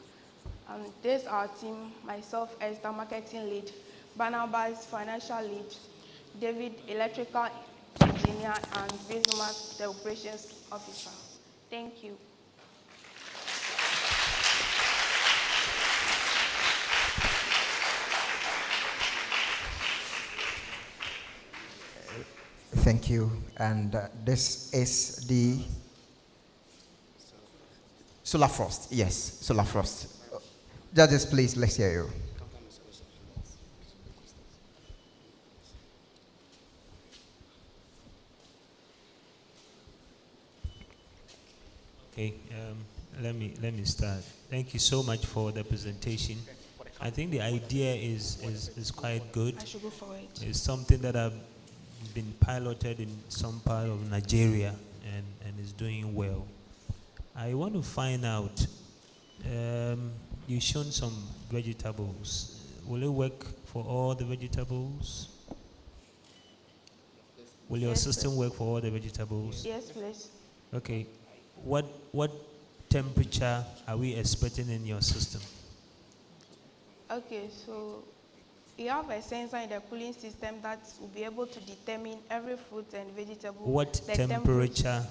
And this is our team, myself, Esther, marketing lead, Barnabas, financial lead, David, electrical engineer, and Vizumat, the operations officer. Thank you. Thank you. And this is the solar frost. Yes, solar frost. Judges, please, let's hear you. Okay, let me start. Thank you so much for the presentation. I think the idea is quite good. I should go forward. It's something that I've been piloted in some part of Nigeria and is doing well. I want to find out, you've shown some vegetables. Will it work for all the vegetables? Will your system work for all the vegetables? Yes, please. Okay. What temperature are we expecting in your system? Okay, so you have a sensor in the cooling system that will be able to determine every fruit and vegetable. What temperature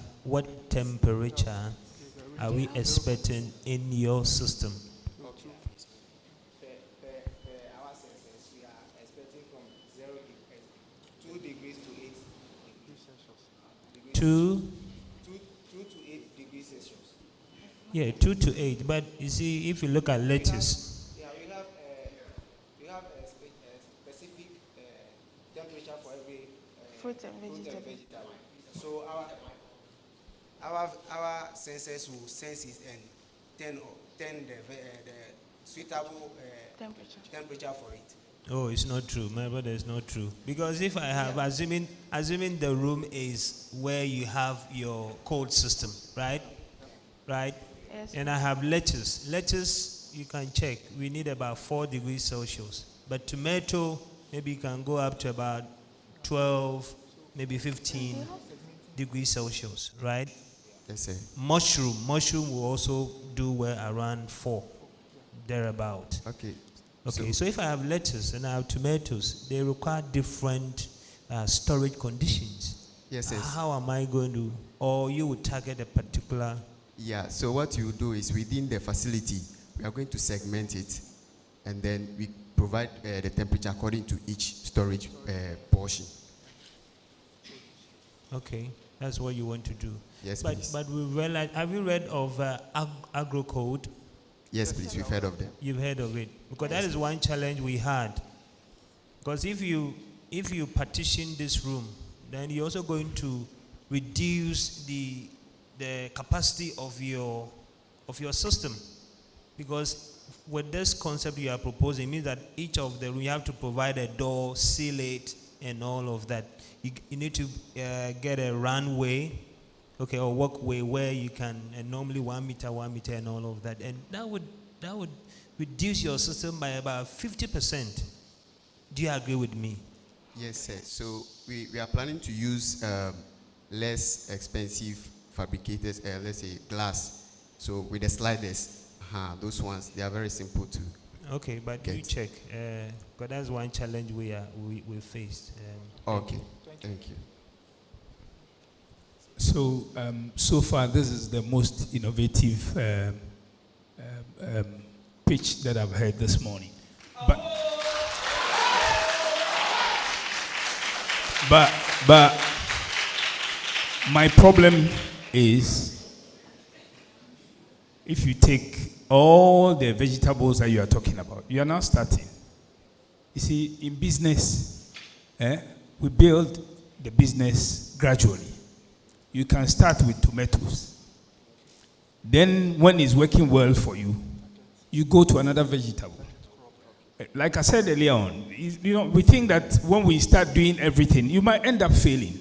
are we expecting in your system? Our sensors, we are expecting from 2 degrees to 8 degrees Celsius. 2 to 8 degrees Celsius. Yeah, 2 to 8. But you see, if you look at lettuce, We have a specific temperature for every fruit and vegetable. So our sensors will sense it and turn the suitable temperature for it. oh, it's not true. My brother, it's not true. Because if I have, assuming the room is where you have your cold system, right? Right? Yes. And I have lettuce. Lettuce, you can check. We need about 4 degrees Celsius. But tomato, maybe you can go up to about 12, maybe 15 degrees Celsius, right? Yes, sir. Mushroom will also do well around 4, thereabout. Okay. Okay, so if I have lettuce and I have tomatoes, they require different storage conditions. Yes, yes. How am I going to, or you would target a particular? Yeah, so what you do is within the facility, we are going to segment it, and then we provide the temperature according to each storage portion. Okay, that's what you want to do. Yes, but, please. But we realize, have you read of Agro code? Yes, please, we've heard of them. You've heard of it. Because Yes, that is one challenge we had. Because if you partition this room, then you're also going to reduce the capacity of your system. Because with this concept you are proposing, means that each of them, you have to provide a door, seal it, and all of that. You need to get a runway, okay, or walkway where you can, and normally 1 meter, and all of that. And that would reduce your system by about 50%. Do you agree with me? Yes, sir. So we are planning to use less expensive fabricators, let's say glass, So with the sliders, those ones, they are very simple to Okay, but get. you check. Because that's one challenge we faced. Okay, thank you. So, so far, this is the most innovative pitch that I've heard this morning. But my problem is, if you take all the vegetables that you are talking about, you are now starting. You see, in business, we build the business gradually. You can start with tomatoes. Then when it's working well for you, you go to another vegetable. Like I said earlier on, we think that when we start doing everything, you might end up failing.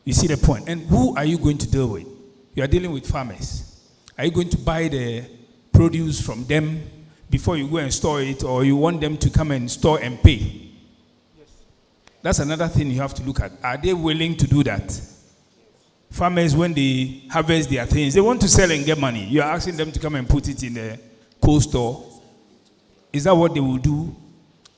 You see the point? And who are you going to deal with? You are dealing with farmers. Are you going to buy the produce from them before you go and store it, or you want them to come and store and pay? That's another thing you have to look at. Are they willing to do that? Farmers, when they harvest their things, they want to sell and get money. You're asking them to come and put it in the cold store. Is that what they will do?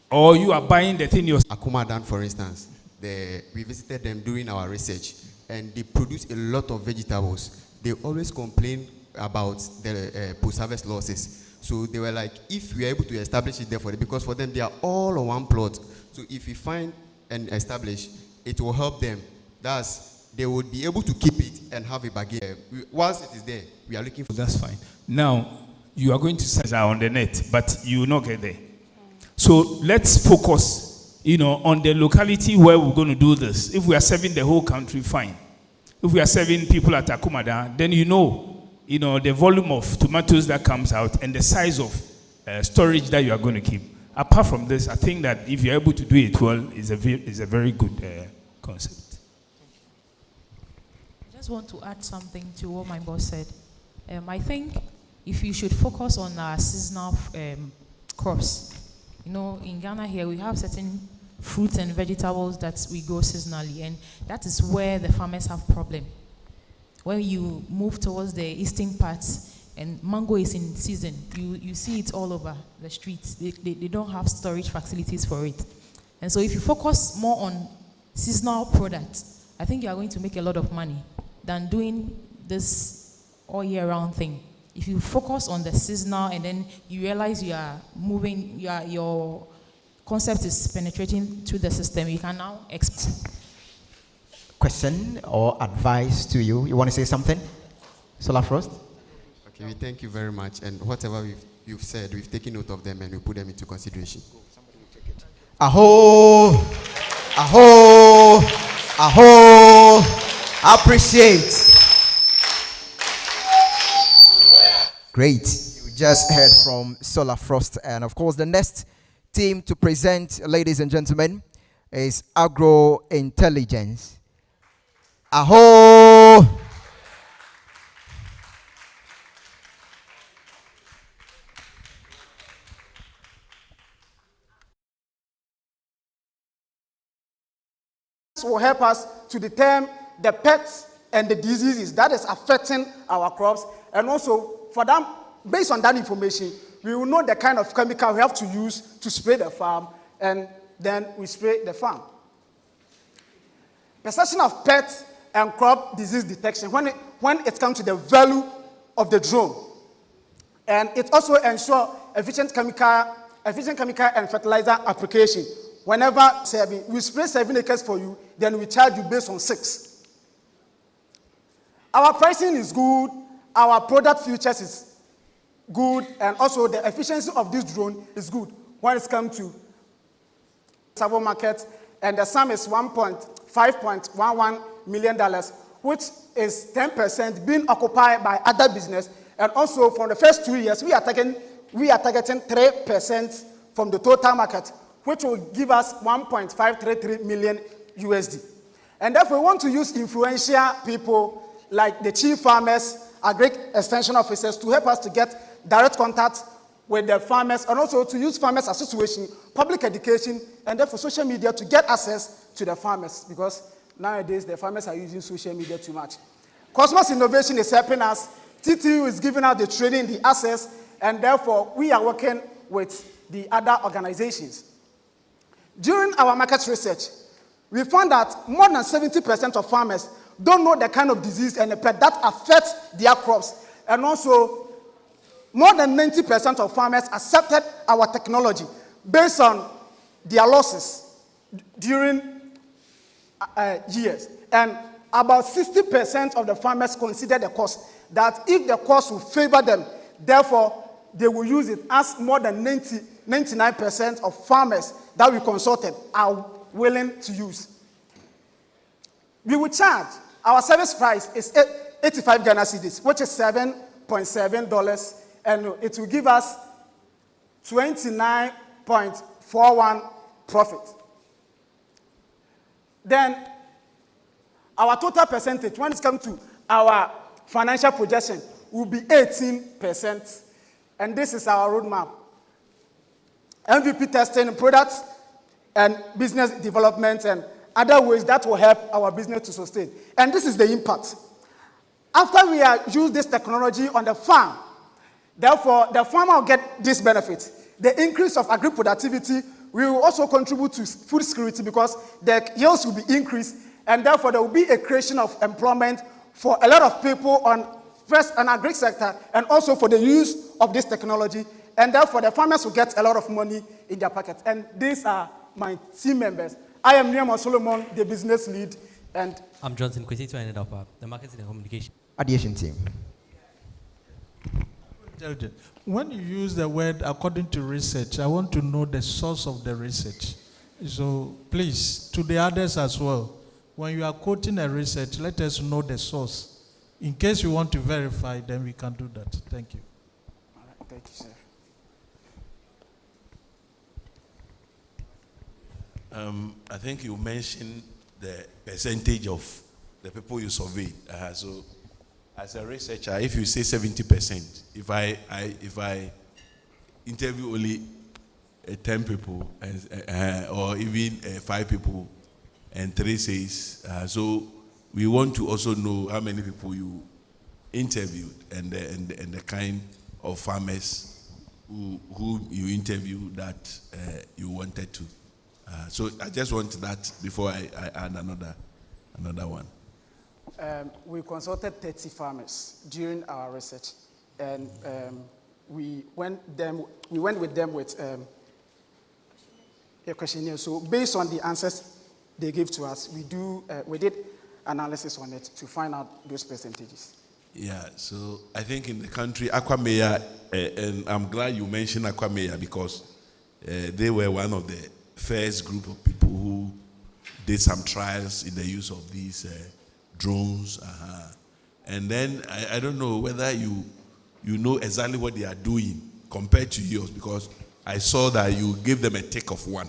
Or you are buying the thing yourself? Akumadan, for instance, we visited them during our research, and they produce a lot of vegetables. They always complain about the post-harvest losses. So they were like, if we are able to establish it there for them, because for them, they are all on one plot. So if we find and establish, it will help them. Thus, they would be able to keep it and have a bargain. Once it is there, we are looking for. That's fine. Now, you are going to search on the net, but you will not get there. So let's focus, on the locality where we're going to do this. If we are serving the whole country, fine. If we are serving people at Akumada, then the volume of tomatoes that comes out and the size of storage that you are going to keep. Apart from this, I think that if you're able to do it well, is a very good concept. I just want to add something to what my boss said. I think if you should focus on our seasonal crops. In Ghana here, we have certain fruits and vegetables that we grow seasonally, and that is where the farmers have problem. When you move towards the eastern parts, and mango is in season, you see it all over the streets. They don't have storage facilities for it. And so if you focus more on seasonal products, I think you are going to make a lot of money than doing this all year round thing. If you focus on the seasonal and then you realize you are moving, your concept is penetrating through the system, you can now expect. Question or advice to you? You want to say something? Solar Frost? Okay, we thank you very much. And whatever you've said, we've taken note of them and we put them into consideration. Aho! Aho! Aho! Appreciate. Great. You just heard from Solar Frost. And of course, the next team to present, ladies and gentlemen, is Agro Intelligence. Aho! Will help us to determine the pests and the diseases that is affecting our crops, and also for them, based on that information, we will know the kind of chemical we have to use to spray the farm, and then we spray the farm. Perception of pest and crop disease detection when it comes to the value of the drone, and it also ensures efficient chemical and fertilizer application. Whenever we spray 7 acres for you, then we charge you based on 6. Our pricing is good, our product futures is good, and also the efficiency of this drone is good when it comes to travel market, and the sum is $5.11 million, which is 10% being occupied by other business, and also from the first 2 years, we are targeting 3% from the total market, which will give us 1.533 million USD. And therefore, we want to use influential people like the chief farmers, agri extension officers to help us to get direct contact with the farmers, and also to use farmers association, public education, and therefore social media to get access to the farmers, because nowadays the farmers are using social media too much. Cosmos Innovation is helping us TTU is giving out the training, the access, and therefore we are working with the other organizations. During our market research, we found that more than 70% of farmers don't know the kind of disease and the pest that affects their crops. And also, more than 90% of farmers accepted our technology based on their losses during years. And about 60% of the farmers consider the cost, that if the cost will favor them, therefore they will use it, as more than 99% of farmers that we consulted are willing to use. We will charge, our service price is 85 Ghana cedis, which is $7.7, and it will give us 29.41 profit. Then our total percentage, when it comes to our financial projection, will be 18%. And this is our roadmap. MVP testing, products, and business development, and other ways that will help our business to sustain. And this is the impact. After we use this technology on the farm, therefore, the farmer will get this benefit. The increase of agri productivity will also contribute to food security because the yields will be increased, and therefore there will be a creation of employment for a lot of people on first an agri sector, and also for the use of this technology, and therefore the farmers will get a lot of money in their pockets. And these are my team members. I am Niamah Solomon, the business lead, and I'm Johnson Kwesi, the marketing and communication. Addition team. When you use the word according to research, I want to know the source of the research. So please, to the others as well, when you are quoting a research, let us know the source. In case you want to verify, then we can do that. Thank you. All right, thank you, sir. I think you mentioned the percentage of the people you surveyed. So, as a researcher, if you say 70%, if I interview only 10 people, or even 5 people, and 3 says, so we want to also know how many people you interviewed and the kind of farmers who you interviewed that you wanted to. So I just want that before I add another one. We consulted 30 farmers during our research, and we went with them with a questionnaire. So based on the answers they gave to us, we did analysis on it to find out those percentages. Yeah, so I think in the country, Aquamea, and I'm glad you mentioned Aquamea because they were one of the first group of people who did some trials in the use of these drones. And then I don't know whether you know exactly what they are doing compared to yours, because I saw that you gave them a take of 1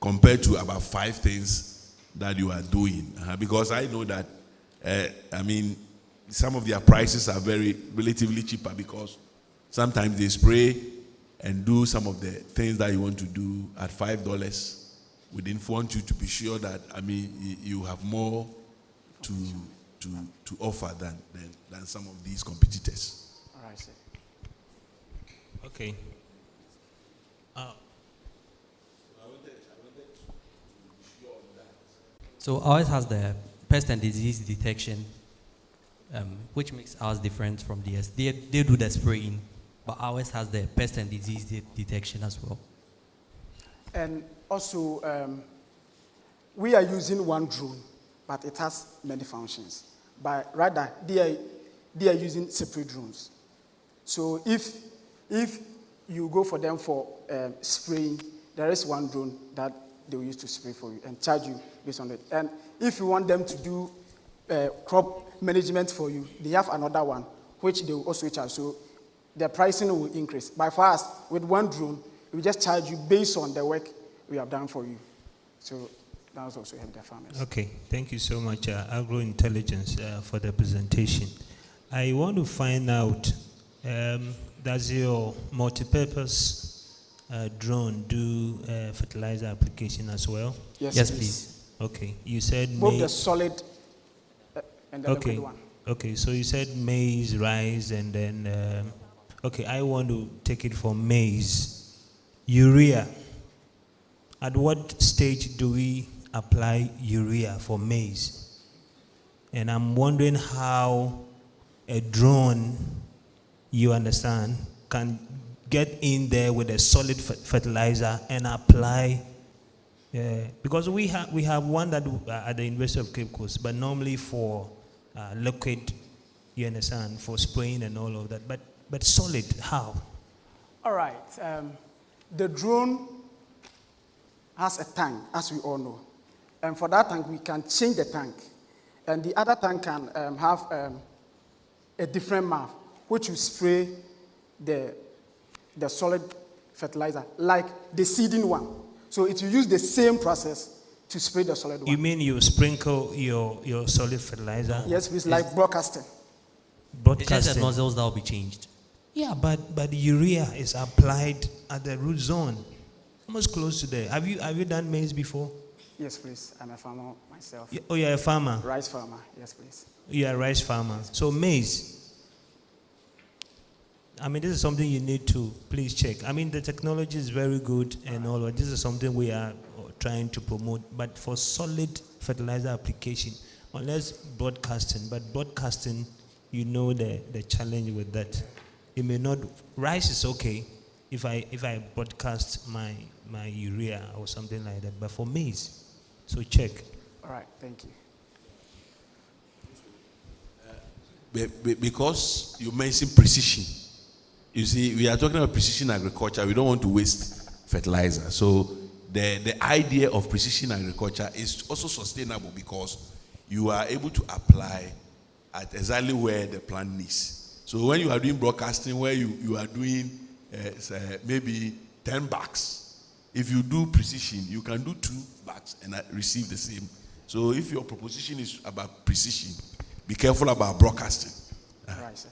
compared to about 5 things that you are doing. Because I know that, some of their prices are very relatively cheaper because sometimes they spray and do some of the things that you want to do at $5. We didn't want you to be sure that, you have more to offer than some of these competitors. All right, sir. Okay. So ours has the pest and disease detection, which makes ours different from theirs. They do the spraying, but ours has the pest and disease detection as well. And also, we are using 1 drone, but it has many functions. But rather, they are using separate drones. So if you go for them for spraying, there is 1 drone that they will use to spray for you and charge you based on it. And if you want them to do crop management for you, they have another one, which they will also charge. So the pricing will increase. By for us, with 1 drone, we just charge you based on the work we have done for you. So that will also help the farmers. Okay, thank you so much, Agro Intelligence, for the presentation. I want to find out, does your multi-purpose drone do fertilizer application as well? Yes, please. Okay, you said both the solid and the liquid one. Okay, so you said maize, rice, and then, okay, I want to take it for maize. Urea. At what stage do we apply urea for maize? And I'm wondering how a drone, you understand, can get in there with a solid fertilizer and apply. Because we have one that at the University of Cape Coast, but normally for liquid, you understand, for spraying and all of that. But solid, how? All right. The drone has a tank, as we all know. And for that tank, we can change the tank. And the other tank can have a different mouth, which will spray the solid fertilizer, like the seeding one. So it will use the same process to spray the solid one. You mean you sprinkle your solid fertilizer? Yes, it's like broadcasting. Broadcasting. It's just the nozzles that will be changed. Yeah, but urea is applied at the root zone, almost close to there. Have you done maize before? Yes, please. I'm a farmer myself. Oh, you're a farmer? Rice farmer. Yes, please. You're a rice farmer. So maize. I mean, this is something you need to please check. I mean, the technology is very good and all, but this is something we are trying to promote. But for solid fertilizer application, unless broadcasting, but broadcasting, you know the challenge with that. It may not, rice is okay if I broadcast my urea or something like that, but for maize, so check. All right, thank you. Because you mentioned precision. You see, we are talking about precision agriculture. We don't want to waste fertilizer. So the idea of precision agriculture is also sustainable because you are able to apply at exactly where the plant needs. So when you are doing broadcasting, where you are doing maybe 10 bags, if you do precision, you can do 2 bags and receive the same. So if your proposition is about precision, be careful about broadcasting. Right, sir.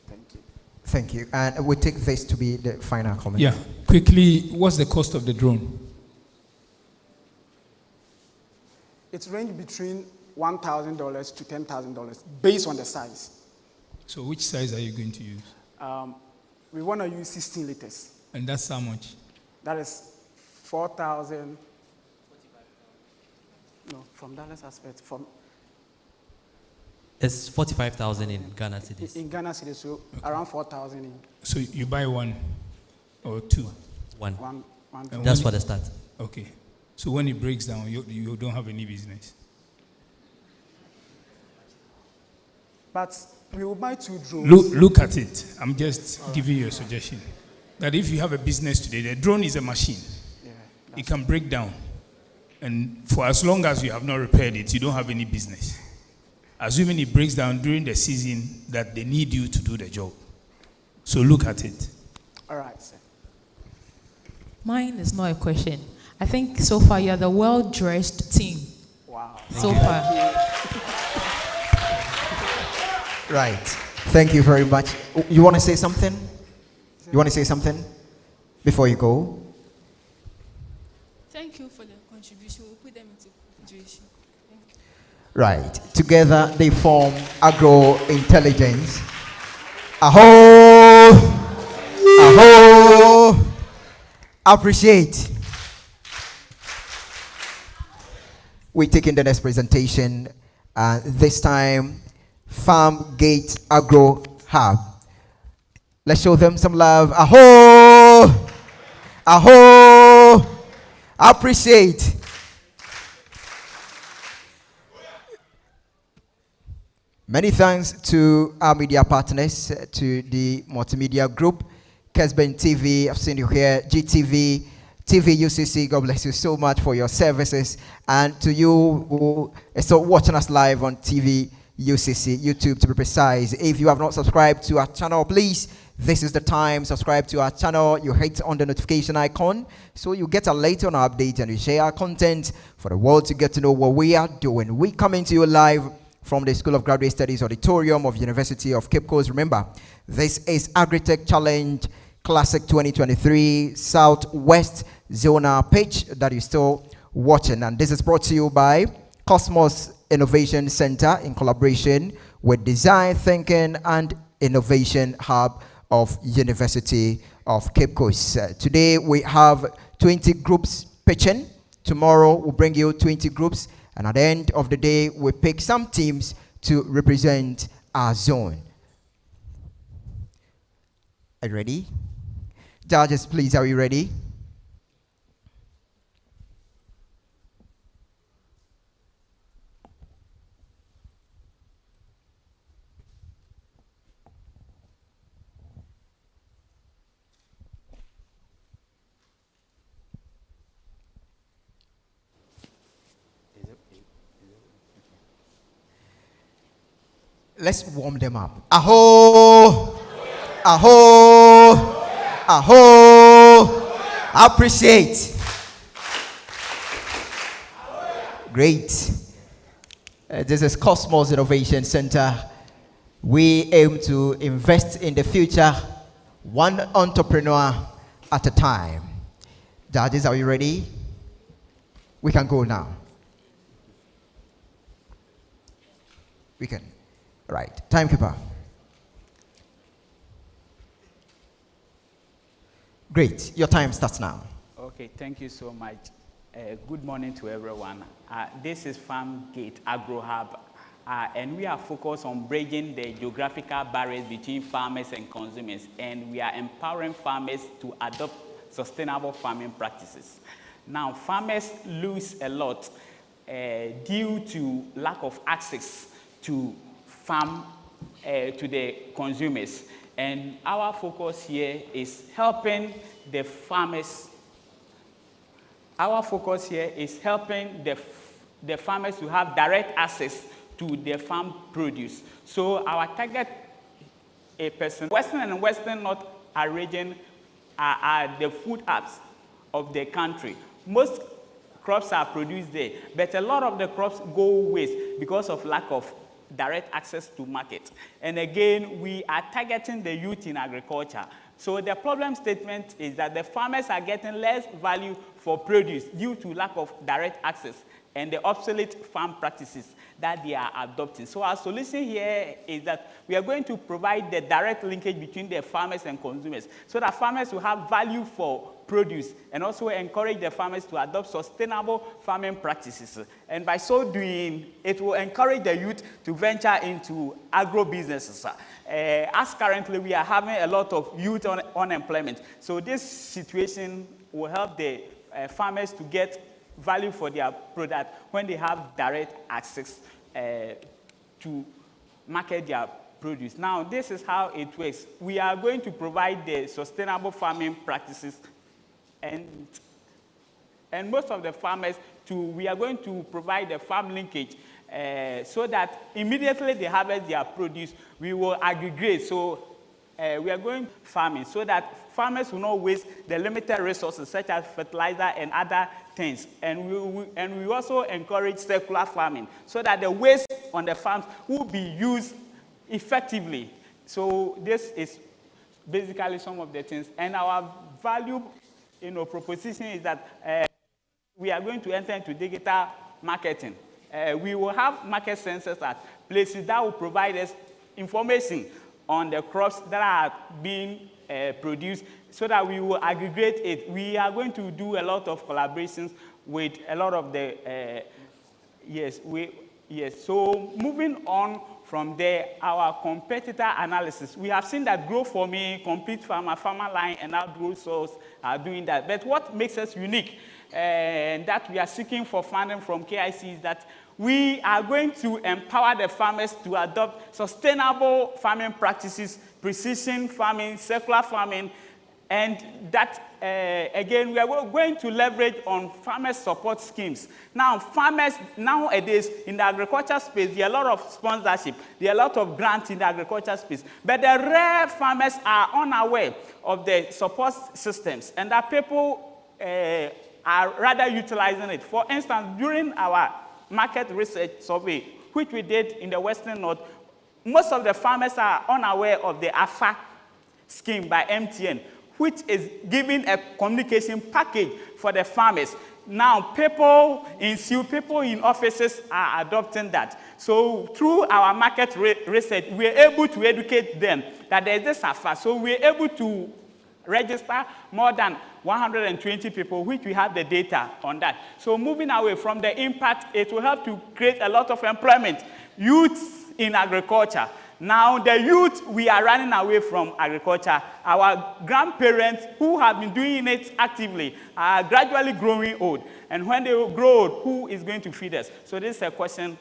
Thank you. Thank you. And we'll take this to be the final comment. Yeah. Quickly, what's the cost of the drone? It's ranged between $1,000 to $10,000 based on the size. So which size are you going to use? We want to use 16 liters. And that's how much? That is 4,000. No, from Dallas aspect, It's 45,000 in Ghana cedis. In Ghana cedis, so around 4,000. So you buy 1 or 2? One. And That's for the start. Okay. So when it breaks down, you don't have any business. But we will buy 2 drones. Look at it. I'm just giving you a suggestion. That if you have a business today, the drone is a machine. Yeah, it can break down. And for as long as you have not repaired it, you don't have any business. Assuming it breaks down during the season that they need you to do the job. So look at it. All right, sir. Mine is not a question. I think so far you're the well-dressed team. Wow. So far. Right. Thank you very much. You want to say something? You want to say something before you go? Thank you for the contribution. We'll put them into consideration. Thank you. Right. Together they form Agro Intelligence. Aho! Aho! Appreciate. We're taking the next presentation. This time, Farm Gate Agro Hub. Let's show them some love. Aho! Aho! Appreciate. Many thanks to our media partners, to the multimedia group, Kesben TV, I've seen you here, GTV, TV UCC, God bless you so much for your services. And to you who are still watching us live on TV UCC, YouTube to be precise. If you have not subscribed to our channel, please, this is the time. Subscribe to our channel. You hit on the notification icon so you get alert on our updates and we share our content for the world to get to know what we are doing. We coming to you live from the School of Graduate Studies Auditorium of University of Cape Coast. Remember, this is Agritech Challenge Classic 2023 Southwest Zonal pitch that you're still watching. And this is brought to you by Cosmos Innovation Center in collaboration with Design Thinking and Innovation Hub of University of Cape Coast. Today we have 20 groups pitching. Tomorrow we'll bring you 20 groups, and at the end of the day we pick some teams to represent our zone. Are you ready? Judges, please, are you ready? Let's warm them up. Aho! Aho! Aho! Appreciate. Great. This is Cosmos Innovation Center. We aim to invest in the future, one entrepreneur at a time. Judges, are you ready? We can go now. We can. Right. Timekeeper. Great. Your time starts now. Okay, thank you so much. Good morning to everyone. This is Farm Gate Agro Hub, and we are focused on bridging the geographical barriers between farmers and consumers, and we are empowering farmers to adopt sustainable farming practices. Now, farmers lose a lot due to lack of access to farm to the consumers, and our focus here is helping the farmers. Our focus here is helping the farmers to have direct access to their farm produce. So our target person, Western and Western North region are the food hubs of the country. Most crops are produced there, but a lot of the crops go waste because of lack of direct access to market. And again, we are targeting the youth in agriculture. So the problem statement is that the farmers are getting less value for produce due to lack of direct access and the obsolete farm practices that they are adopting. So our solution here is that we are going to provide the direct linkage between the farmers and consumers so that farmers will have value for produce and also encourage the farmers to adopt sustainable farming practices. And by so doing, it will encourage the youth to venture into agro businesses. As currently we are having a lot of youth unemployment. So this situation will help the farmers to get value for their product when they have direct access to market their produce. Now, this is how it works. We are going to provide the sustainable farming practices, and most of the farmers we are going to provide the farm linkage so that immediately they harvest their produce, we will aggregate. So we are going farming so that farmers will not waste the limited resources such as fertilizer and other things. And we also encourage circular farming so that the waste on the farms will be used effectively. So this is basically some of the things. And our value proposition is that we are going to enter into digital marketing. We will have market sensors at places that will provide us information on the crops that are being produced so that we will aggregate it. We are going to do a lot of collaborations with a lot of the, So moving on from there, our competitor analysis. We have seen that Grow For Me, Complete Farmer, Farmer Line, and Agro Source are doing that. But what makes us unique and that we are seeking for funding from KIC is that we are going to empower the farmers to adopt sustainable farming practices, precision farming, circular farming, and that, again, we are going to leverage on farmer support schemes. Now, farmers nowadays in the agriculture space, there are a lot of sponsorship, there are a lot of grants in the agriculture space, but the rare farmers are unaware of the support systems, and that people are rather utilizing it. For instance, during our market research survey, which we did in the Western North, most of the farmers are unaware of the AFA scheme by MTN, which is giving a communication package for the farmers. now people in offices are adopting that. So through our market research, we're able to educate them that there's this offer. So we're able to register more than 120 people, which we have the data on that. So moving away from the impact, it will help to create a lot of employment. Youth in agriculture. Now the youth, we are running away from agriculture. Our grandparents who have been doing it actively are gradually growing old. And when they grow old, who is going to feed us? So this is a question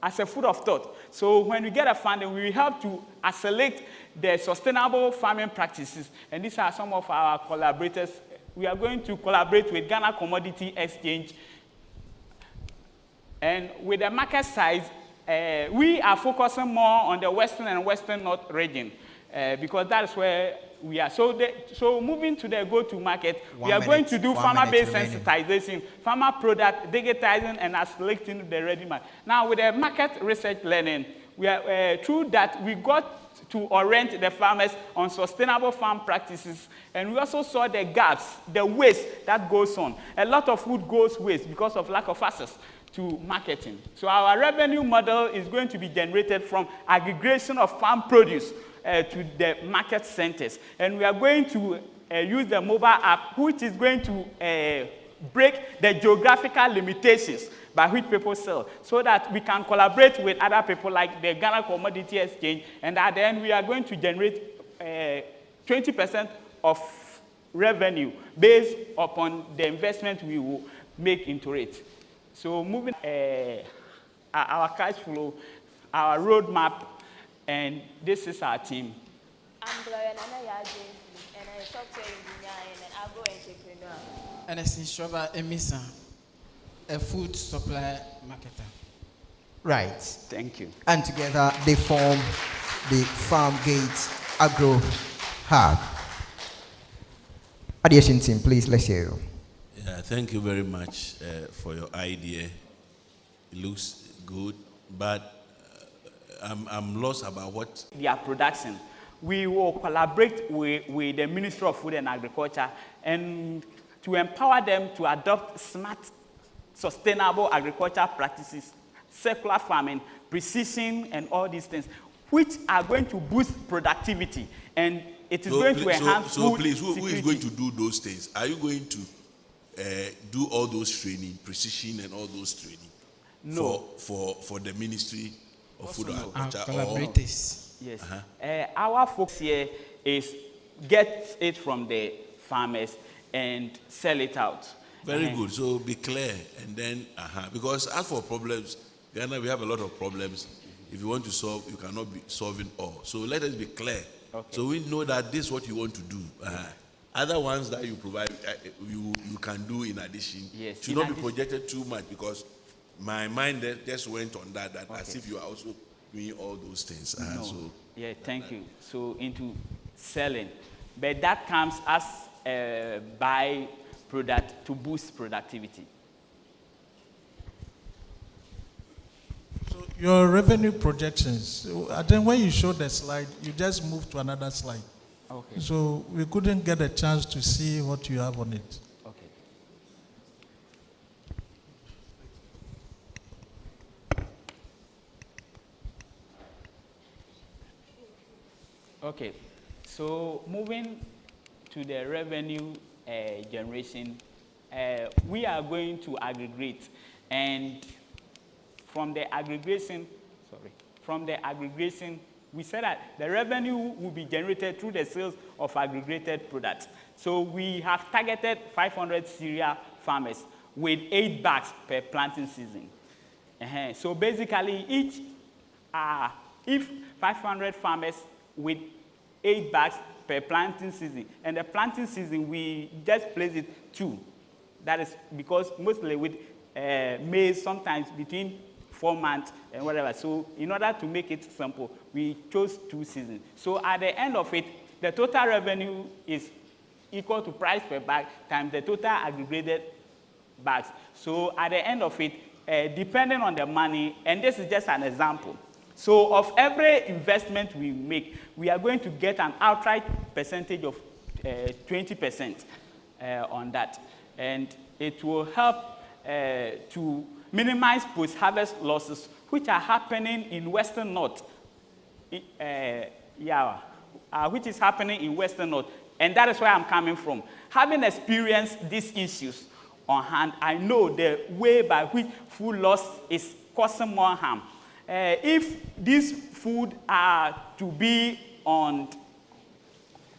as a food of thought. So when we get a funding, we will help to accelerate the sustainable farming practices. And these are some of our collaborators. We are going to collaborate with Ghana Commodity Exchange. And with the market size, we are focusing more on the Western and Western North region because that's where we are. So moving to the go-to-market, we are going to do farmer-based sensitization, farmer product, digitizing, and accelerating the ready market. Now, with the market research learning, we are through that we got to orient the farmers on sustainable farm practices, and we also saw the gaps, the waste that goes on. A lot of food goes waste because of lack of access to marketing. So our revenue model is going to be generated from aggregation of farm produce to the market centers. And we are going to use the mobile app, which is going to break the geographical limitations by which people sell, so that we can collaborate with other people like the Ghana Commodity Exchange, and at the end we are going to generate 20% of revenue based upon the investment we will make into it. So moving our cash flow, our roadmap, and this is our team. I'm Gloria Nana and I'm a software engineer and an agro entrepreneur. And it's Shoba Emisa, a food supply marketer. Right. Thank you. And together they form the Farm Gate Agro Hub. Addition team, please, let's hear you. Yeah, thank you very much for your idea. It looks good, but I'm lost about what their production. We will collaborate with the Ministry of Food and Agriculture and to empower them to adopt smart, sustainable agricultural practices, circular farming, precision, and all these things, which are going to boost productivity, and it is going to enhance food please, who security. is going to do those things? Are you going to do all those training, precision, and all those training? No. For the Ministry of Food and Agriculture? Collaborators. Yes. Our focus here is get it from the farmers and sell it out. Very good. So be clear, and then because as for problems, Ghana, we have a lot of problems. If you want to solve, you cannot be solving all. So let us be clear. Okay. So we know that this is what you want to do. Other ones that you provide, you can do in addition. Yes. Should not be projected too much, because my mind just went on that okay. As if you are also doing all those things. No. Yeah, thank you. So into selling, but that comes as a byproduct to boost productivity. So your revenue projections, then when you show the slide, you just move to another slide. Okay. So we couldn't get a chance to see what you have on it. Okay. Okay. So moving to the revenue generation, we are going to aggregate, and from the aggregation, we said that the revenue will be generated through the sales of aggregated products. So we have targeted 500 cereal farmers with 8 bags per planting season. So basically, if 500 farmers with 8 bags per planting season, and the planting season we just place it 2. That is because mostly with maize, sometimes between 4 months and whatever. So in order to make it simple, we chose 2 seasons. So at the end of it, the total revenue is equal to price per bag times the total aggregated bags. So at the end of it, depending on the money, and this is just an example. So of every investment we make, we are going to get an outright percentage of 20% on that. and it will help to minimize post-harvest losses which are happening in Western North. Which is happening in Western North, and that is where I'm coming from. Having experienced these issues on hand, I know the way by which food loss is causing more harm. If this food are to be on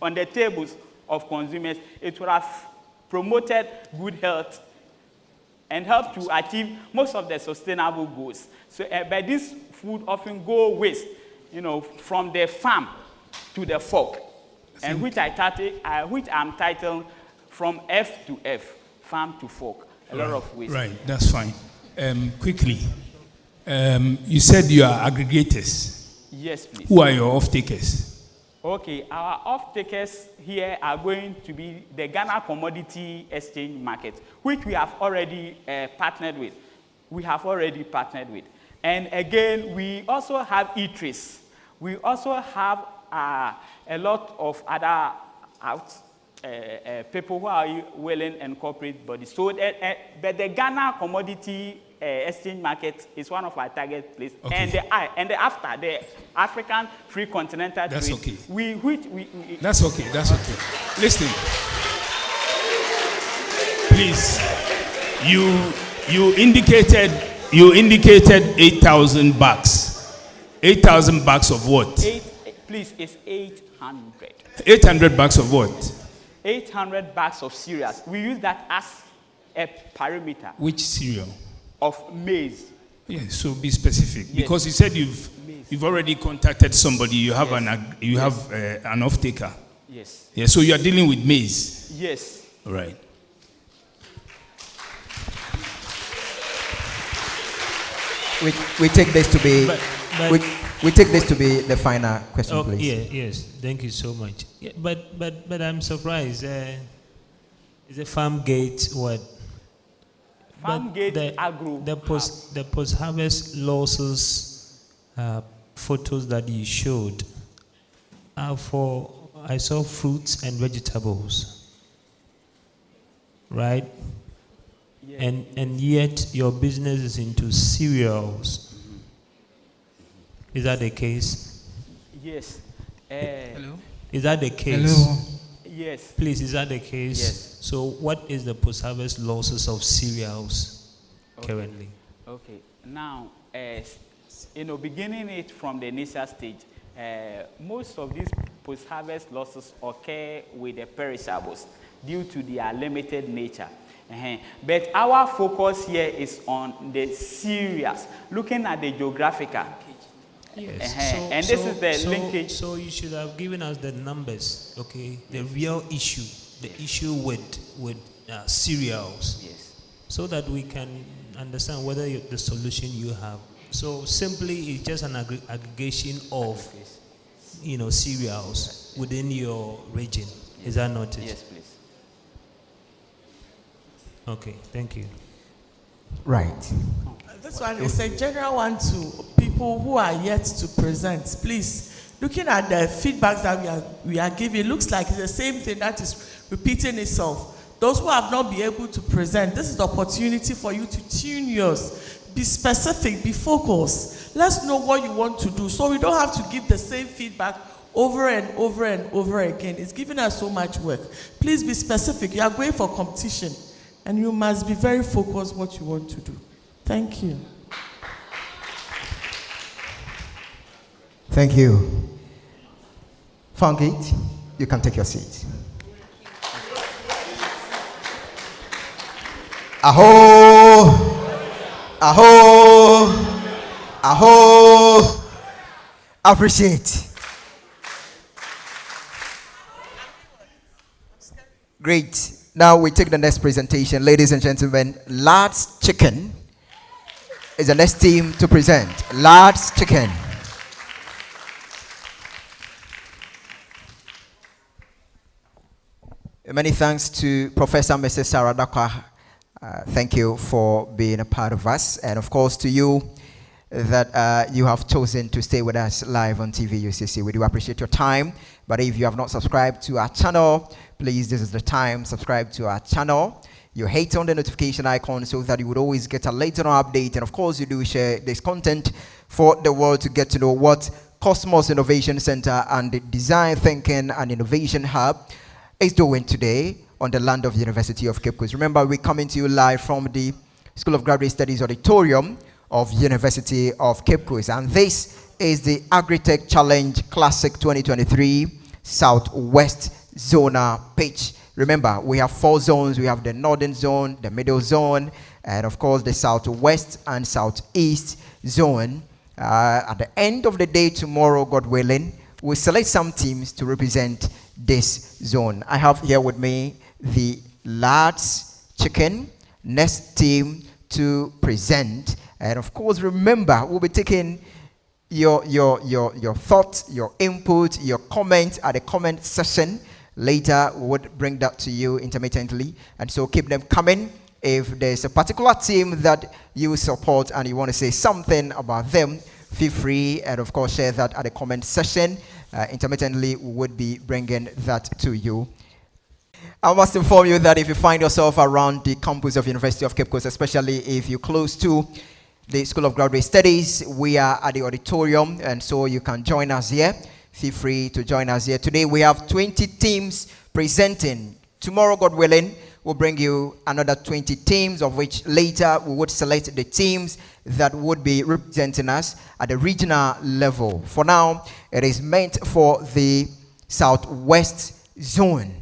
the tables of consumers, it would have promoted good health and helped to achieve most of the sustainable goals. So, but this food often go waste, from the farm to the fork, and which I'm titled From F to F, Farm to Fork. A lot of waste. Right, that's fine. Quickly, you said you are aggregators. Yes, please. Who are your off-takers? Okay, our off-takers here are going to be the Ghana Commodity Exchange Market, which we have already partnered with. And again, we also have eateries. We also have a lot of other people who are willing and corporate bodies. So, but the Ghana Commodity Exchange Market is one of our target places. Okay. And the African Free Continental Trade. That's okay. That's okay. Listen, please. You indicated 8,000 bags. 8,000 bags of what? Please, it's 800. 800 bags of what? 800 bags of cereals. We use that as a parameter. Which cereal? Of maize. Yes, so be specific. Yes. Because you said you've already contacted somebody. You have an off-taker. Yes. Yeah, so you are dealing with maize. Yes. All right. We take this to be we take this to be the final question, please. Yeah, yes. Thank you so much. Yeah, but I'm surprised. Is a farm gate what? Farm gate Agro. The post-harvest losses photos that you showed are for, I saw fruits and vegetables, right? Yeah. And yet your business is into cereals. Is that the case? Yes. Hello? Is that the case? Hello? Yes. Please, is that the case? Yes. So what is the post-harvest losses of cereals currently? Okay. Now, beginning it from the initial stage, most of these post-harvest losses occur with the perishables due to their limited nature. But our focus here is on the cereals, looking at the geographical. Yes. And this is the linkage. So you should have given us the numbers, okay? The real issue, the issue with cereals. Yes. So that we can understand whether the solution you have. So simply it's just an aggregation of, cereals within your region. Yes. Is that not it? Yes, please. Okay, thank you. Right. This one is a general one to people who are yet to present. Please, looking at the feedbacks that we are giving, looks like it's the same thing that is repeating itself. Those who have not been able to present, this is the opportunity for you to tune yours. Be specific, be focused. Let's know what you want to do so we don't have to give the same feedback over and over and over again. It's giving us so much work. Please be specific. You are going for competition and you must be very focused what you want to do. Thank you. Thank you. Fungate, you can take your seat. Aho! Aho! Aho! Appreciate. Great. Now we take the next presentation. Ladies and gentlemen, Lad's Chicken is the next team to present. Lad's Chicken. Many thanks to Professor Mrs. Sarah Dakwa. Thank you for being a part of us. And of course to you that you have chosen to stay with us live on TV UCC. We do appreciate your time. But if you have not subscribed to our channel, please, this is the time. Subscribe to our channel. you hit on the notification icon so that you would always get a later on update. And of course, you do share this content for the world to get to know what Cosmos Innovation Center and the Design Thinking and Innovation Hub is doing today on the land of the University of Cape Coast. Remember, we're coming to you live from the School of Graduate Studies Auditorium of University of Cape Coast. And this is the Agritech Challenge Classic 2023 Southwest Zonal pitch. Remember, we have 4 zones. We have the northern zone, the middle zone, and of course the southwest and southeast zone. At the end of the day tomorrow, God willing, we'll select some teams to represent this zone. I have here with me the Lads Chicken next team to present. And of course, remember, we'll be taking your thoughts, your input, your comments at the comment session. Later, we would bring that to you intermittently. And so keep them coming. If there's a particular team that you support and you want to say something about them, feel free, and of course share that at the comment section. Intermittently, we would be bringing that to you. I must inform you that if you find yourself around the campus of University of Cape Coast, especially if you're close to the School of Graduate Studies, we are at the auditorium, and so you can join us here. Feel free to join us here. Today we have 20 teams presenting. Tomorrow, God willing, we'll bring you another 20 teams, of which later we would select the teams that would be representing us at the regional level. For now, it is meant for the Southwest Zone.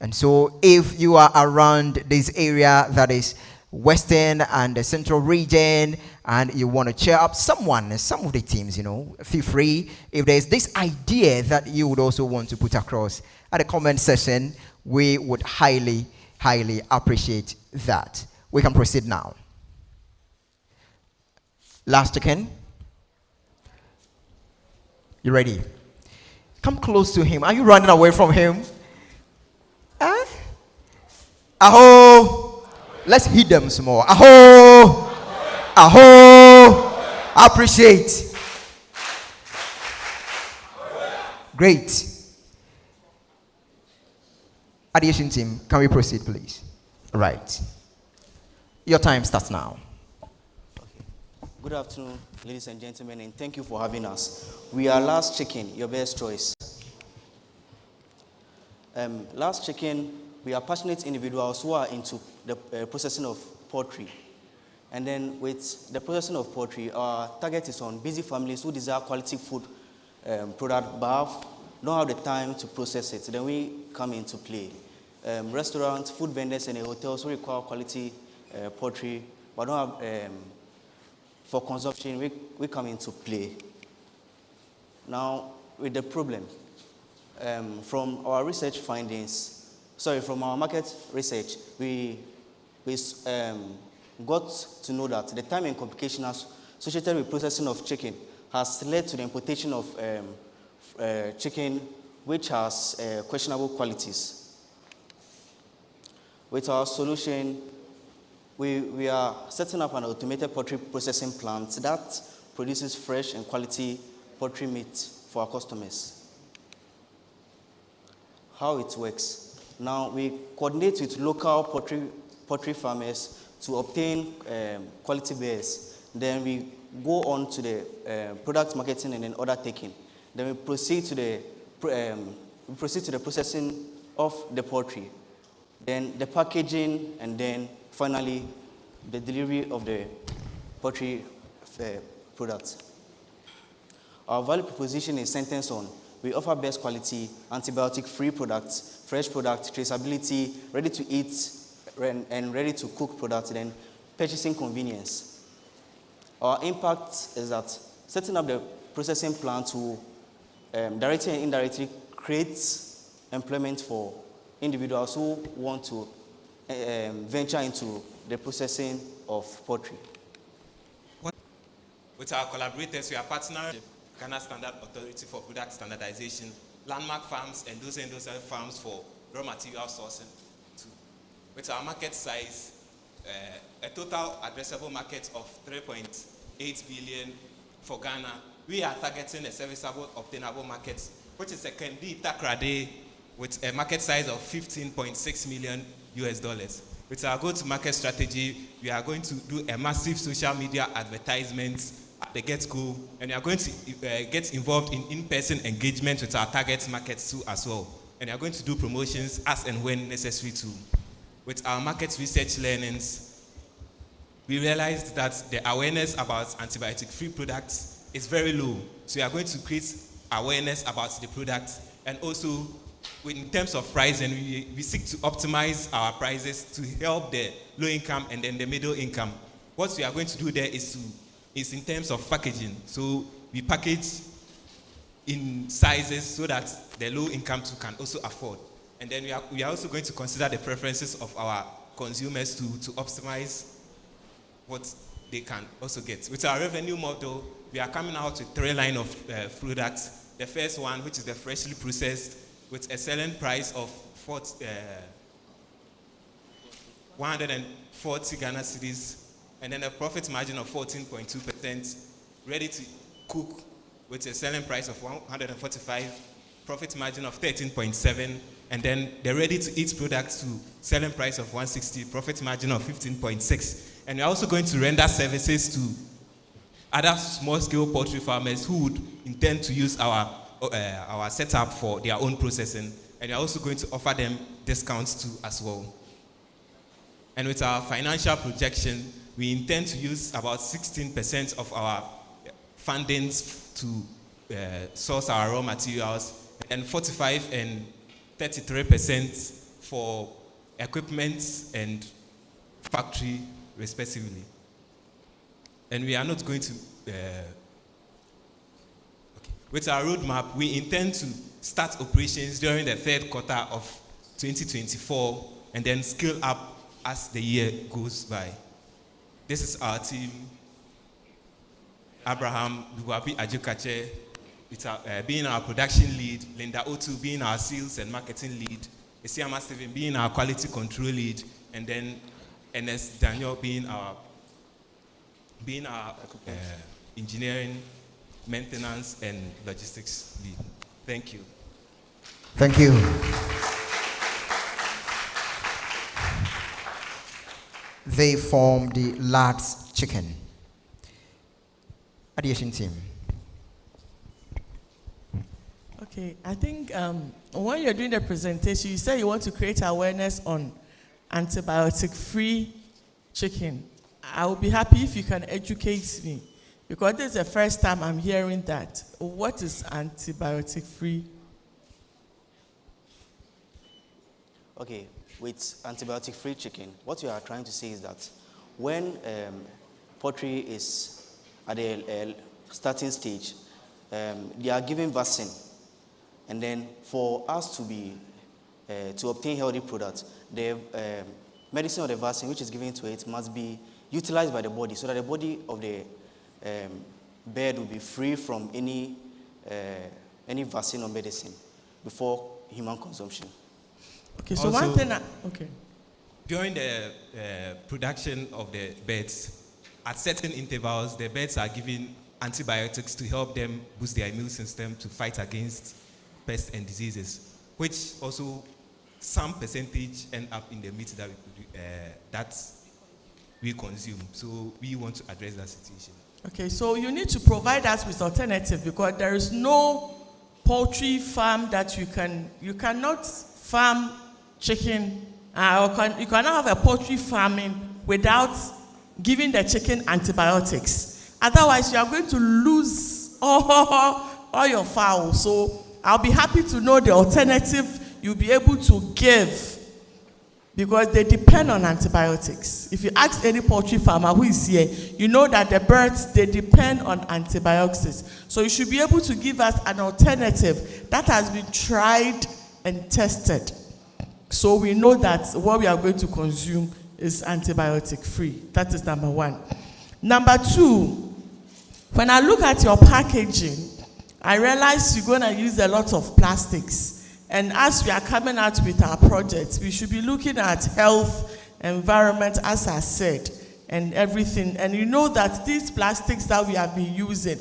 And so if you are around this area that is Western and the Central region, and you want to cheer up some of the teams, feel free. If there's this idea that you would also want to put across at the comment section, we would highly appreciate that. We can proceed now. Last Chicken, you ready? Come close to him. Are you running away from him? Aho! Let's hit them some more. Aho! Aho! Appreciate. Great. Addition team, can we proceed, please? Right. Your time starts now. Good afternoon, ladies and gentlemen, and thank you for having us. We are Last Chicken, your best choice. Last Chicken, we are passionate individuals who are into the processing of poultry. And then with the processing of poultry, our target is on busy families who desire quality food product but don't have the time to process it. Then we come into play. Restaurants, food vendors, and hotels who require quality poultry but don't have for consumption, we come into play. Now, with the problem, from our research findings, from our market research, we got to know that the time and complication associated with processing of chicken has led to the importation of chicken which has questionable qualities. With our solution, we are setting up an automated poultry processing plant that produces fresh and quality poultry meat for our customers. How it works. Now, we coordinate with local poultry farmers to obtain quality bears. Then we go on to the product marketing and then order taking. Then we proceed to the processing of the poultry. Then the packaging, and then finally the delivery of the poultry products. Our value proposition is centered on: we offer best quality, antibiotic-free products, fresh products, traceability, ready to eat and ready to cook products, then purchasing convenience. Our impact is that setting up the processing plant will directly and indirectly create employment for individuals who want to venture into the processing of poultry. With our collaborators, we are partnering with Ghana Standard Authority for Product Standardization, Landmark Farms, and those farms for raw material sourcing too. With our market size, a total addressable market of 3.8 billion for Ghana, we are targeting a serviceable, obtainable market, which is a Kendi Takrade with a market size of $15.6 million US. With our go-to-market strategy, we are going to do a massive social media advertisement at the get-go, and we are going to get involved in in-person engagement with our target markets too as well. And we are going to do promotions as and when necessary too. With our market research learnings, we realized that the awareness about antibiotic-free products is very low. So we are going to create awareness about the product, and also in terms of pricing, we seek to optimize our prices to help the low income and then the middle income. What we are going to do there is in terms of packaging. So we package in sizes so that the low income too can also afford. And then we are also going to consider the preferences of our consumers to optimize what they can also get. With our revenue model, we are coming out with 3 lines of products. The first one, which is the freshly processed, with a selling price of 140 Ghana cedis, and then a profit margin of 14.2%, ready to cook with a selling price of 145, profit margin of 13.7%, and then the ready to eat products to selling price of 160, profit margin of 15.6%. And we're also going to render services to other small-scale poultry farmers who would intend to use our setup for their own processing, and we're also going to offer them discounts too as well. And with our financial projection, we intend to use about 16% of our fundings to source our raw materials, and 45% and 33% for equipment and factory, respectively. And we are not going to with our roadmap, we intend to start operations during the 3rd quarter of 2024 and then scale up as the year goes by. This is our team. Abraham Duwapi Ajukache being our production lead, Linda Otu being our sales and marketing lead, Isiama Steven being our quality control lead, and then Ernest Daniel being our engineering, maintenance, and logistics lead. Thank you. Thank you. They form the Lads Chicken. Addition team. Okay, I think when you're doing the presentation, you say you want to create awareness on antibiotic-free chicken. I will be happy if you can educate me, because this is the first time I'm hearing that. What is antibiotic-free? Okay, with antibiotic-free chicken, what you are trying to say is that when poultry is at a starting stage, they are given vaccine, and then for us to obtain healthy products, the medicine or the vaccine which is given to it must be utilized by the body, so that the body of the bird will be free from any vaccine or medicine before human consumption. Okay, so also, one thing, okay. During the production of the birds, at certain intervals, the birds are given antibiotics to help them boost their immune system to fight against pests and diseases, which also some percentage end up in the meat that we consume. So we want to address that situation. Okay, so you need to provide us with alternative, because there is no poultry farm that you cannot farm chicken, you cannot have a poultry farming without giving the chicken antibiotics. Otherwise, you are going to lose all your fowls. So I'll be happy to know the alternative you'll be able to give, because they depend on antibiotics. If you ask any poultry farmer who is here, you know that the birds, they depend on antibiotics. So you should be able to give us an alternative that has been tried and tested, so we know that what we are going to consume is antibiotic free. That is number one. Number two, when I look at your packaging, I realize you're going to use a lot of plastics. And as we are coming out with our projects, we should be looking at health, environment, as I said, and everything. And you know that these plastics that we have been using,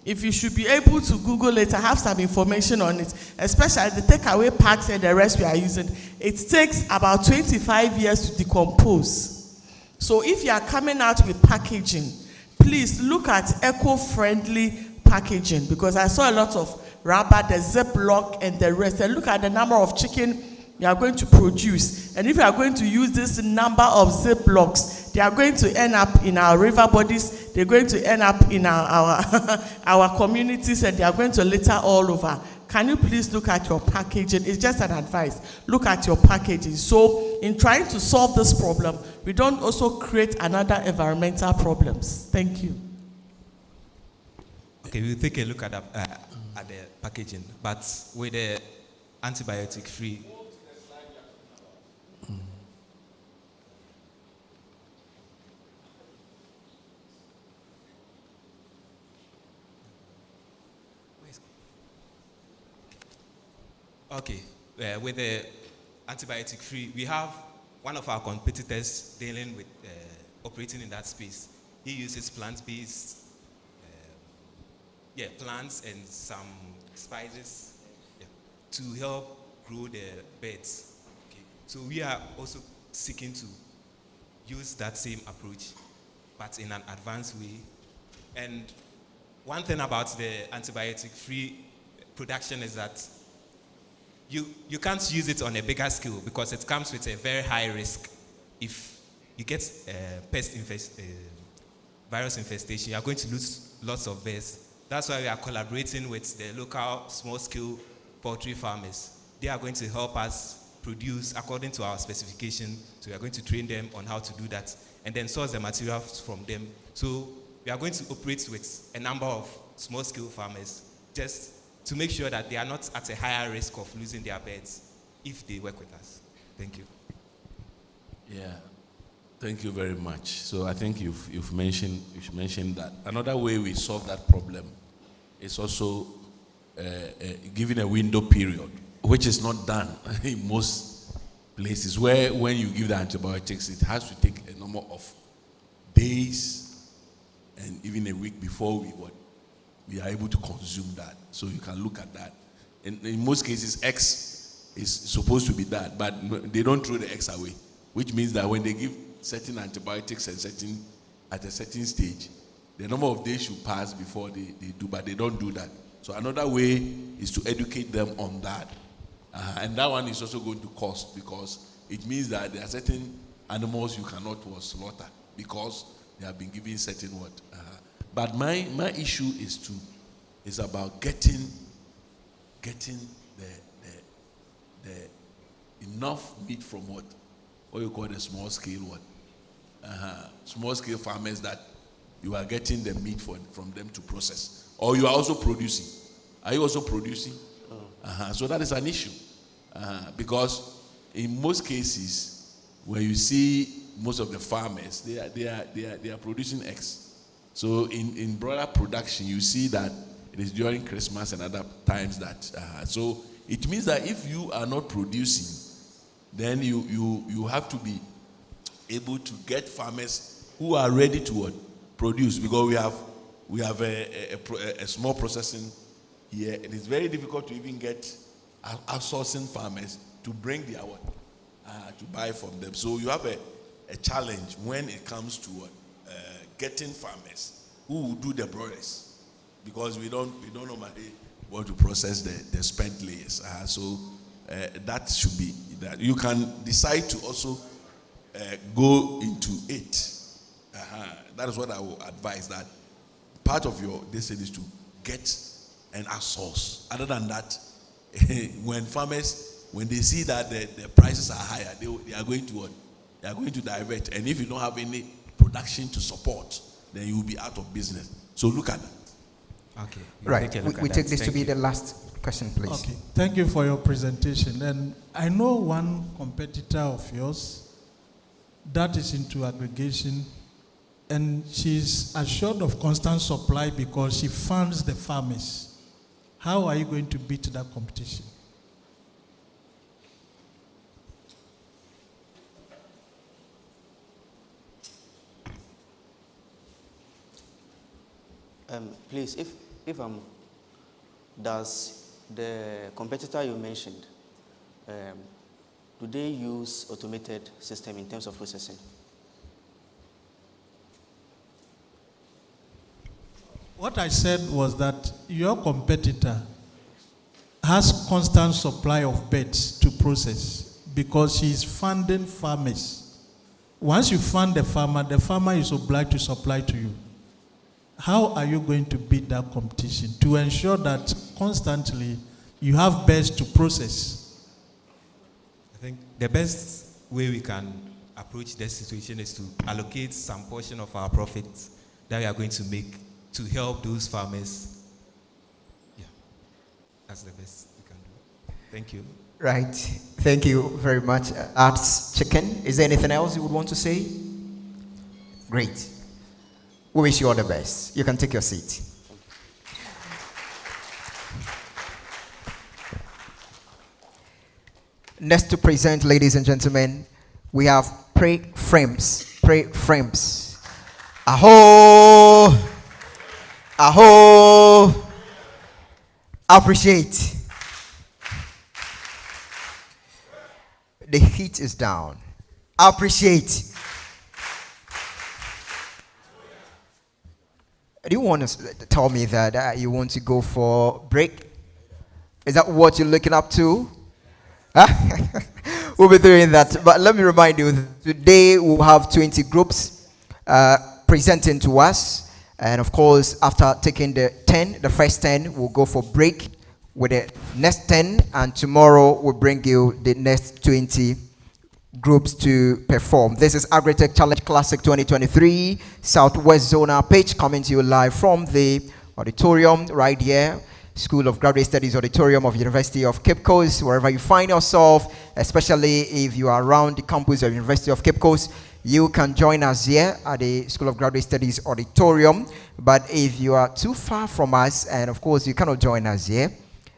If you should be able to Google it, I have some information on it, especially the takeaway packs and the rest we are using. It takes about 25 years to decompose. So if you are coming out with packaging, please look at eco-friendly packaging, because I saw a lot of rubber, the Ziploc and the rest. And look at the number of chicken you are going to produce. And if you are going to use this number of Ziplocs, they are going to end up in our river bodies, they're going to end up in our communities, and they are going to litter all over. Can you please look at your packaging? It's just an advice. Look at your packaging. So in trying to solve this problem, we don't also create another environmental problems. Thank you. Okay, we'll take a look at the packaging, but with the antibiotic-free. Okay, with the antibiotic-free, we have one of our competitors dealing with operating in that space. He uses plant-based, plants and some spices to help grow the beds. Okay. So we are also seeking to use that same approach, but in an advanced way. And one thing about the antibiotic-free production is that you can't use it on a bigger scale because it comes with a very high risk. If you get virus infestation, you are going to lose lots of birds. That's why we are collaborating with the local small-scale poultry farmers. They are going to help us produce according to our specification. So we are going to train them on how to do that and then source the materials from them. So we are going to operate with a number of small-scale farmers just to make sure that they are not at a higher risk of losing their birds if they work with us. Thank you. Yeah, thank you very much. So I think you've mentioned that another way we solve that problem is also giving a window period, which is not done in most places, where when you give the antibiotics, it has to take a number of days and even a week before we are able to consume that. So you can look at that. In most cases, X is supposed to be that, but they don't throw the X away, which means that when they give certain antibiotics and at a certain stage, the number of days should pass before they do, but they don't do that. So another way is to educate them on that. And that one is also going to cost, because it means that there are certain animals you cannot slaughter because they have been given certain what. But my issue is about getting the enough meat from what you call the small scale small scale farmers, that you are getting the meat from them to process, or you are also producing. Are you also producing? So that is an issue, because in most cases, when you see most of the farmers, they are producing eggs. So in broader production, you see that it is during Christmas and other times that. So it means that if you are not producing, then you have to be able to get farmers who are ready to produce, because we have a small processing here. It is very difficult to even get outsourcing farmers to bring their to buy from them. So you have a challenge when it comes to getting farmers who will do the broilers, because we don't normally want to process the spent layers. So that should be that. You can decide to also go into it. That is what I will advise, that part of your decision is to get an outsource. Other than that, when farmers, when they see that the prices are higher, they are going to divert. And if you don't have any production to support, then you will be out of business. So look at that. Okay. Right. We take this to be the last question, please. Okay. Thank you for your presentation. And I know one competitor of yours that is into aggregation, and she's assured of constant supply because she funds the farmers. How are you going to beat that competition? Please, if does the competitor you mentioned, do they use automated system in terms of processing? What I said was that your competitor has constant supply of beds to process because she is funding farmers. Once you fund the farmer is obliged to supply to you. How are you going to beat that competition to ensure that constantly you have beds to process? I think the best way we can approach this situation is to allocate some portion of our profits that we are going to make to help those farmers. Yeah, that's the best we can do. Thank you. Right. Thank you very much. Arts Chicken. Is there anything else you would want to say? Great. We wish you all the best. You can take your seat. Next to present, ladies and gentlemen, we have Pray Frames. Pray Frames. Aho! Aho! Appreciate. The heat is down. Appreciate. Do you want to tell me that you want to go for break? Is that what you're looking up to? We'll be doing that. But let me remind you, today we'll have 20 groups presenting to us. And of course, after taking the first 10, we'll go for break with the next 10. And tomorrow we'll bring you the next 20 groups to perform. This is Agritech Challenge Classic 2023, Southwest Zonal pitch, coming to you live from the auditorium right here, School of Graduate Studies Auditorium of University of Cape Coast, wherever you find yourself, especially if you are around the campus of University of Cape Coast, you can join us here at the School of Graduate Studies Auditorium. But if you are too far from us, and of course you cannot join us here,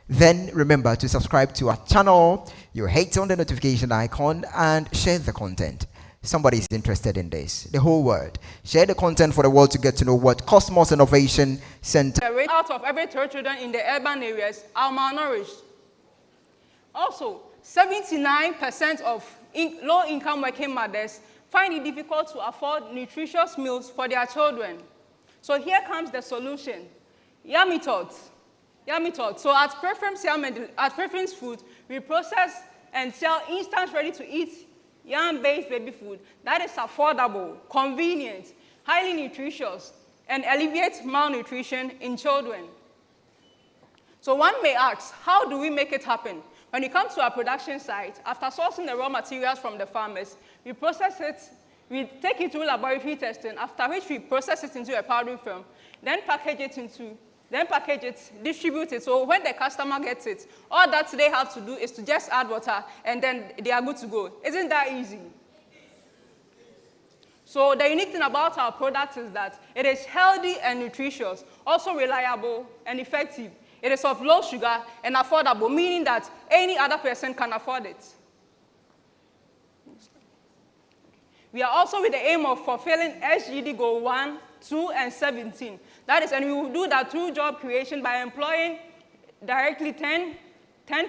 then remember to subscribe to our channel, you hit on the notification icon, and share the content. Somebody is interested in this. The whole world. Share the content for the world to get to know what Cosmos Innovation Center. The rate out of every 3 children in the urban areas are malnourished. Also, 79% of low-income working mothers find it difficult to afford nutritious meals for their children. So here comes the solution. Yummy Tots. Yummy Tots. So at Preference Food, we process and sell instant ready-to-eat yam-based baby food that is affordable, convenient, highly nutritious, and alleviates malnutrition in children. So one may ask, how do we make it happen? When it comes to our production site, after sourcing the raw materials from the farmers, we process it, we take it through laboratory testing, after which we process it into a powder film, then package it, distribute it. So when the customer gets it, all that they have to do is to just add water, and then they are good to go. Isn't that easy? So the unique thing about our product is that it is healthy and nutritious, also reliable and effective. It is of low sugar and affordable, meaning that any other person can afford it. We are also with the aim of fulfilling SGD Goal 1, 2, and 17. That is, and we will do that through job creation by employing directly 10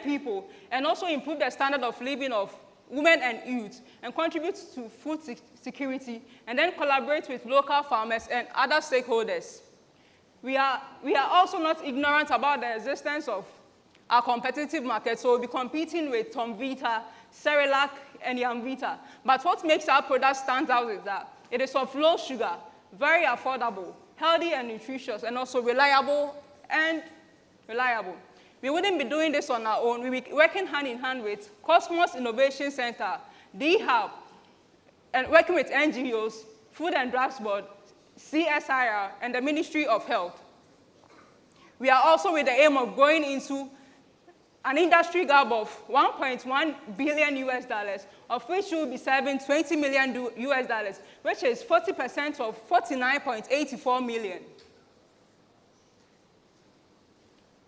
people, and also improve the standard of living of women and youth, and contribute to food security, and then collaborate with local farmers and other stakeholders. We are also not ignorant about the existence of our competitive market, so we'll be competing with Tomvita, Cerelac, and Yamvita. But what makes our product stand out is that it is of low sugar, very affordable, healthy and nutritious, and also reliable. We wouldn't be doing this on our own. We'll be working hand in hand with Cosmos Innovation Center, D-Hub, and working with NGOs, Food and Drugs Board, CSIR, and the Ministry of Health. We are also with the aim of going into an industry gap of $1.1 billion, of which we will be serving $20 million, which is 40% of $49.84 million.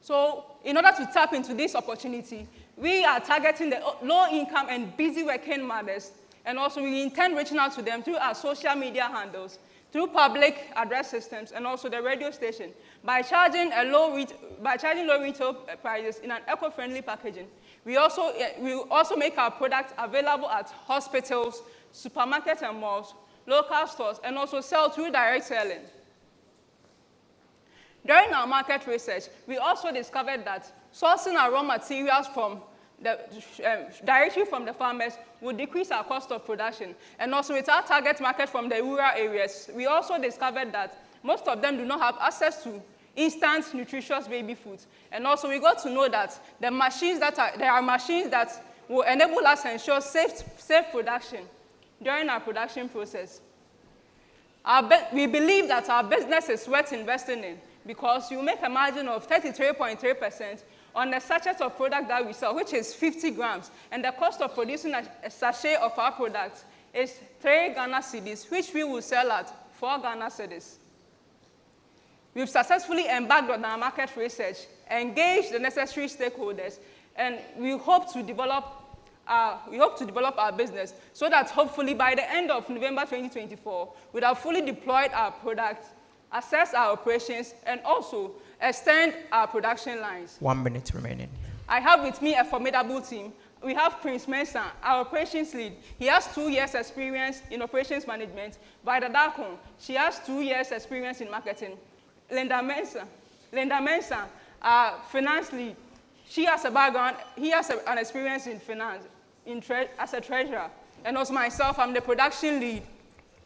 So in order to tap into this opportunity, we are targeting the low-income and busy working mothers, and also we intend reaching out to them through our social media handles. through public address systems and also the radio station by charging low retail prices in an eco-friendly packaging. We also make our products available at hospitals, supermarkets and malls, local stores, and also sell through direct selling. During our market research, we also discovered that sourcing our raw materials directly from the farmers would decrease our cost of production. And also with our target market from the rural areas, we also discovered that most of them do not have access to instant nutritious baby foods. And also we got to know that there are machines that will enable us to ensure safe production during our production process. We believe that our business is worth investing in because you make a margin of 33.3% on the sachet of product that we sell, which is 50 grams. And the cost of producing a sachet of our product is 3 Ghana cedis, which we will sell at 4 Ghana cedis. We've successfully embarked on our market research, engaged the necessary stakeholders, and we hope to develop our business so that hopefully by the end of November 2024, we'll have fully deployed our product, assess our operations, and also extend our production lines. 1 minute remaining. I have with me a formidable team. We have Prince Mensah, our operations lead. He has 2 years experience in operations management. Vida Dakon, she has 2 years experience in marketing. Linda Mensah, our finance lead. He has an experience in finance, as a treasurer. And also myself, I'm the production lead.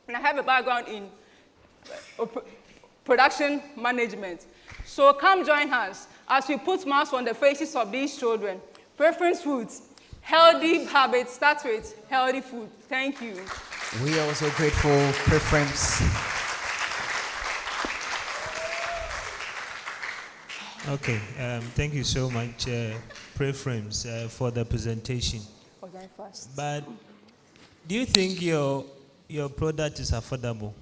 And I have a background in production management. So come join us as we put masks on the faces of these children. Preference foods, healthy habits start with healthy food. Thank you. We are also grateful, Preference. Okay, thank you so much, Preference, for the presentation. But do you think your product is affordable?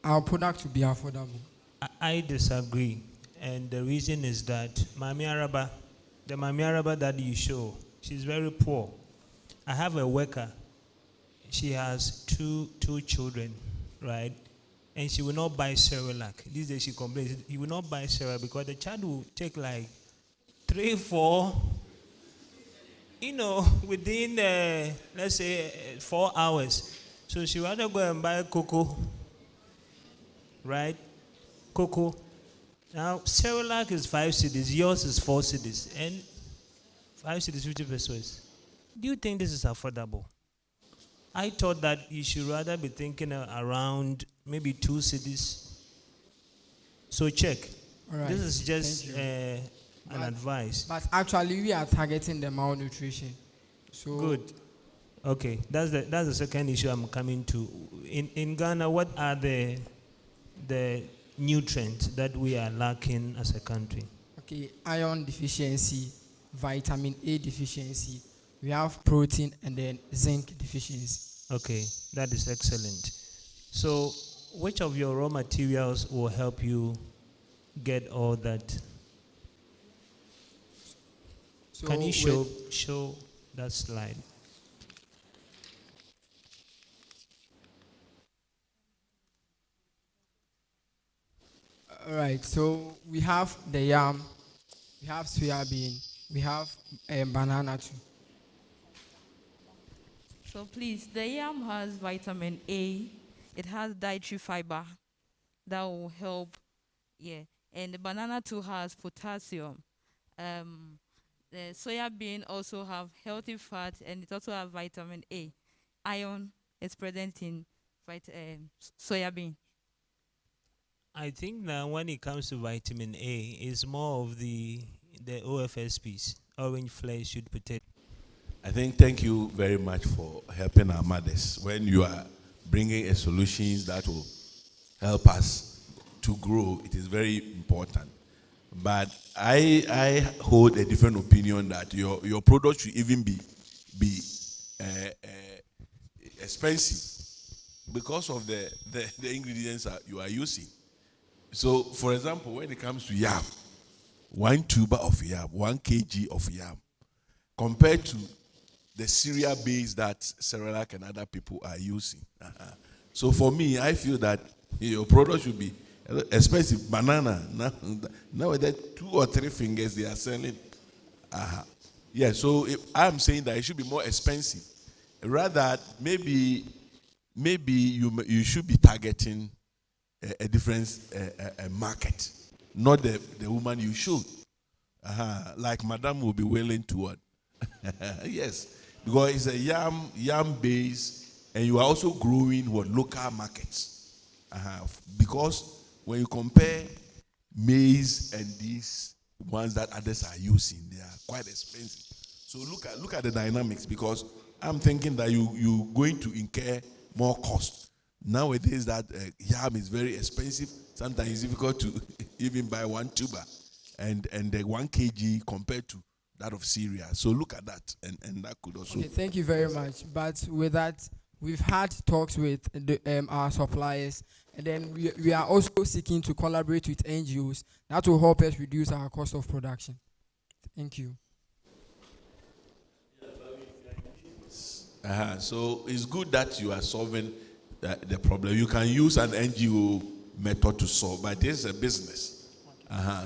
Our product will be affordable. I disagree, and the reason is that the Mami Araba that you show, she's very poor. I have a worker. She has two children, right? And she will not buy Cerelac. These days she complains, you will not buy Cerelac because the child will take like 3, 4, within, let's say, 4 hours. So she rather go and buy cocoa, right? Cocoa. Now, Cerelac is 5 cedis, yours is 4 cedis, and 5 cedis, 50 pesos. Do you think this is affordable? I thought that you should rather be thinking around maybe 2 cedis. So check. All right. This is just an advice. But actually, we are targeting the malnutrition. So good. Okay, that's the second issue I'm coming to. In Ghana, what are the nutrients that we are lacking as a country? Okay, iron deficiency, vitamin A deficiency. We have protein and then zinc deficiency. Okay, that is excellent. So, which of your raw materials will help you get all that? So can you show that slide? All right, so we have the yam, we have soya bean, we have banana too. So please, the yam has vitamin A. It has dietary fiber that will help. Yeah, and the banana too has potassium. The soya bean also have healthy fat, and it also has vitamin A. Iron is present in soya bean. I think that when it comes to vitamin A, it's more of the OFSPs, orange flesh, sweet potato. I think thank you very much for helping our mothers when you are bringing a solutions that will help us to grow. It is very important. But I hold a different opinion that your product should even be expensive because of the ingredients that you are using. So, for example, when it comes to yam, 1 tuber of yam, 1 kg of yam, compared to the cereal base that Cerelac and other people are using. So for me, I feel that your product should be expensive. Banana, now that 2 or 3 fingers they are selling. Yeah, so I'm saying that it should be more expensive. Rather, maybe you should be targeting a different market, not the woman you should. Like Madam will be willing to what? Yes, because it's a yam base, and you are also growing what local markets. Because when you compare maize and these ones that others are using, they are quite expensive. So look at the dynamics, because I'm thinking that you're going to incur more cost. Nowadays that yam is very expensive. Sometimes it's difficult to even buy 1 tuber and the 1 kg compared to that of cereal. So look at that, and that could also. Okay, thank you very much. But with that, we've had talks with our suppliers, and then we are also seeking to collaborate with NGOs that will help us reduce our cost of production. Thank you. So it's good that you are solving the problem. You can use an NGO method to solve, but this is a business.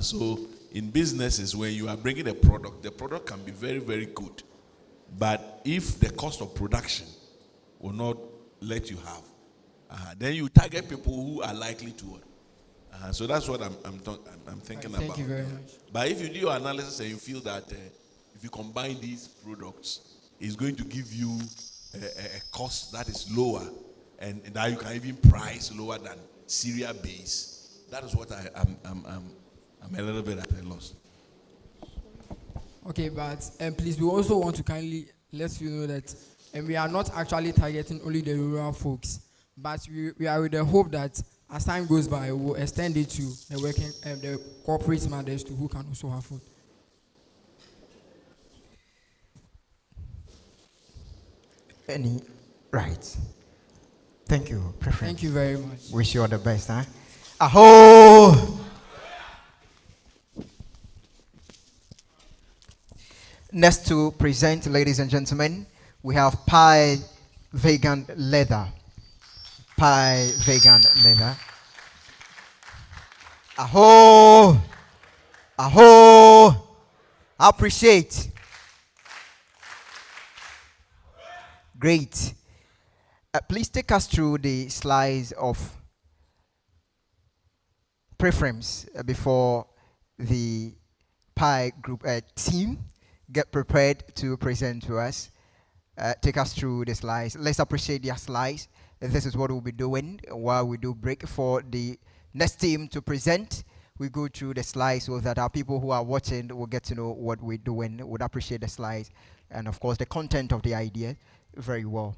So in businesses, when you are bringing a product, the product can be very, very good. But if the cost of production will not let you have, then you target people who are likely to. So that's what I'm thinking about. Thank you very much. But if you do your analysis and you feel that if you combine these products, it's going to give you a cost that is lower, and that you can even price lower than cereal base, that is what I'm a little bit at a loss. Okay, but please, we also want to kindly let you know that we are not actually targeting only the rural folks, but we are with the hope that as time goes by, we'll extend it to the working, the corporate mothers too, who can also have food. Any right? Thank you. Thank you very much. Wish you all the best, huh? Aho! Next to present, ladies and gentlemen, we have Pie Vegan Leather. Pie Vegan Leather. Aho! Aho! I appreciate. Great. Please take us through the slides of preference before the Pie Group team get prepared to present to us. Take us through the slides. Let's appreciate their slides. This is what we'll be doing while we do break for the next team to present. We go through the slides so that our people who are watching will get to know what we're doing, would appreciate the slides, and of course the content of the idea very well.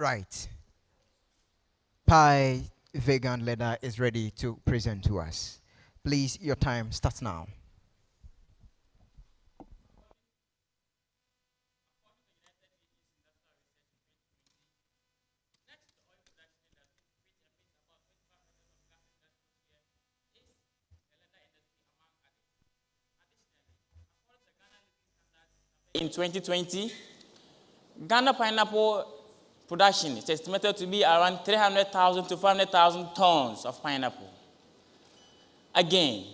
Right. Pie Vegan Leather is ready to present to us. Please, your time starts now. In 2020, Ghana pineapple production is estimated to be around 300,000 to 400,000 tons of pineapple. Again,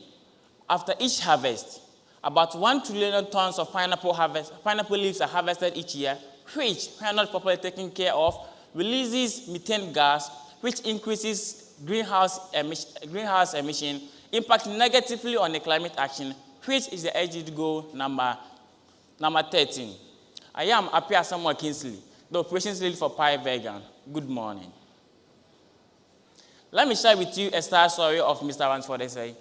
after each harvest, about 1 trillion tons of pineapple leaves are harvested each year, which, when not properly taken care of, releases methane gas, which increases greenhouse emission, impacting negatively on the climate action, which is the SDG goal number 13. I am Apia Samuel Kingsley, the operations lead for Pie Vegan. Good morning. Let me share with you a star story of Mr. Ransford Osei.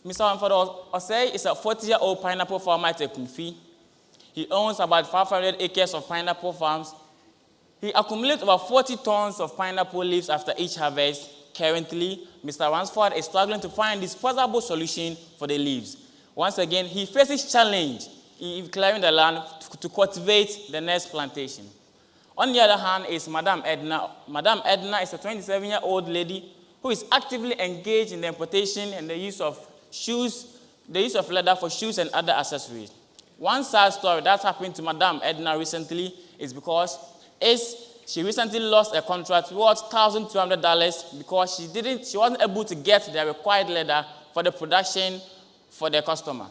Mr. Ransford Osei is a 40-year-old pineapple farmer at Ekumfi. He owns about 500 acres of pineapple farms. He accumulates over 40 tons of pineapple leaves after each harvest. Currently, Mr. Ransford is struggling to find a disposable solution for the leaves. Once again, he faces challenge in clearing the land to cultivate the next plantation. On the other hand is Madame Edna. Madame Edna is a 27-year-old lady who is actively engaged in the importation and the use of leather for shoes and other accessories. One sad story that happened to Madame Edna recently is because she recently lost a contract worth $1,200 because she wasn't able to get the required leather for the production for the customer.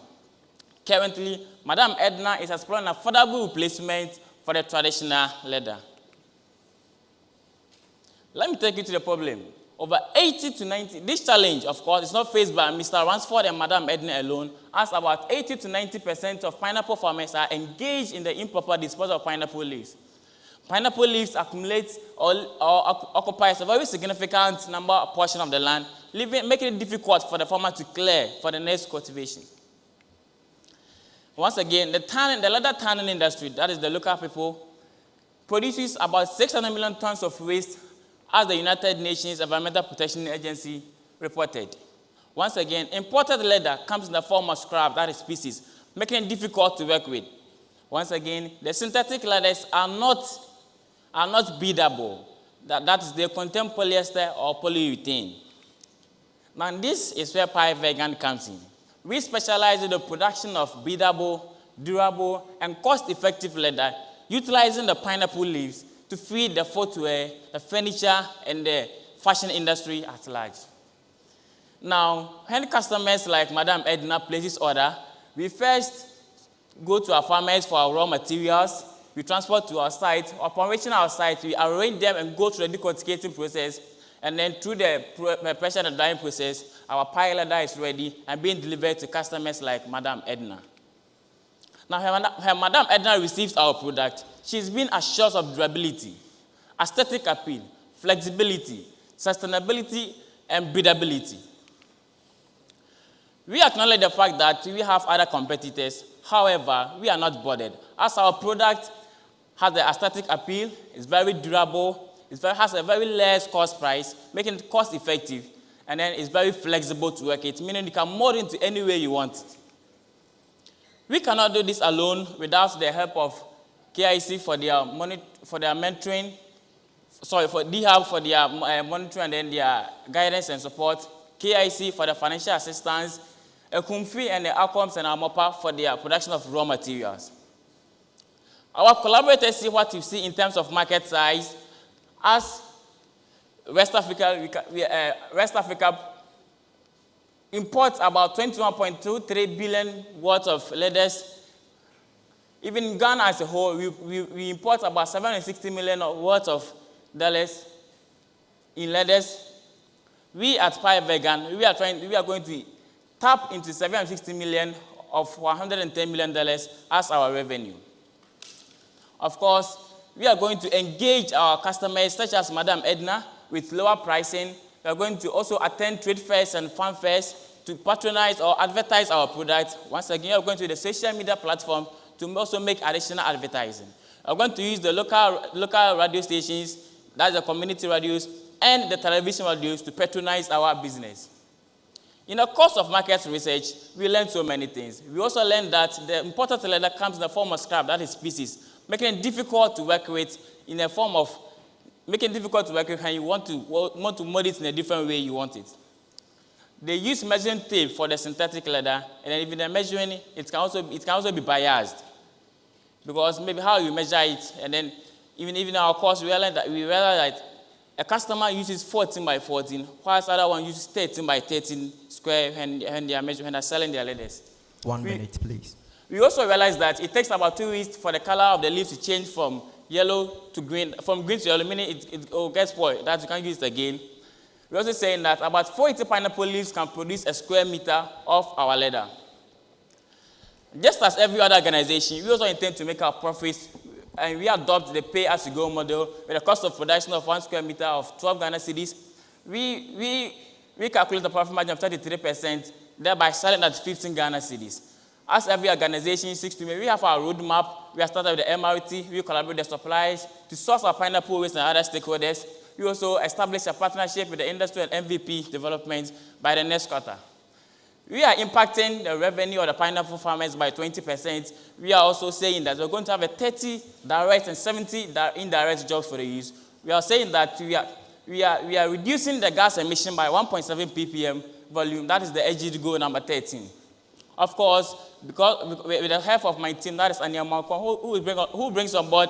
Currently, Madame Edna is exploring affordable replacement for the traditional leather. Let me take you to the problem. Over 80 to 90, this challenge, of course, is not faced by Mr. Ransford and Madame Edna alone, as about 80 to 90% of pineapple farmers are engaged in the improper disposal of pineapple leaves. Pineapple leaves accumulate or occupies a very significant portion of the land, making it difficult for the farmer to clear for the next cultivation. Once again, the leather tanning industry, that is the local people, produces about 600 million tons of waste, as the United Nations Environmental Protection Agency reported. Once again, imported leather comes in the form of scrap, that is species, making it difficult to work with. Once again, the synthetic leathers are not biddable. That is, they contain polyester or polyurethane. Now, this is where Pie Vegan comes in. We specialize in the production of biddable, durable, and cost-effective leather, utilizing the pineapple leaves to feed the footwear, the furniture, and the fashion industry at large. Now, when customers like Madame Edna places order, we first go to our farmers for our raw materials. We transport to our site. Upon reaching our site, we arrange them and go through the decorticating process. And then through the pressure and drying process, our pie leather is ready and being delivered to customers like Madame Edna. Now, when Madame Edna receives our product, she's been assured of durability, aesthetic appeal, flexibility, sustainability, and breathability. We acknowledge the fact that we have other competitors. However, we are not bothered, as our product has the aesthetic appeal, it's very durable, has a very less cost price, making it cost effective, and then it's very flexible to work it, meaning you can mold into any way you want. We cannot do this alone without the help of KIC for their mentoring, for DHAB for their monitoring and then their guidance and support, KIC for the financial assistance, Ekumfi and the Acoms and Amopa for their production of raw materials. Our collaborators see what you see in terms of market size. As West Africa imports about 21.23 billion worth of leathers. Even Ghana as a whole, we import about 760 million worth of dollars in leathers. We at Pie Vegan, we are going to tap into 760 million of $110 million as our revenue. Of course, we are going to engage our customers, such as Madame Edna, with lower pricing. We are going to also attend trade fairs and farm fairs to patronize or advertise our product. Once again, we are going to the social media platform to also make additional advertising. We are going to use the local radio stations that's the community radios, and the television radios to patronize our business. In the course of market research, we learned so many things. We also learned that the imported leather comes in the form of scrap, that is species, making it difficult to work with in a form of, making it difficult to work with, and you want to mold it in a different way you want it. They use measuring tape for the synthetic leather, and then even the measuring, it can also be biased. Because maybe how you measure it, and then even in our course, we realize that a customer uses 14 by 14, whilst other one uses 13 by 13 square when they're selling their leathers. 1 minute, please. We also realize that it takes about 2 weeks for the color of the leaves to change from yellow to green, from green to yellow, meaning it gets spoiled, that you can't use it again. We're also saying that about 480 pineapple leaves can produce a square meter of our leather. Just as every other organization, we also intend to make our profits, and we adopt the pay-as-you-go model with a cost of production of 1 square meter of 12 Ghana cedis. We calculate the profit margin of 33%, thereby selling at 15 Ghana cedis. As every organization seeks to make, we have our roadmap. We have started with the MRT. We collaborate with the suppliers to source our pineapple waste and other stakeholders. We also establish a partnership with the industry and MVP development by the next quarter. We are impacting the revenue of the pineapple farmers by 20%. We are also saying that we're going to have a 30 direct and 70 indirect jobs for the youth. We are saying that we are reducing the gas emission by 1.7 ppm volume. That is the SDG goal number 13. Of course, because with the help of my team, that is Anya Malcolm, who brings on board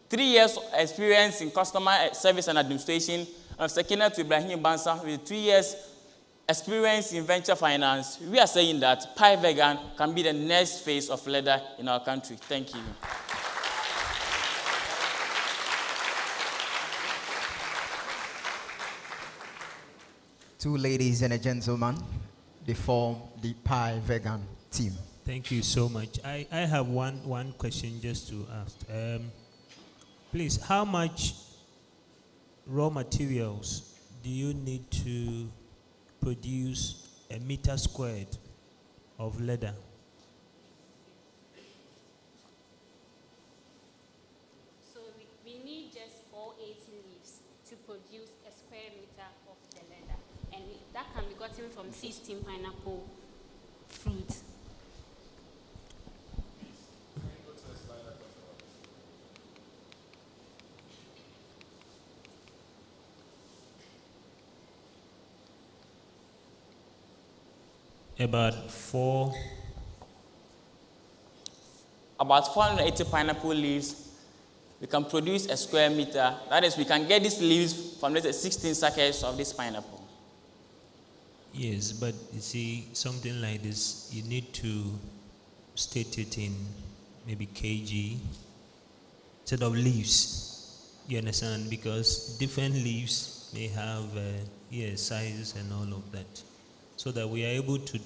3 years experience in customer service and administration, and Sekina to Ibrahim Bansa with 2 years experience in venture finance. We are saying that Pi Vegan can be the next phase of leather in our country. Thank you. Two ladies and a gentleman, they form the Pi Vegan team. Thank you so much. I have one question just to ask. Please, how much raw materials do you need to produce a meter squared of leather? So we need just 480 leaves to produce a square meter of the leather. And that can be gotten from 16 pineapple fruit. About 480 pineapple leaves, we can produce a square meter. That is, we can get these leaves from the 16 sackets of this pineapple. Yes, but you see, something like this, you need to state it in maybe kg instead of leaves. You understand? Because different leaves may have sizes and all of that, so that we are able to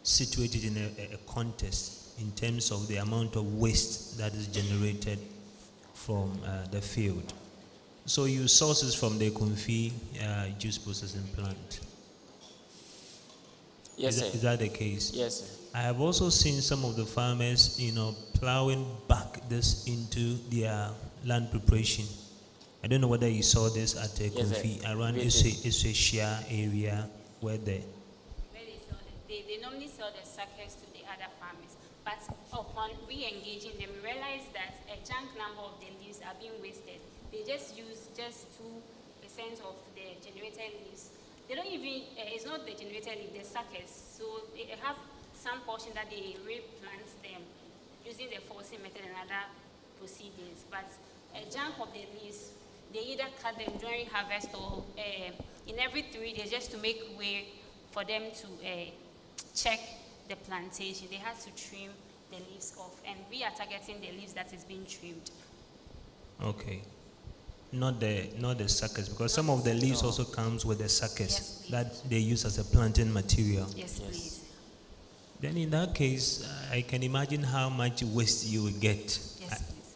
situate it in a context in terms of the amount of waste that is generated from the field. So you sources from the Kunfi juice processing plant. Yes, sir. Is that the case? Yes, sir. I have also seen some of the farmers, plowing back this into their land preparation. I don't know whether you saw this at Kunfi, around Shia area where they normally sell the suckers to the other farmers, but upon re-engaging them, we realize that a chunk number of the leaves are being wasted. They just use just 2% of the generated leaves. They don't even, it's not the generated leaves, the suckers. So they have some portion that they replant them using the forcing method and other procedures. But a chunk of the leaves, they either cut them during harvest or in every 3 days just to make way for them to check the plantation. They have to trim the leaves off, and we are targeting the leaves that is being trimmed. Okay. Not the suckers, because some of the leaves also comes with the suckers that they use as a planting material. Yes, please. Then in that case, I can imagine how much waste you will get. Yes, please.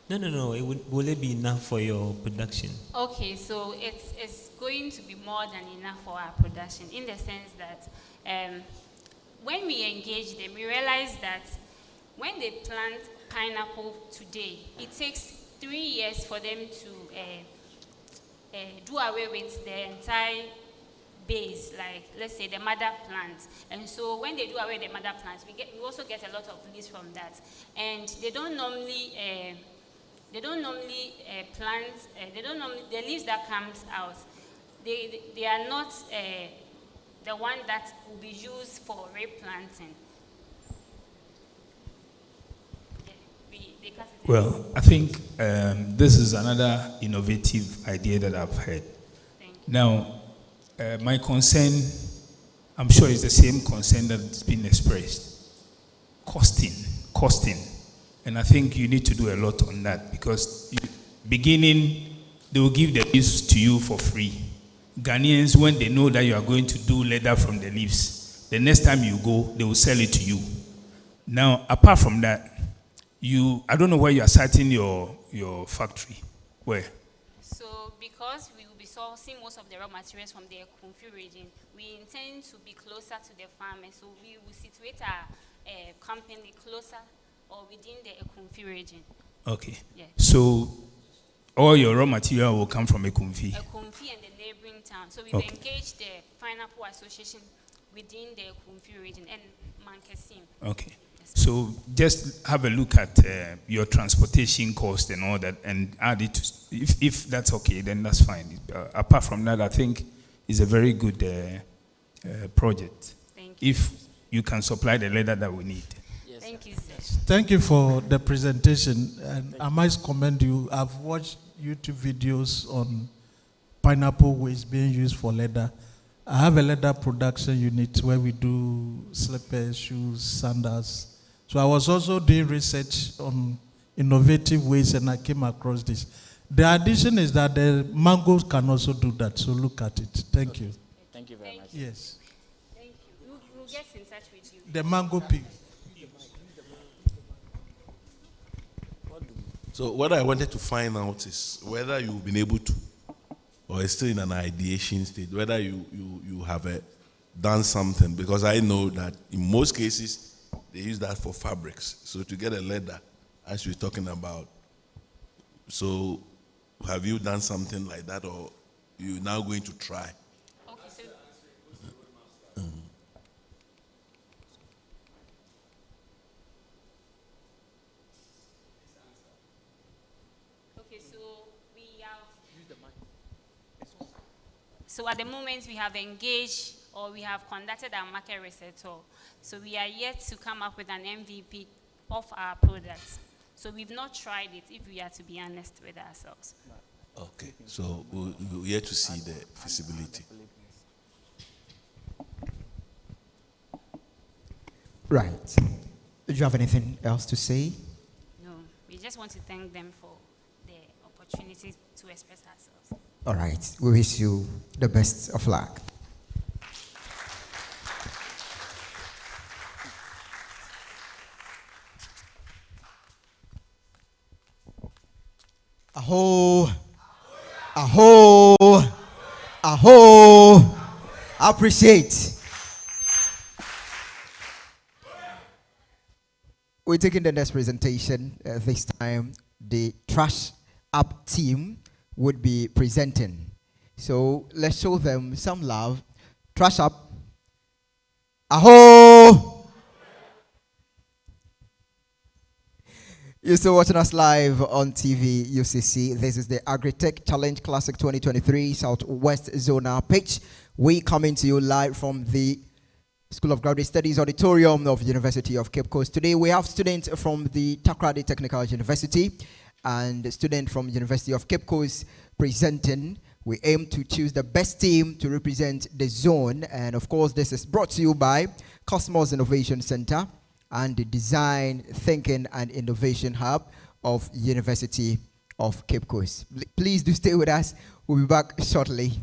No. Will it be enough for your production? Okay, so it's going to be more than enough for our production, in the sense that when we engage them, we realize that when they plant pineapple today, it takes 3 years for them to do away with the entire base, like let's say the mother plant. And so when they do away with the mother plants, we also get a lot of leaves from that. And they don't normally plant. The leaves that comes out. They are not the one that will be used for replanting. Well, I think this is another innovative idea that I've heard. Now, my concern, I'm sure it's the same concern that's been expressed. Costing. And I think you need to do a lot on that because beginning, they will give the leaves to you for free. Ghanaians, when they know that you are going to do leather from the leaves, the next time you go, they will sell it to you. Now, apart from that, I don't know where you are starting your factory. Where? So, because we will be sourcing most of the raw materials from the Kumfi region, we intend to be closer to the farmers. So, we will situate our company closer or within the Kumfi region. Okay. Yeah. So, all your raw material will come from Kumfi? Kumfi and the neighboring town. So, we've engaged the Pineapple Association within the Kumfi region and Mankesim. Okay. So just have a look at your transportation cost and all that and add it to, if that's okay, then that's fine. Apart from that, I think it's a very good project. Thank you. If you can supply the leather that we need. Yes. Thank you, sir. Thank you for the presentation. And I must commend you. I've watched YouTube videos on pineapple waste being used for leather. I have a leather production unit where we do slippers, shoes, sandals. So I was also doing research on innovative ways and I came across this. The addition is that the mangoes can also do that. So look at it. Thank you. Thank you very much. Yes. Thank you. We'll get in touch with you. The mango pig. So what I wanted to find out is whether you've been able to, or it's still in an ideation stage, whether you have done something, because I know that in most cases, they use that for fabrics. So to get a leather, as we're talking about, so have you done something like that, or you're now going to try? Okay, so we have. So at the moment we have engaged or we have conducted our market research. So we are yet to come up with an MVP of our products. So we've not tried it, if we are to be honest with ourselves. Okay, so we're yet to see the feasibility. Right. Do you have anything else to say? No, we just want to thank them for the opportunity to express ourselves. All right. We wish you the best of luck. Aho, aho, aho. Appreciate. We're taking the next presentation. This time, the Trashup team would be presenting. So let's show them some love. Trashup. Aho! You're still watching us live on TV, UCC. This is the Agritech Challenge Classic 2023 Southwest Zonal pitch. We coming to you live from the School of Graduate Studies Auditorium of University of Cape Coast. Today we have students from the Takoradi Technical University and a student from University of Cape Coast presenting. We aim to choose the best team to represent the zone. And of course, this is brought to you by Cosmos Innovation Center and the Design, Thinking and Innovation Hub of University of Cape Coast. Please do stay with us. We'll be back shortly.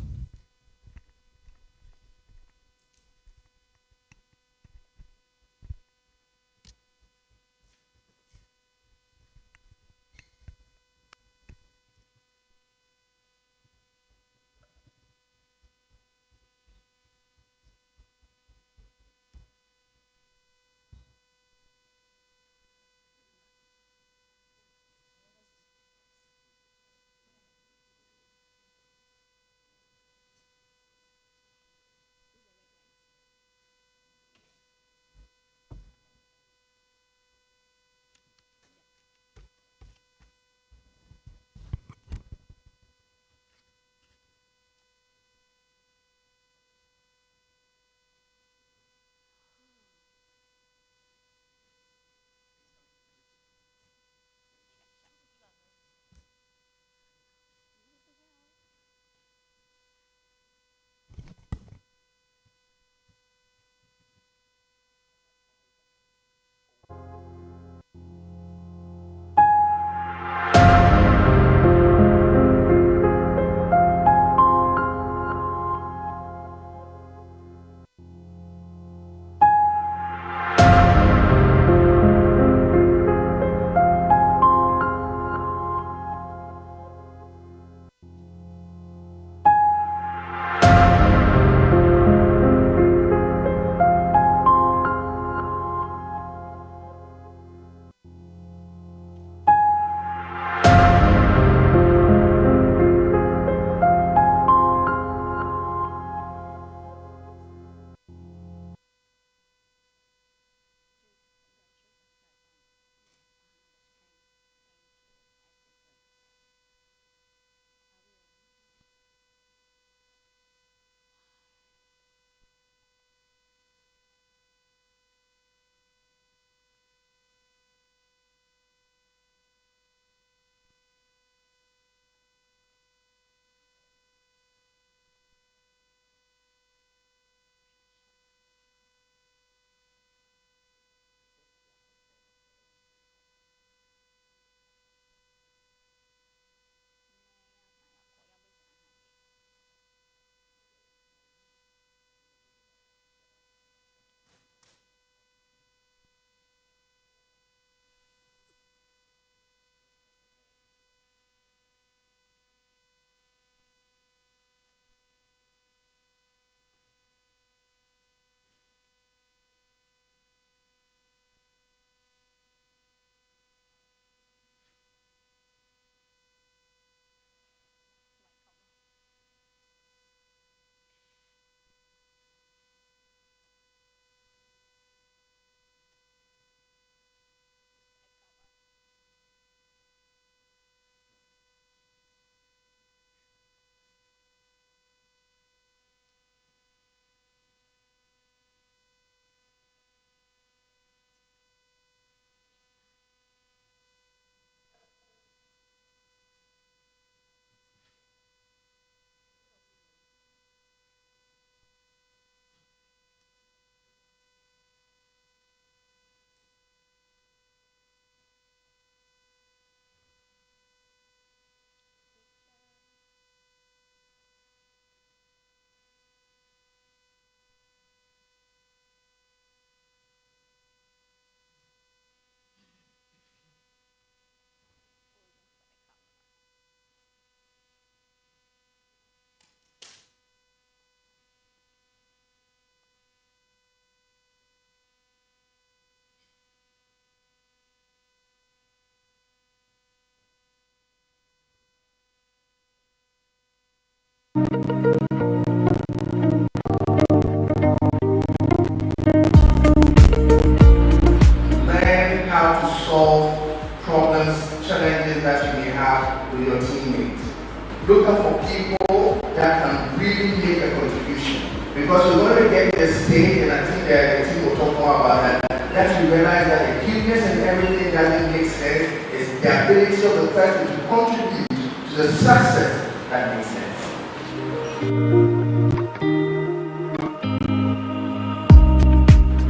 you realize that the cuteness and everything that makes sense is the ability of the person to contribute to the success that makes sense.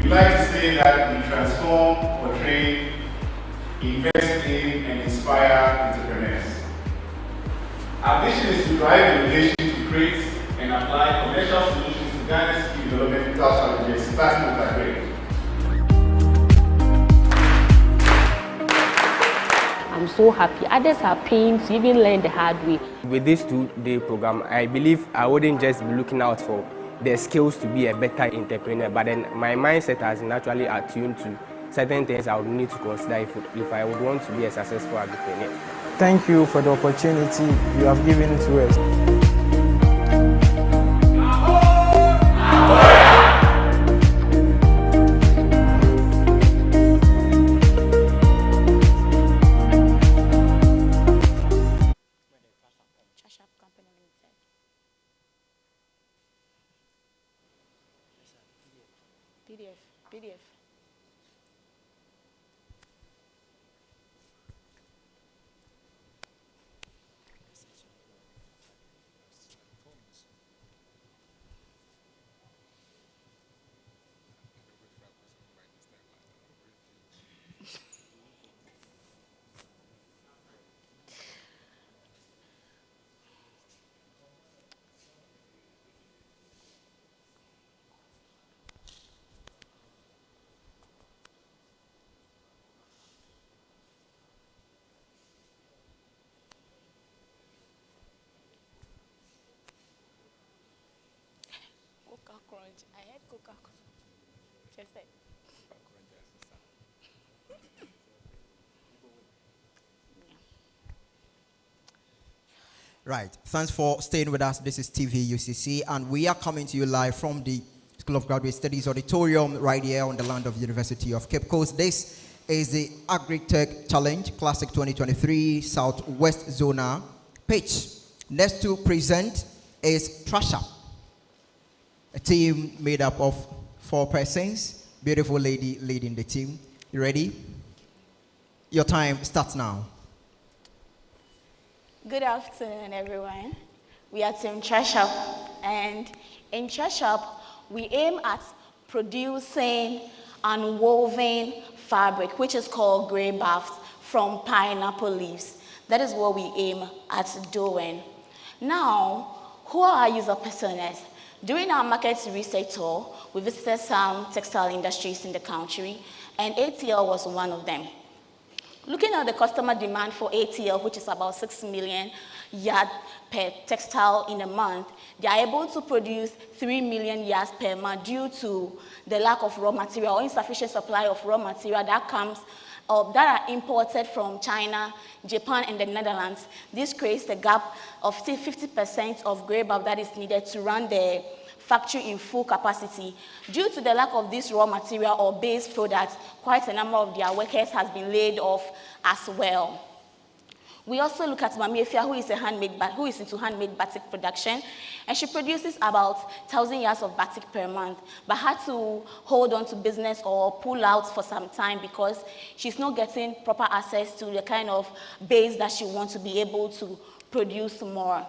We like to say that we transform, portray, invest in, and inspire entrepreneurs. Our vision is to drive innovation to create and apply commercial solutions to Ghana's key developmental challenges, starting with Agro. I'm so happy. Others are paying to even learn the hard way. With this 2-day program, I believe I wouldn't just be looking out for the skills to be a better entrepreneur, but then my mindset has naturally attuned to certain things I would need to consider if I would want to be a successful entrepreneur. Thank you for the opportunity you have given to us. PDF. Crunch. I had Coca-Cola. Just said. Right. Thanks for staying with us. This is TVUCC, and we are coming to you live from the School of Graduate Studies Auditorium right here on the land of the University of Cape Coast. This is the Agritech Challenge Classic 2023 Southwest Zonal pitch. Next to present is Trashup, a team made up of 4 persons. Beautiful lady leading the team. You ready? Your time starts now. Good afternoon, everyone. We are Team Trashup, and in Trashup, we aim at producing unwoven fabric, which is called grey baft, from pineapple leaves. That is what we aim at doing. Now, who are our user personas? During our market research tour, we visited some textile industries in the country, and ATL was one of them. Looking at the customer demand for ATL, which is about 6 million yards per textile in a month, they are able to produce 3 million yards per month due to the lack of raw material or insufficient supply of raw material that are imported from China, Japan, and the Netherlands. This creates the gap of 50% of grey baft that is needed to run the factory in full capacity. Due to the lack of this raw material or base products, quite a number of their workers has been laid off as well. We also look at Mami Efia, who is into handmade batik production, and she produces about 1,000 yards of batik per month, but had to hold on to business or pull out for some time because she's not getting proper access to the kind of base that she wants to be able to produce more.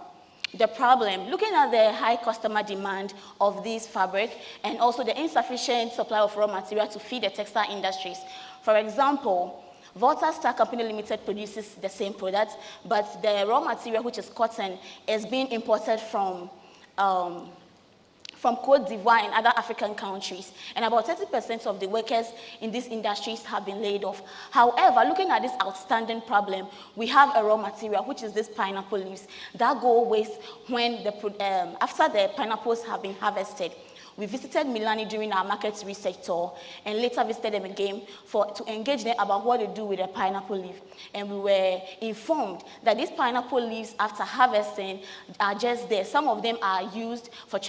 The problem, looking at the high customer demand of this fabric and also the insufficient supply of raw material to feed the textile industries. For example, Volta Star Company Limited produces the same product, but the raw material, which is cotton, is being imported from Cote d'Ivoire and other African countries, and about 30% of the workers in these industries have been laid off. However, looking at this outstanding problem, we have a raw material, which is this pineapple leaves, that go waste when after the pineapples have been harvested. We visited Milani during our market research tour and later visited them again to engage them about what they do with the pineapple leaf. And we were informed that these pineapple leaves, after harvesting, are just there. Some of them are used for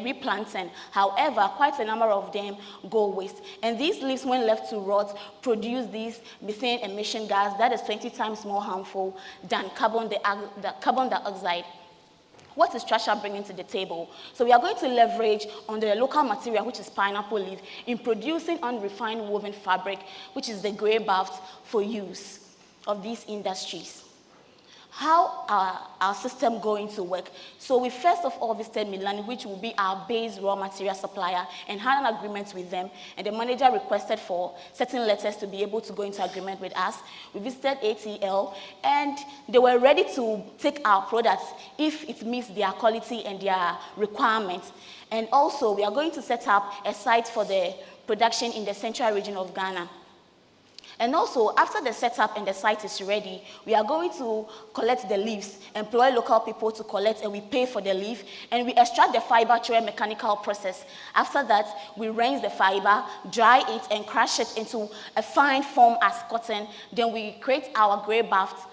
replanting. However, quite a number of them go waste. And these leaves, when left to rot, produce this methane emission gas that is 20 times more harmful than carbon dioxide. What is Trashup bringing to the table? So we are going to leverage on the local material, which is pineapple leaf, in producing unrefined woven fabric, which is the grey baft for use of these industries. How are our system going to work? So we first of all visited Milani, which will be our base raw material supplier, and had an agreement with them, and the manager requested for certain letters to be able to go into agreement with us. We visited ATL, and they were ready to take our products if it meets their quality and their requirements. And also, we are going to set up a site for the production in the central region of Ghana. And also, after the setup and the site is ready, we are going to collect the leaves, employ local people to collect, and we pay for the leaf, and we extract the fiber through a mechanical process. After that, we rinse the fiber, dry it, and crush it into a fine form as cotton. Then we create our grey baft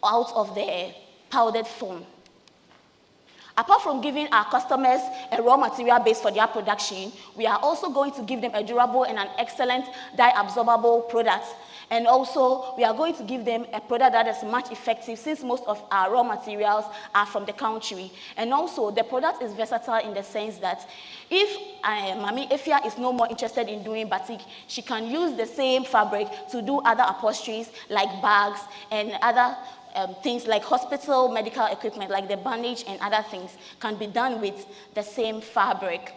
out of the powdered form. Apart from giving our customers a raw material base for their production, we are also going to give them a durable and an excellent dye-absorbable product. And also, we are going to give them a product that is much effective, since most of our raw materials are from the country. And also, the product is versatile in the sense that if Mami Efia is no more interested in doing batik, she can use the same fabric to do other upholsteries like bags and other things like hospital medical equipment, like the bandage and other things, can be done with the same fabric.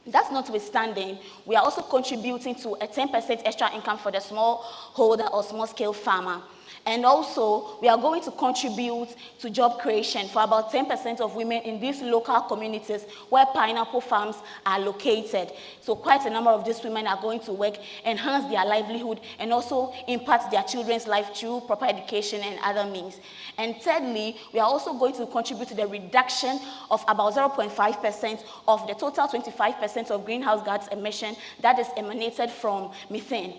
That's notwithstanding, we are also contributing to a 10% extra income for the smallholder or small-scale farmer. And also, we are going to contribute to job creation for about 10% of women in these local communities where pineapple farms are located. So quite a number of these women are going to work, enhance their livelihood, and also impact their children's life through proper education and other means. And thirdly, we are also going to contribute to the reduction of about 0.5% of the total 25% of greenhouse gas emission that is emanated from methane.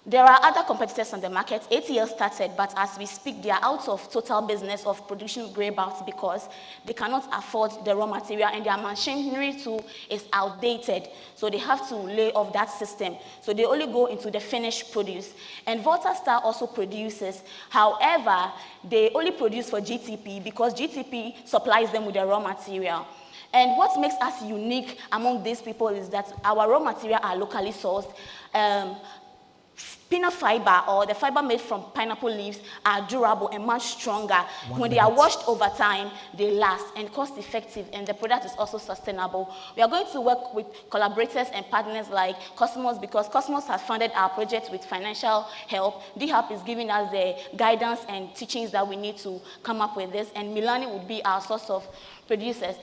There are other competitors on the market. ATL started, but as we speak, they are out of total business of producing grey bags because they cannot afford the raw material, and their machinery too is outdated. So they have to lay off that system. So they only go into the finished produce. And Volta Star also produces. However, they only produce for GTP because GTP supplies them with the raw material. And what makes us unique among these people is that our raw material are locally sourced. Peanut fiber, or the fiber made from pineapple leaves, are durable and much stronger. When they are washed over time, they last and cost effective, and the product is also sustainable. We are going to work with collaborators and partners like Cosmos, because Cosmos has funded our project with financial help. DHAP is giving us the guidance and teachings that we need to come up with this, and Milani would be our source of producers.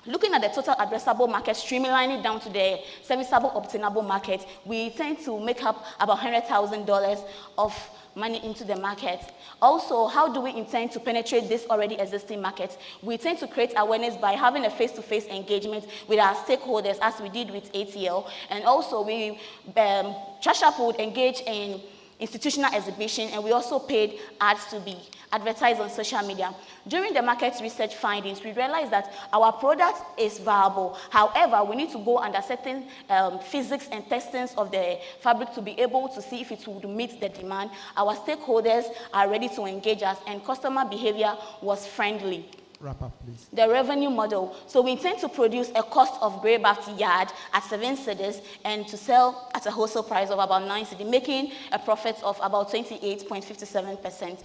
Looking at the total addressable market, streamlining down to the serviceable, obtainable market, we tend to make up about $100,000 of money into the market. Also, how do we intend to penetrate this already existing market? We tend to create awareness by having a face-to-face engagement with our stakeholders, as we did with ATL. And also, Trashup would engage in institutional exhibition, and we also paid ads to be advertised on social media. During the market research findings, we realized that our product is viable. However, we need to go under certain physics and testings of the fabric to be able to see if it would meet the demand. Our stakeholders are ready to engage us, and customer behavior was friendly. Wrap up, please. The revenue model. So we intend to produce a cost of grey baft yard at 7 cedis and to sell at a wholesale price of about 9 cedis, making a profit of about 28.57%.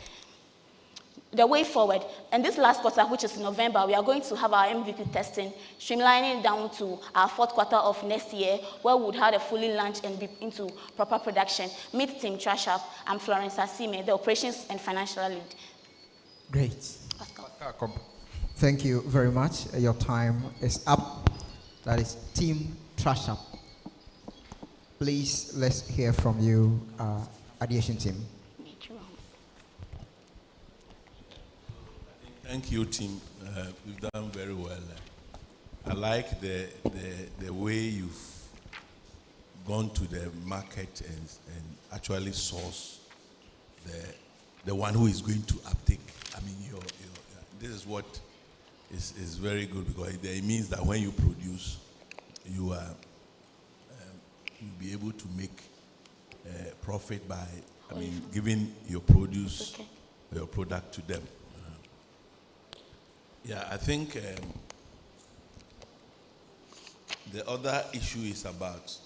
The way forward, and this last quarter, which is November, we are going to have our MVP testing, streamlining down to our 4th quarter of next year, where we would have a fully launched and be into proper production. Meet Team Trashup. I'm Florence Asime, the operations and financial lead. Great. Thank you very much. Your time is up. That is Team Trashup. Please, let's hear from you, Ideation Team. Thank you, team. You've done very well. I like the way you've gone to the market and actually source the one who is going to uptake. I mean, this is what is very good, because it means that when you produce, you'll be able to make profit by, giving your produce, your product to them. Yeah, I think the other issue is about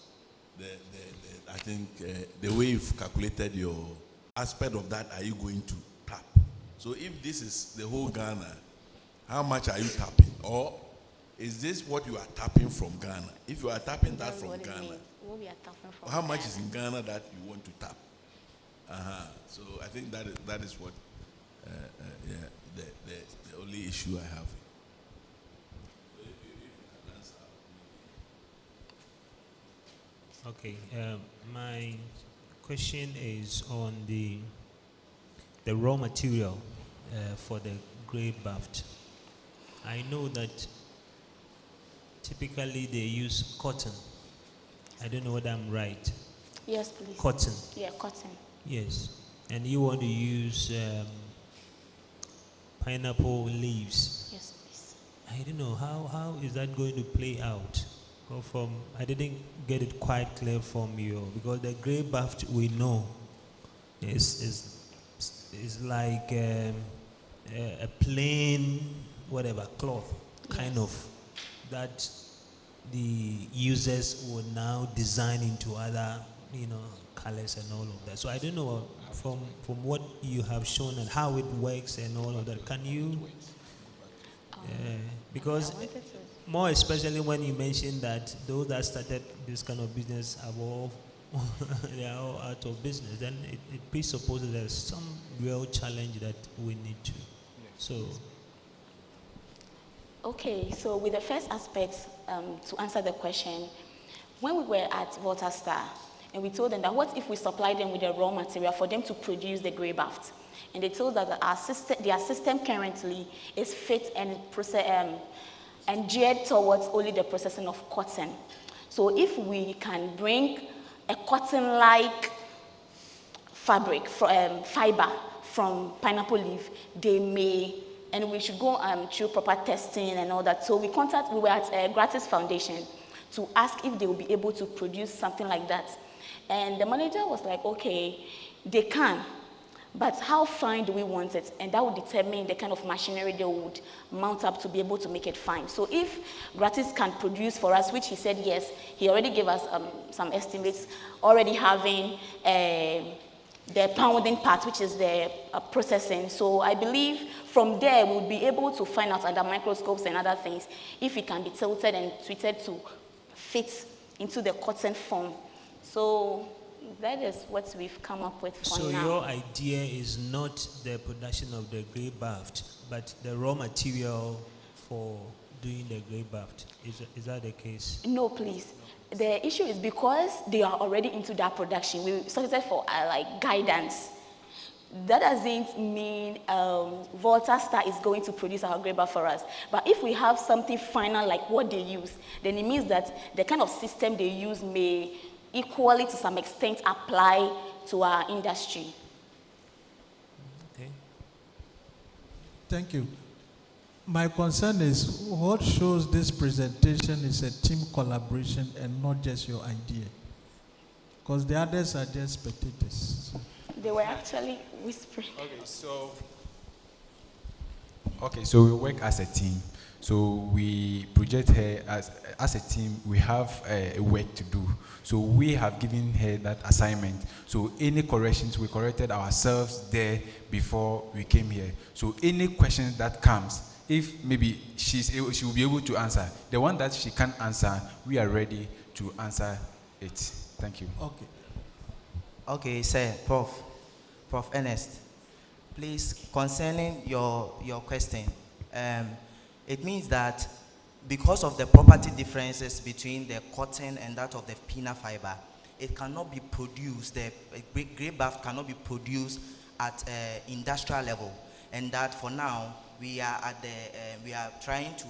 I think the way you've calculated your aspect of that. Are you going to tap? So if this is the whole Ghana, how much are you tapping? Or is this what you are tapping from Ghana? If you are tapping that from Ghana, how much is in Ghana that you want to tap? So I think that is what the only issue I have. Okay, my question is on the raw material for the grey baft. I know that typically they use cotton. I don't know whether I'm right. Yes, please. Cotton. Yeah, cotton. Yes, and you want to use pineapple leaves. Yes, please. I don't know how is that going to play out. I didn't get it quite clear from you, because the grey baft we know is like a plain whatever cloth kind of that the users will now design into other colors and all of that. So I don't know from what you have shown and how it works and all of that. Can you because more especially when you mentioned that those that started this kind of business are all they are all out of business, then it presupposes there's some real challenge that we need to. So okay, so with the first aspect, to answer the question, when we were at Waterstar and we told them that what if we supply them with the raw material for them to produce the grey baft, and they told us that their system currently is fit and and geared towards only the processing of cotton. So if we can bring a cotton-like fabric, fiber from pineapple leaf, they may, and we should go through proper testing and all that. So we were at Gratis Foundation to ask if they will be able to produce something like that. And the manager was like, okay, they can, but how fine do we want it? And that would determine the kind of machinery they would mount up to be able to make it fine. So if Gratis can produce for us, which he said yes, he already gave us some estimates, already having the pounding part, which is the processing. So I believe from there we'll be able to find out under microscopes and other things if it can be tilted and tweeted to fit into the cotton form. So that is what we've come up with for now. So your idea is not the production of the grey baft, but the raw material for doing the grey baft. Is that the case? No, please. The issue is because they are already into that production. We solicited for like guidance. That doesn't mean Waterstar is going to produce our grey baft for us. But if we have something final like what they use, then it means that the kind of system they use may equally to some extent apply to our industry. Okay. Thank you. My concern is what shows this presentation is a team collaboration and not just your idea. Because the others are just spectators. So. They were actually whispering. Okay, so we work as a team. So we project her as a team. We have a work to do. So we have given her that assignment. So any corrections, we corrected ourselves there before we came here. So any questions that comes, if maybe she will be able to answer. The one that she can't answer, we are ready to answer it. Thank you. Okay. Okay, sir, Prof. Ernest, please, concerning your question, it means that because of the property differences between the cotton and that of the peanut fiber, it cannot be produced, the grey baft cannot be produced at industrial level, and that for now we are trying to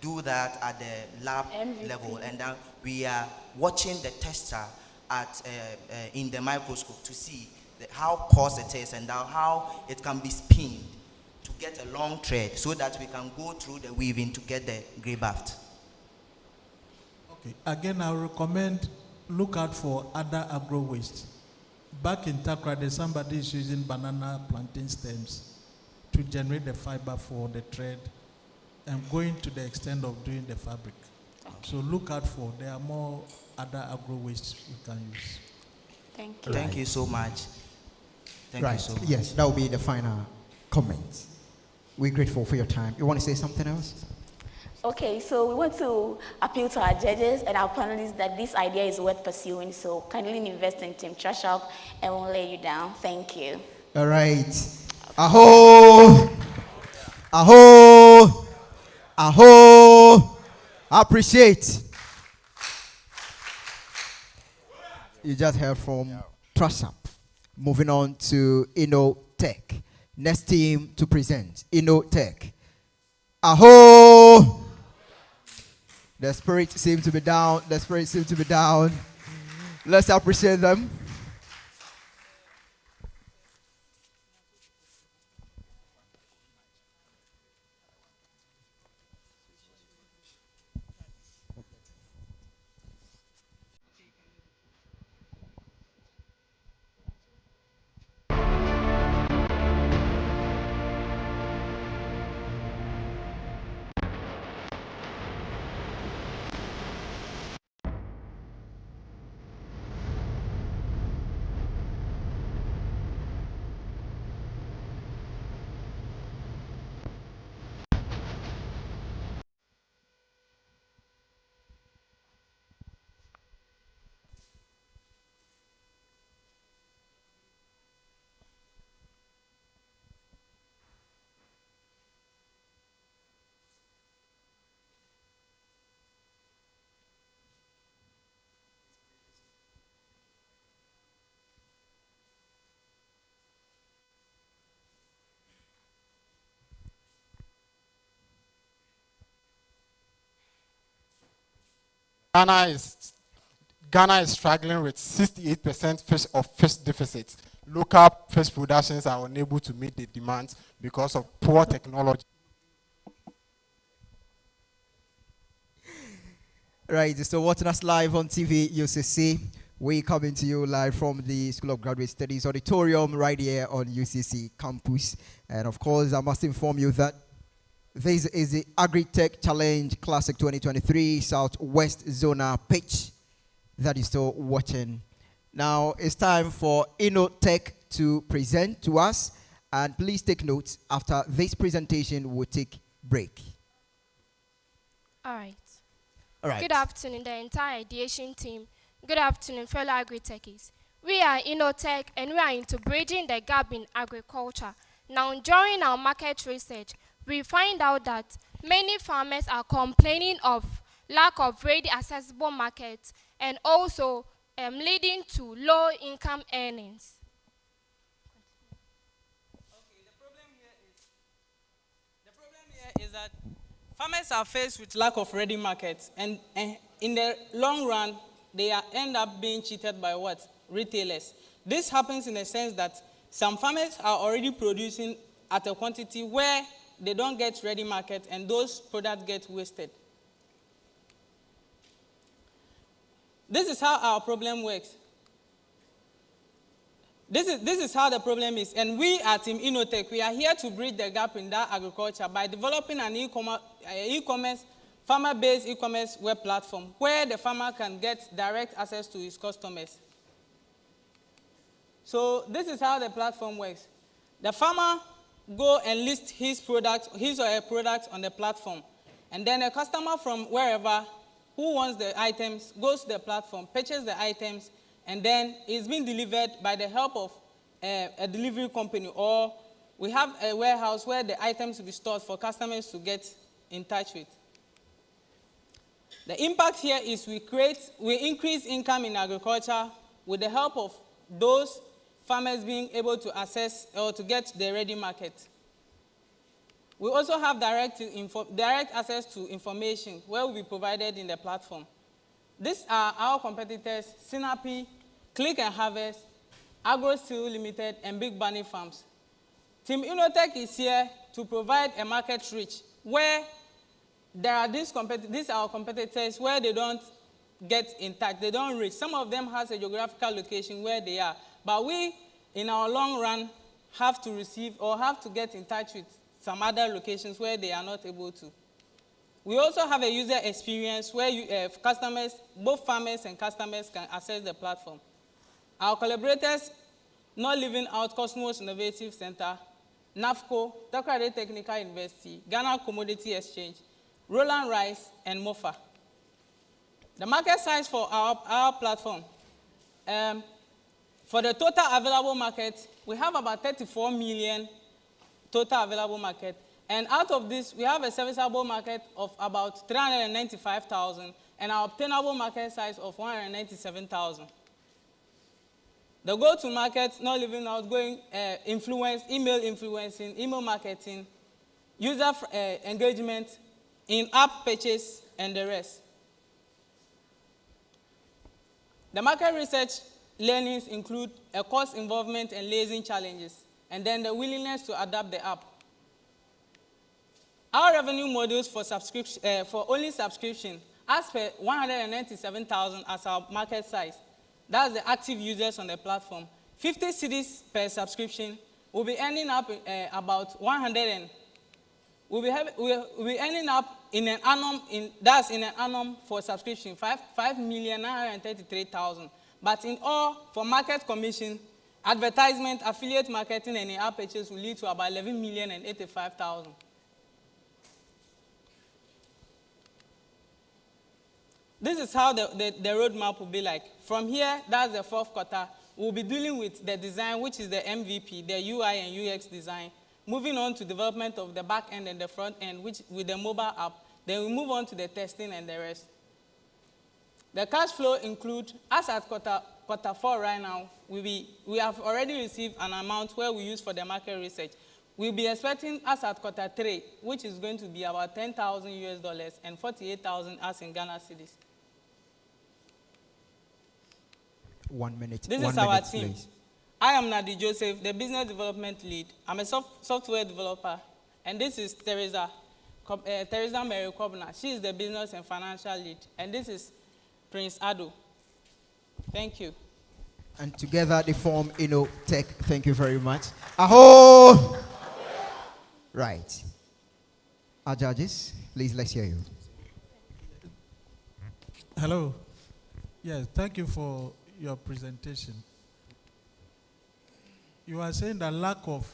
do that at the lab level, and then we are watching the texture at in the microscope to see how coarse it is and how it can be spinned to get a long thread so that we can go through the weaving to get the grey baft. Okay. Again, I recommend look out for other agro waste. Back in Accra, there's somebody is using banana plantain stems to generate the fiber for the thread and going to the extent of doing the fabric. So look out for, there are more other agro waste you can use. Thank you. Thank you so much. Thank you so much. Yes, that will be the final comment. We're grateful for your time. You want to say something else? Okay, so we want to appeal to our judges and our panelists that this idea is worth pursuing. So kindly invest in Team Trashup and won't lay you down. Thank you. All right. Aho! Aho! Aho! Appreciate. You just heard from Trashup. Moving on to Tvucc. Next team to present, Tvucc. Aho! The spirit seems to be down. The spirit seems to be down. Let's appreciate them. Ghana is struggling with 68% of fish deficit. Local fish productions are unable to meet the demands because of poor technology. Right, so watching us live on TV, UCC. We coming to you live from the School of Graduate Studies auditorium right here on UCC campus. And of course, I must inform you that this is the Agritech Challenge Classic 2023 Southwest Zonal pitch that is still watching. Now it's time for Tvucc to present to us, and please take notes. After this presentation, we'll take break. All right. All right. Good afternoon, the entire ideation team. Good afternoon, fellow Agritechies. We are Tvucc, and we are into bridging the gap in agriculture. Now, during our market research, we find out that many farmers are complaining of lack of ready accessible markets and also leading to low income earnings. Okay, the problem here is that farmers are faced with lack of ready markets, and in the long run, they end up being cheated by what? Retailers. This happens in the sense that some farmers are already producing at a quantity where they don't get ready market, and those products get wasted. This is how our problem works. This is how the problem is, and we at Team Tvucc, we are here to bridge the gap in that agriculture by developing an e-commerce, farmer-based e-commerce web platform where the farmer can get direct access to his customers. So this is how the platform works. The farmer go and list his product, his or her product on the platform, and then a customer from wherever who wants the items goes to the platform, purchases the items, and then it's being delivered by the help of a delivery company, or we have a warehouse where the items will be stored for customers to get in touch with. The impact here is we increase income in agriculture with the help of those farmers being able to access or to get the ready market. We also have direct access to information where will be provided in the platform. These are our competitors: Sinapi, Click and Harvest, Agro Steel Limited, and Big Bunny Farms. Team Tvucc is here to provide a market reach where there are these are our competitors where they don't get in touch, they don't reach. Some of them has a geographical location where they are, but we, in our long run, have to receive or have to get in touch with some other locations where they are not able to. We also have a user experience where customers, both farmers and customers, can access the platform. Our collaborators, not leaving out Cosmos Innovative Center, NAFCO, Tvucc Technical University, Ghana Commodity Exchange, Roland Rice, and MOFA. The market size for our platform, for the total available market, we have about 34 million total available market. And out of this, we have a serviceable market of about 395,000 and our obtainable market size of 197,000. The go-to-market, not leaving out, going influence, email influencing, email marketing, user engagement, in-app purchase, and the rest. The market research learnings include a cost involvement and liaising challenges, and then the willingness to adapt the app. Our revenue models for subscription, for only subscription, as per 197,000 as our market size. That's the active users on the platform. 50 cedis per subscription will be ending up about 100 and we'll be ending up in an annum, that's in an annum for subscription, 5,933,000. But in all, for market commission, advertisement, affiliate marketing, and in-app purchase will lead to about 11,085,000. This is how the roadmap will be like. From here, that's the fourth quarter. We'll be dealing with the design, which is the MVP, the UI and UX design. Moving on to development of the back end and the front end, which with the mobile app. Then we move on to the testing and the rest. The cash flow include, as at quarter 4 right now, we have already received an amount where we use for the market research. We'll be expecting as at quarter 3, which is going to be about $10,000 and 48,000 as in Ghana cedis. 1 minute. This is our team. Please. I am Nadi Joseph, the business development lead. I'm a software developer. And this is Teresa Mary Kobna. She is the business and financial lead. And this is Prince Ado. Thank you. And together they form Tech. Thank you very much. Aho! Right. Our judges, please, let's hear you. Hello. Yes, thank you for your presentation. You are saying the lack of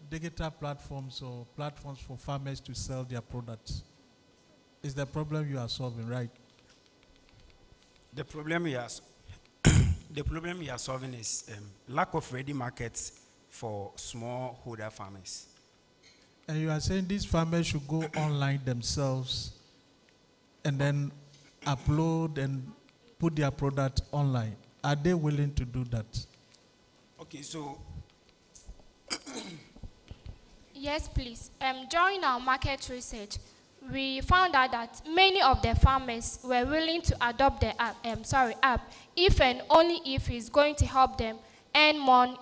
digital platforms or platforms for farmers to sell their products is the problem you are solving, right? The problem we are solving is lack of ready markets for smallholder farmers. And you are saying these farmers should go online themselves and then upload and put their product online. Are they willing to do that? Okay, so yes, please. During our market research, we found out that many of the farmers were willing to adopt the app, if and only if it's going to help them earn more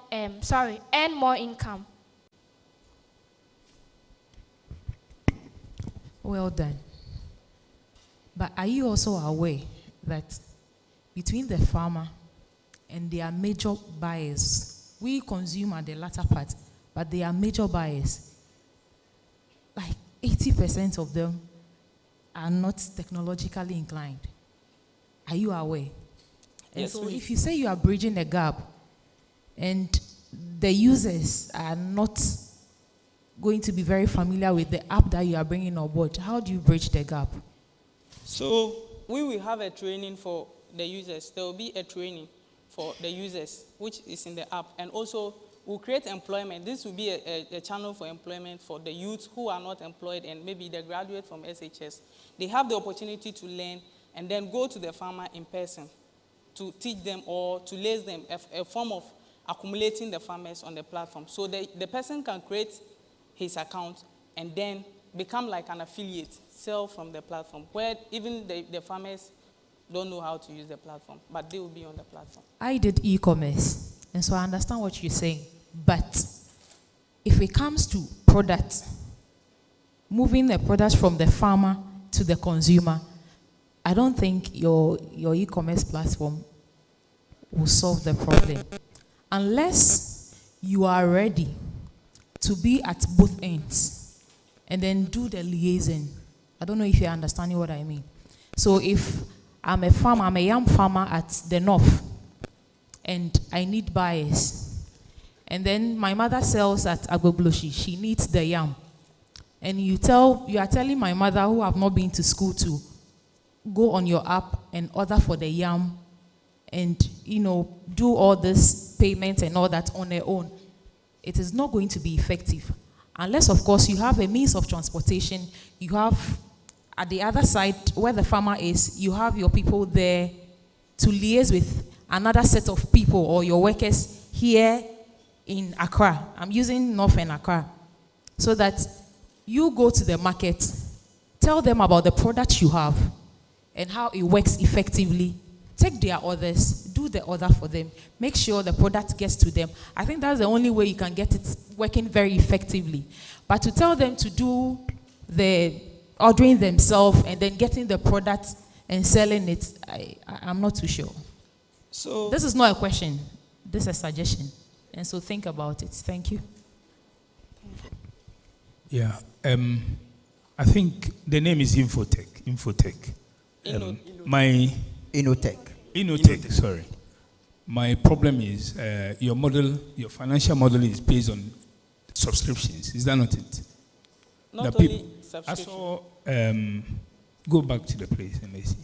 income. Well done. But are you also aware that between the farmer and their major buyers, we consume at the latter part, but they are major buyers, like 80% of them are not technologically inclined. Are you aware? And yes, so if you say you are bridging the gap and the users are not going to be very familiar with the app that you are bringing on board, how do you bridge the gap? So we will have a training for the users. There will be a training for the users, which is in the app. And also, we'll create employment. This will be a channel for employment for the youth who are not employed and maybe the graduate from SHS. They have the opportunity to learn and then go to the farmer in person to teach them or to lace them a form of accumulating the farmers on the platform. So the person can create his account and then become like an affiliate, sell from the platform, where even the farmers don't know how to use the platform, but they will be on the platform. I did e-commerce, and so I understand what you're saying. But if it comes to products, moving the products from the farmer to the consumer, I don't think your e-commerce platform will solve the problem. Unless you are ready to be at both ends and then do the liaison. I don't know if you're understanding what I mean. So if I'm a farmer, I'm a yam farmer at the north, and I need buyers. And then my mother sells at Agro, she needs the yam. And you are telling my mother, who have not been to school, to go on your app and order for the yam and, do all this payment and all that on their own. It is not going to be effective. Unless, of course, you have a means of transportation. You have, at the other side, where the farmer is, you have your people there to liaise with another set of people or your workers here in Accra. I'm using North and Accra. So that you go to the market, tell them about the product you have and how it works effectively. Take their orders, do the order for them, make sure the product gets to them. I think that's the only way you can get it working very effectively. But to tell them to do the ordering themselves and then getting the product and selling it, I'm not too sure. So this is not a question, this is a suggestion. And so think about it. Thank you. Yeah, I think the name is Infotech. Innotech, sorry. My problem is your financial model is based on subscriptions. Is that not it? Not only subscription. I saw, go back to the place and let's see.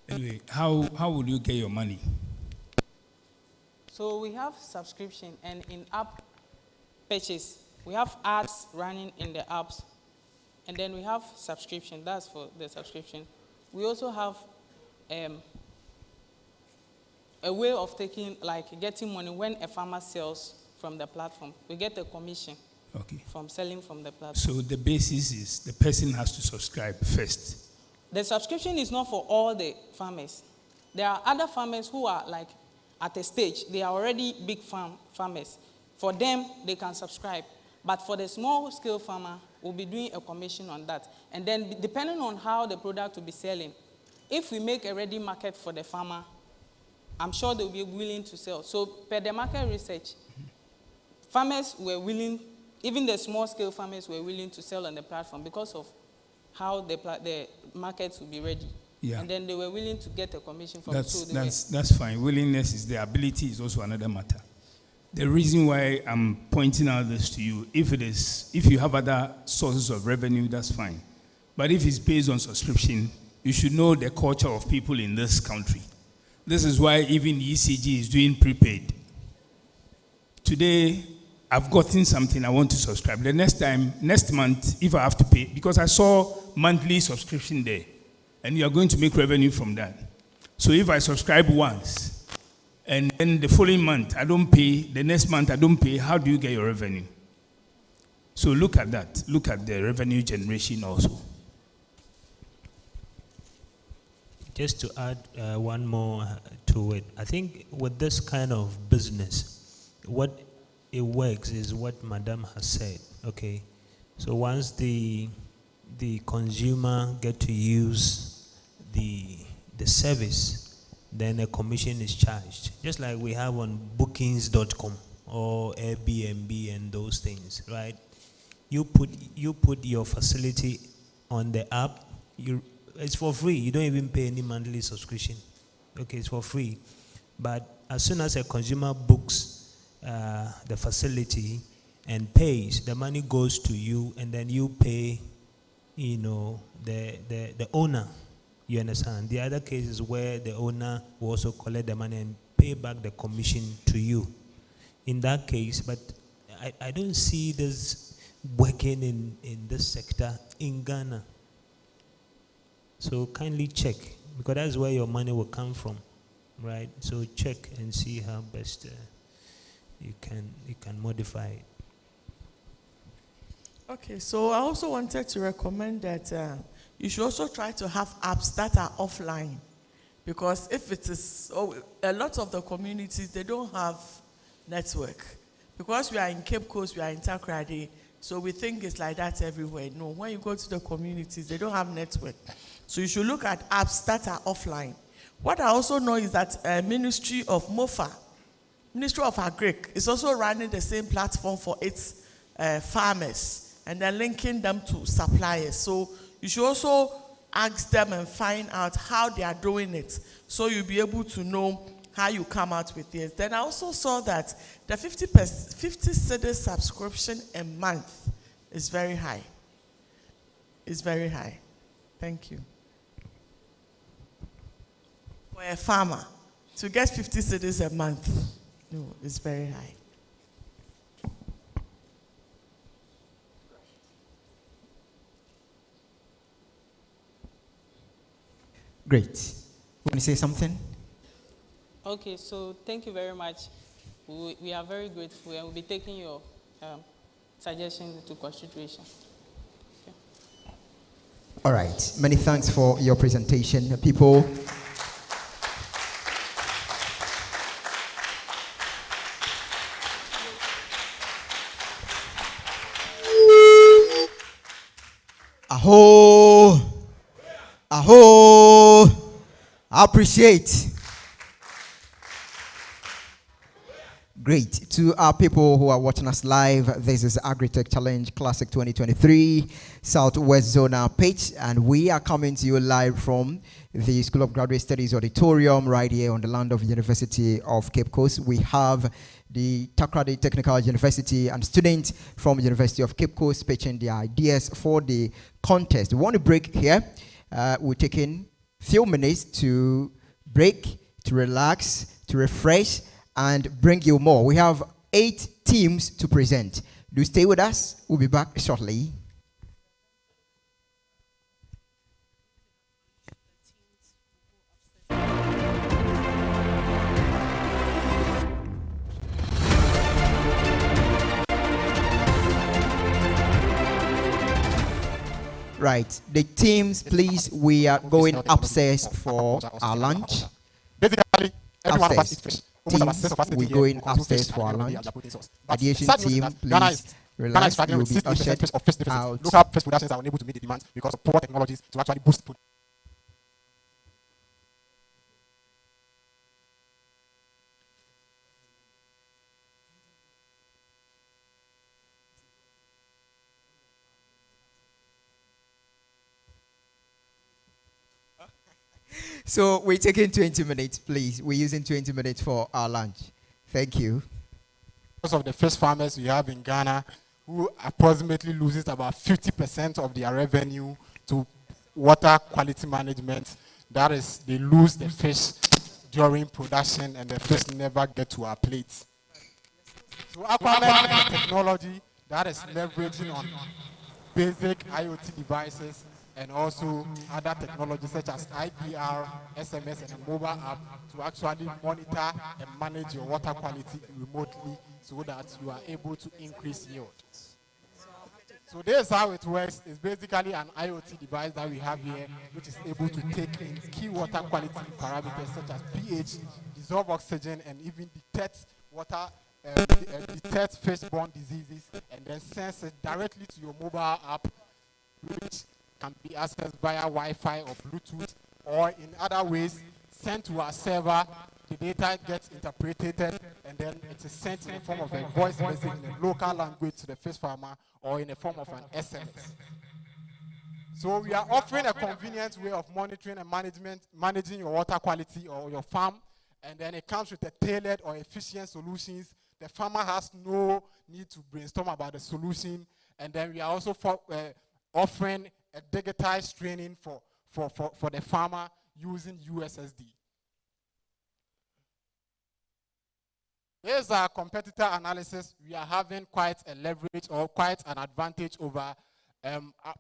Anyway, how would you get your money? So we have subscription and in-app purchase. We have ads running in the apps. And then we have subscription. That's for the subscription. We also have a way of getting money when a farmer sells from the platform. We get a commission from selling from the platform. So the basis is the person has to subscribe first. The subscription is not for all the farmers. There are other farmers who are at a stage. They are already big farmers. For them, they can subscribe. But for the small-scale farmer, we'll be doing a commission on that. And then depending on how the product will be selling, if we make a ready market for the farmer, I'm sure they'll be willing to sell. So per the market research, farmers were willing, even the small-scale farmers were willing to sell on the platform because of how the markets will be ready. Yeah. And then they were willing to get a commission from That's fine. Willingness is there. Ability is also another matter. The reason why I'm pointing out this to you, if you have other sources of revenue, that's fine. But if it's based on subscription, you should know the culture of people in this country. This is why even ECG is doing prepaid. Today, I've gotten something, I want to subscribe. The next month, if I have to pay, because I saw monthly subscription there, and you are going to make revenue from that. So if I subscribe once, and then the following month I don't pay, the next month I don't pay, how do you get your revenue? So look at that. Look at the revenue generation also. Just to add one more to it, I think with this kind of business, what it works is what Madam has said. Okay, so once the consumer get to use the service, then a commission is charged, just like we have on bookings.com or Airbnb and those things, right? You put your facility on the app. It's for free. You don't even pay any monthly subscription. Okay, it's for free. But as soon as a consumer books the facility and pays, the money goes to you, and then you pay, the owner. You understand? The other case is where the owner will also collect the money and pay back the commission to you. In that case, but I don't see this working in this sector in Ghana. So kindly check, because that's where your money will come from, right? So check and see how best you can modify it. Okay, so I also wanted to recommend that you should also try to have apps that are offline, because if it is, a lot of the communities, they don't have network. Because we are in Cape Coast, we are in Accra, So we think it's like that everywhere. No, when you go to the communities, they don't have network. So you should look at apps that are offline. What I also know is that Ministry of MOFA, Ministry of Agri, is also running the same platform for its farmers, and they're linking them to suppliers. So you should also ask them and find out how they are doing it, so you'll be able to know how you come out with this. Then I also saw that the 50 cedi subscription a month is very high. It's very high. Thank you. For a farmer, to get 50 cedis a month, no, it's very high. Great. Want to say something? Okay, so thank you very much. We are very grateful, and we'll be taking your suggestions into consideration. Okay. All right. Many thanks for your presentation, people. Aho! Aho! I appreciate. Great. To our people who are watching us live, this is Agritech Challenge Classic 2023 Southwest Zonal pitch, and we are coming to you live from the School of Graduate Studies Auditorium right here on the land of University of Cape Coast. We have the Takrady Technical University and students from University of Cape Coast pitching their ideas for the contest. We want to break here. We're taking a few minutes to break, to relax, to refresh, and bring you more. We have 8 teams to present. Do stay with us. We'll be back shortly. Right, the teams, please, we are going upstairs for our lunch. Basically, every one of us eats Upstairs. fish. Almost about 6 of us We're eat going here, upstairs for our lunch. Aviation Aviation team, Ghana please is relax. struggling You'll with be 68% ushered of fish deficit. out. Local fish productions are unable to meet the demand because of poor technologies to actually boost food. So we're taking 20 minutes, please. We're using 20 minutes for our lunch. Thank you. Most of the fish farmers we have in Ghana, who approximately loses about 50% of their revenue to water quality management. That is, they lose the fish during production and the fish never get to our plates. So Aquaman is a technology that is leveraging on basic IoT devices and also other technologies such as IPR, SMS, and a mobile app to actually monitor and manage your water quality remotely so that you are able to increase yield. So this is how it works. It's basically an IoT device that we have here, which is able to take in key water quality parameters such as pH, dissolved oxygen, and even detect detect fish-borne diseases, and then sends it directly to your mobile app, which can be accessed via Wi-Fi or Bluetooth, or in other ways sent to our server. The data gets interpreted, and then it is sent in the form of a voice message in a local language to the fish farmer, or in the form of an SMS. So we are offering a convenient way of monitoring and managing your water quality or your farm, and then it comes with a tailored or efficient solutions. The farmer has no need to brainstorm about the solution, and then we are also offering a digitized training for the farmer using USSD. Here's our competitor analysis. We are having quite a leverage or quite an advantage over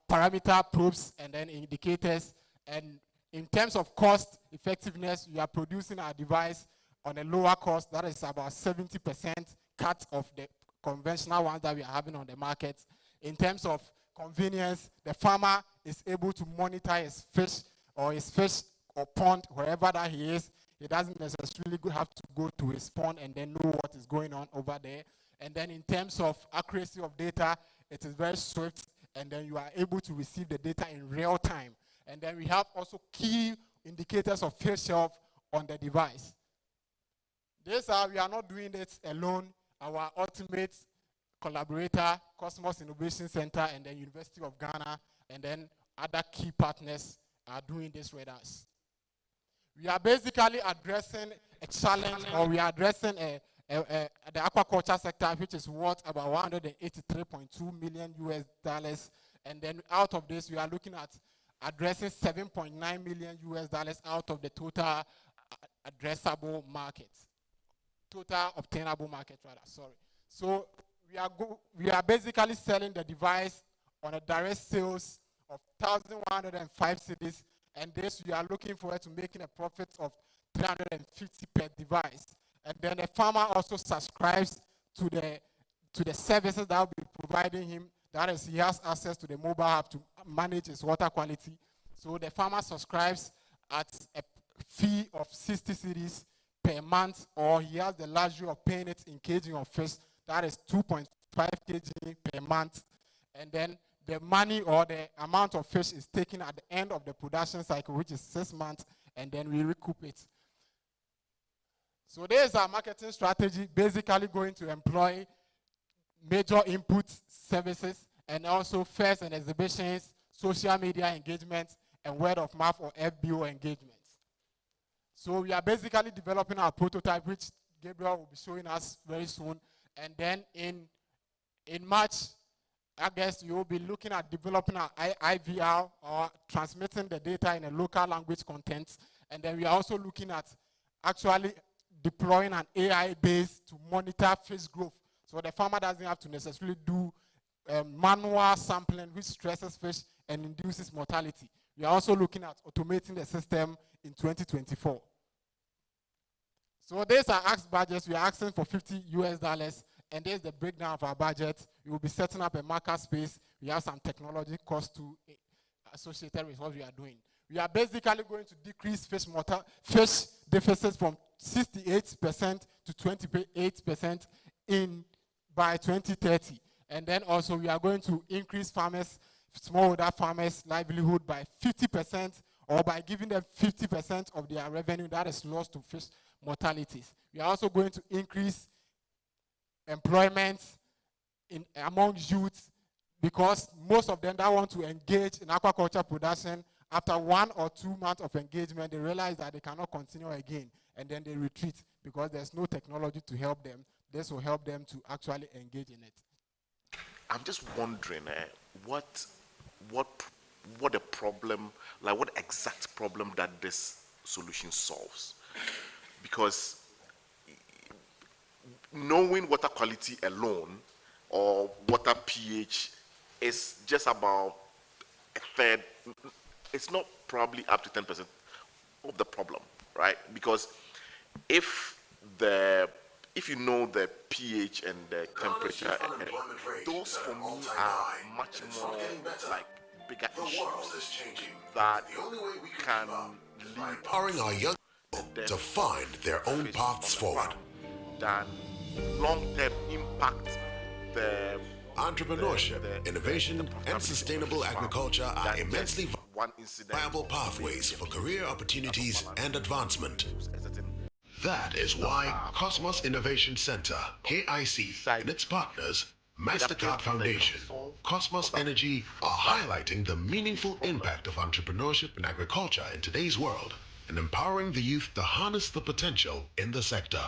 parameter probes and then indicators. And in terms of cost effectiveness, we are producing our device on a lower cost. That is about 70% cut of the conventional ones that we are having on the market. In terms of convenience, the farmer is able to monitor his fish or pond wherever that he is. He doesn't necessarily have to go to his pond and then know what is going on over there. And then in terms of accuracy of data, it is very swift, and then you are able to receive the data in real time. And then we have also key indicators of fish health on the device. We are not doing this alone. Our ultimate collaborator, Cosmos Innovation Center, and the University of Ghana, and then other key partners are doing this with us. We are basically addressing a challenge, or we are addressing the aquaculture sector, which is worth about $183.2 million US, and then out of this, we are looking at addressing $7.9 million US out of the total addressable market, total obtainable market rather. Sorry. So we are basically selling the device on a direct sales of 1,105 cedis, and this we are looking forward to making a profit of 350 per device. And then the farmer also subscribes to the services that will be providing him. That is, he has access to the mobile app to manage his water quality. So the farmer subscribes at a fee of 60 cedis per month, or he has the luxury of paying it in kg of fish. That is 2.5 kg per month. And then the money or the amount of fish is taken at the end of the production cycle, which is 6 months, and then we recoup it. So there's our marketing strategy, basically going to employ major input services and also fairs and exhibitions, social media engagement, and word of mouth or FBO engagements. So we are basically developing our prototype, which Gabriel will be showing us very soon. And then in March, I guess you will be looking at developing our IVR, or transmitting the data in a local language content. And then we are also looking at actually deploying an AI base to monitor fish growth. So the farmer doesn't have to necessarily do manual sampling, which stresses fish and induces mortality. We are also looking at automating the system in 2024. So these are asked budgets. We are asking for $50 US, and there's the breakdown of our budget. We will be setting up a marker space. We have some technology costs to associated with what we are doing. We are basically going to decrease fish deficits from 68% to 28% by 2030. And then also we are going to increase smallholder farmers' livelihood by 50%, or by giving them 50% of their revenue that is lost to fish mortalities. We are also going to increase employment among youth, because most of them that want to engage in aquaculture production, after 1 or 2 months of engagement, they realize that they cannot continue again, and then they retreat because there's no technology to help them. This will help them to actually engage in it. I'm just wondering what the problem, like what exact problem that this solution solves. Because knowing water quality alone or water pH is just about a third. It's not probably up to 10% of the problem, right? Because if you know the pH and the temperature, those for me are much more like bigger issues that can lead empowering our young people to find their own paths forward. Than long-term impact the entrepreneurship, innovation, and sustainable agriculture are immensely viable pathways for career opportunities and advancement. That is why Cosmos Innovation Center, KIC, and its partners, MasterCard Foundation, Cosmos Energy, are highlighting the meaningful impact of entrepreneurship in agriculture in today's world and empowering the youth to harness the potential in the sector.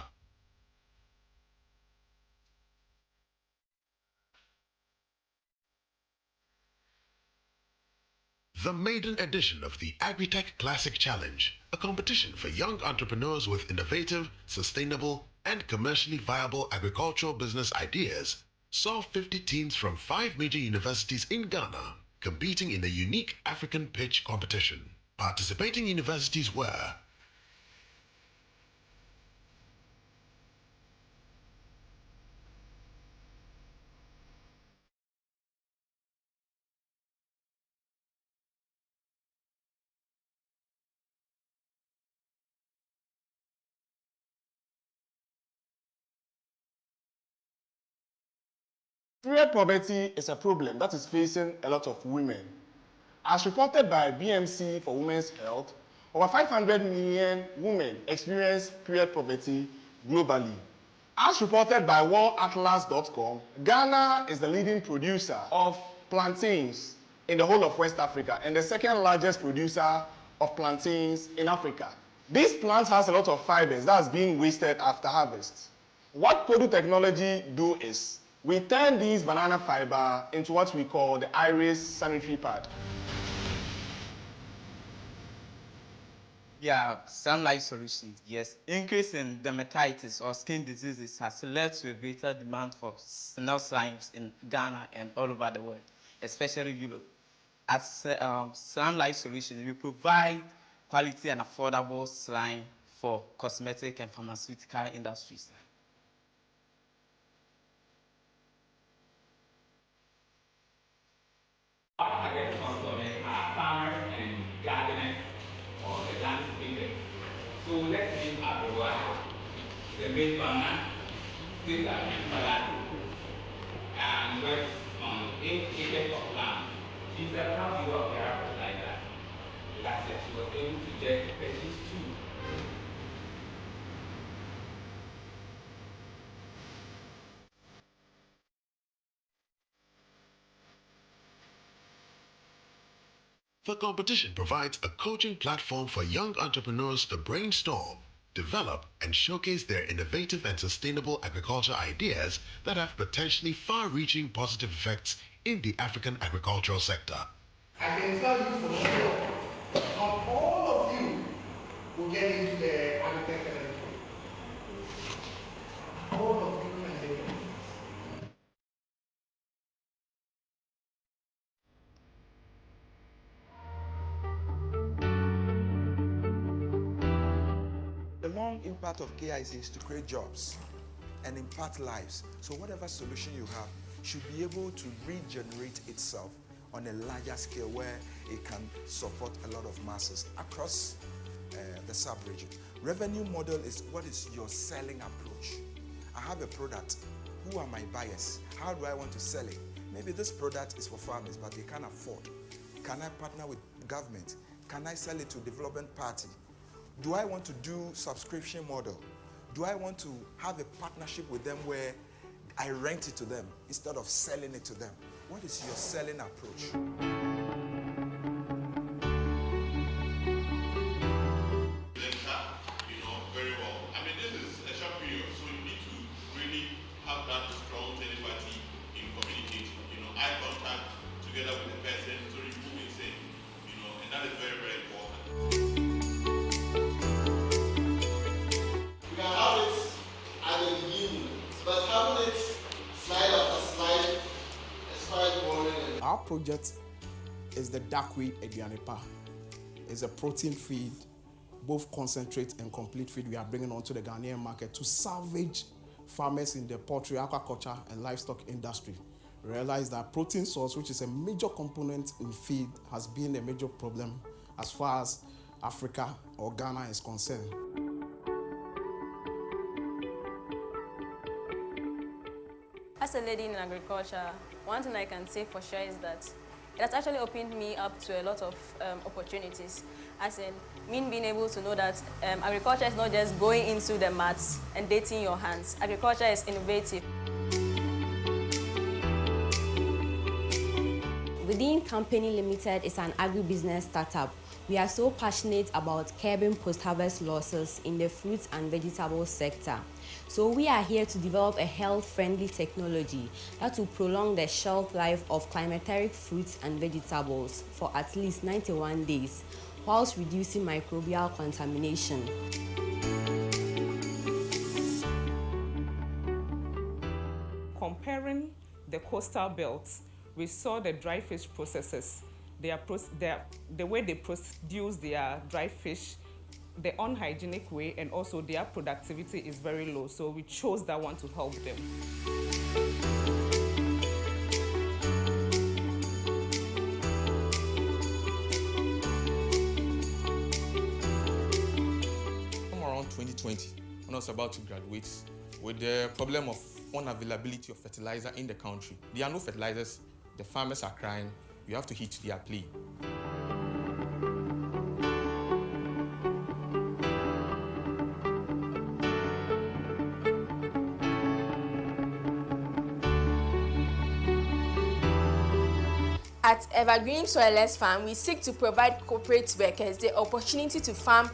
The maiden edition of the Agritech Classic Challenge, a competition for young entrepreneurs with innovative, sustainable, and commercially viable agricultural business ideas, saw 50 teams from 5 major universities in Ghana competing in a unique African pitch competition. Participating universities were Period poverty is a problem that is facing a lot of women. As reported by BMC for Women's Health, over 500 million women experience period poverty globally. As reported by worldatlas.com, Ghana is the leading producer of plantains in the whole of West Africa and the second largest producer of plantains in Africa. This plant has a lot of fibers that's being wasted after harvest. What Product Technology do is, we turn these banana fiber into what we call the iris sanitary pad. Yeah, sunlight solutions, yes. Increase in dermatitis or skin diseases has led to a greater demand for snail slimes in Ghana and all over the world, especially Europe. As sunlight solutions, we provide quality and affordable slime for cosmetic and pharmaceutical industries. Farmers and gardeners or the landscapers. So let's name Agro, the main farmer, things that and works on 8 acres of land. She's a proud user of Terra fertilizer. Last year she was able to just purchase 2. The competition provides a coaching platform for young entrepreneurs to brainstorm, develop, and showcase their innovative and sustainable agriculture ideas that have potentially far-reaching positive effects in the African agricultural sector. I can tell you for sure, not all of you will get into the Agritech Kennel. All of you can make it. The long impact of KIC is to create jobs and impact lives. So whatever solution you have should be able to regenerate itself on a larger scale where it can support a lot of masses across the sub-region. Revenue model is what is your selling approach. I have a product. Who are my buyers? How do I want to sell it? Maybe this product is for farmers, but they can't afford. Can I partner with government? Can I sell it to development party? Do I want to do subscription model? Do I want to have a partnership with them where I rent it to them instead of selling it to them? What is your selling approach? Very well. I mean, this is a short period, so you need to really have that strong telepathy in communicating. Eye contact together with the person, so removing things, and that is very, very important. You can have it at the beginning, but having it slide after slide is quite boring. Our project is the dark wheat aduanepa. It's a protein feed, both concentrate and complete feed we are bringing onto the Ghanaian market to salvage farmers in the poultry, aquaculture, and livestock industry. Realize that protein source, which is a major component in feed, has been a major problem as far as Africa or Ghana is concerned. As a lady in agriculture, one thing I can say for sure is that it has actually opened me up to a lot of opportunities. As in, me being able to know that agriculture is not just going into the mats and dating your hands. Agriculture is innovative. Within Company Limited is an agribusiness startup. We are so passionate about curbing post-harvest losses in the fruits and vegetable sector. So we are here to develop a health-friendly technology that will prolong the shelf life of climateric fruits and vegetables for at least 91 days, whilst reducing microbial contamination. Comparing the coastal belts, we saw the dry fish processes, the way they produce their dry fish, the unhygienic way, and also their productivity is very low. So we chose that one to help them. Around 2020, when I was about to graduate, with the problem of unavailability of fertilizer in the country. There are no fertilizers, the farmers are crying, you have to heed their plea. At Evergreen Soilless Farm, we seek to provide corporate workers the opportunity to farm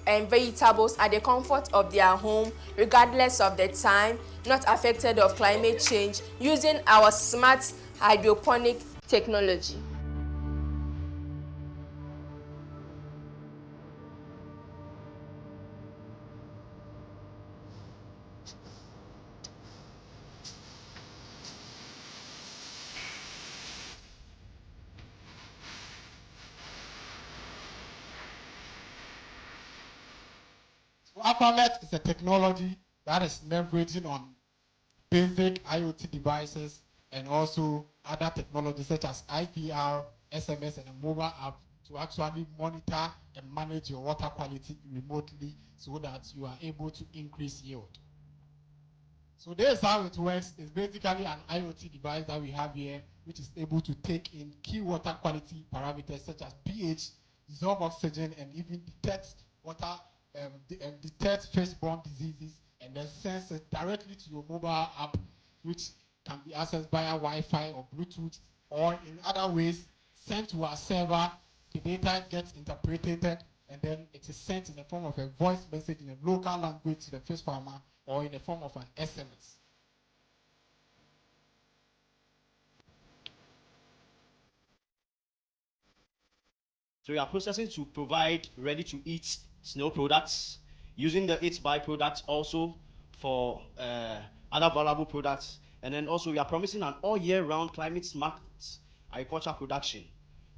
vegetables at the comfort of their home, regardless of the time, not affected of climate change, using our smart hydroponic technology. AquaMet is a technology that is leveraging on basic IoT devices and also other technologies such as IPR, SMS, and a mobile app to actually monitor and manage your water quality remotely so that you are able to increase yield. So this is how it works. It's basically an IoT device that we have here, which is able to take in key water quality parameters such as pH, dissolved oxygen, and even detect water, detect fish-borne diseases, and then sends it directly to your mobile app, which can be accessed via Wi-Fi or Bluetooth, or in other ways sent to our server. The data gets interpreted, and then it is sent in the form of a voice message in a local language to the fish farmer, or in the form of an SMS. So we are processing to provide ready-to-eat snail products, using the its byproducts also for other valuable products, and then also we are promising an all-year-round climate-smart agriculture production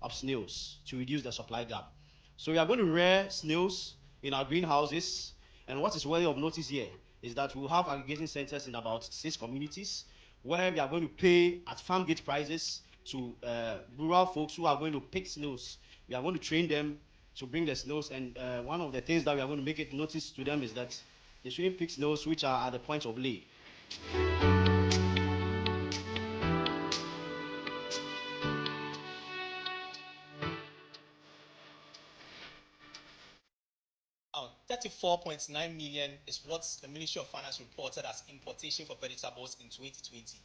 of snails to reduce the supply gap. So we are going to rear snails in our greenhouses, and what is worthy of notice here is that we'll have aggregation centers in about 6 communities where we are going to pay at farm gate prices to rural folks who are going to pick snails. We are going to train them to bring the snails, and one of the things that we are going to make it notice to them is that they shouldn't pick snails which are at the point of lay. $34.9 million is what the Ministry of Finance reported as importation for vegetables in 2020.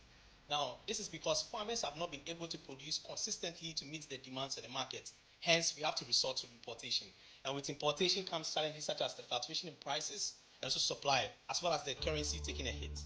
Now, this is because farmers have not been able to produce consistently to meet the demands of the market. Hence, we have to resort to importation. And with importation comes challenges such as the fluctuation in prices and also supply, as well as the currency taking a hit.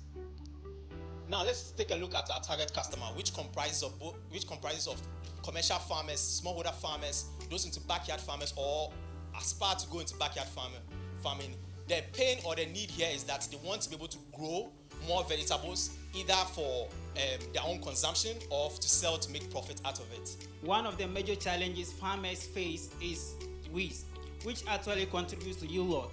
Now, let's take a look at our target customer, which comprises of commercial farmers, smallholder farmers, those into backyard farmers, or aspire to go into backyard farming. The pain or the need here is that they want to be able to grow more vegetables, either for their own consumption or to sell to make profit out of it. One of the major challenges farmers face is weeds, which actually contributes to yield loss.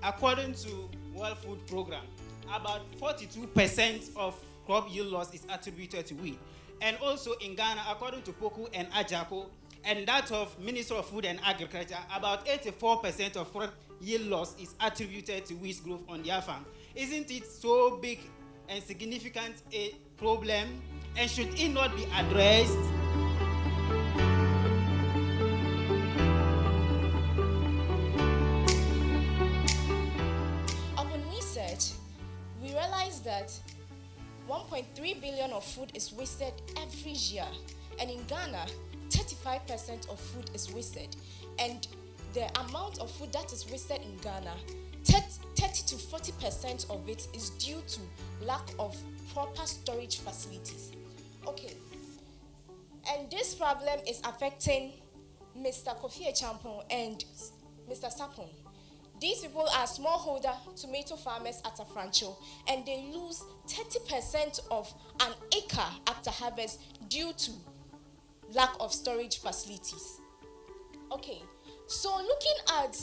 According to World Food Program, about 42% of crop yield loss is attributed to weed. And also in Ghana, according to POCU and AJACO, and that of Ministry of Food and Agriculture, about 84% of crop yield loss is attributed to weed growth on their farm. Isn't it so big and significant a problem, and should it not be addressed? Upon research, we realized that 1.3 billion of food is wasted every year, and in Ghana, 35% of food is wasted, and the amount of food that is wasted in Ghana, 30 to 40% of it is due to lack of proper storage facilities. Okay, and this problem is affecting Mr. Kofi Echampong and Mr. Sapon. These people are smallholder tomato farmers at Afrancho, and they lose 30% of an acre after harvest due to lack of storage facilities. Okay, so looking at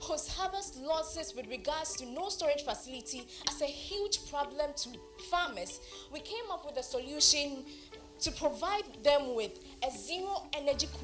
post-harvest losses with regards to no storage facility as a huge problem to farmers, we came up with a solution to provide them with a zero energy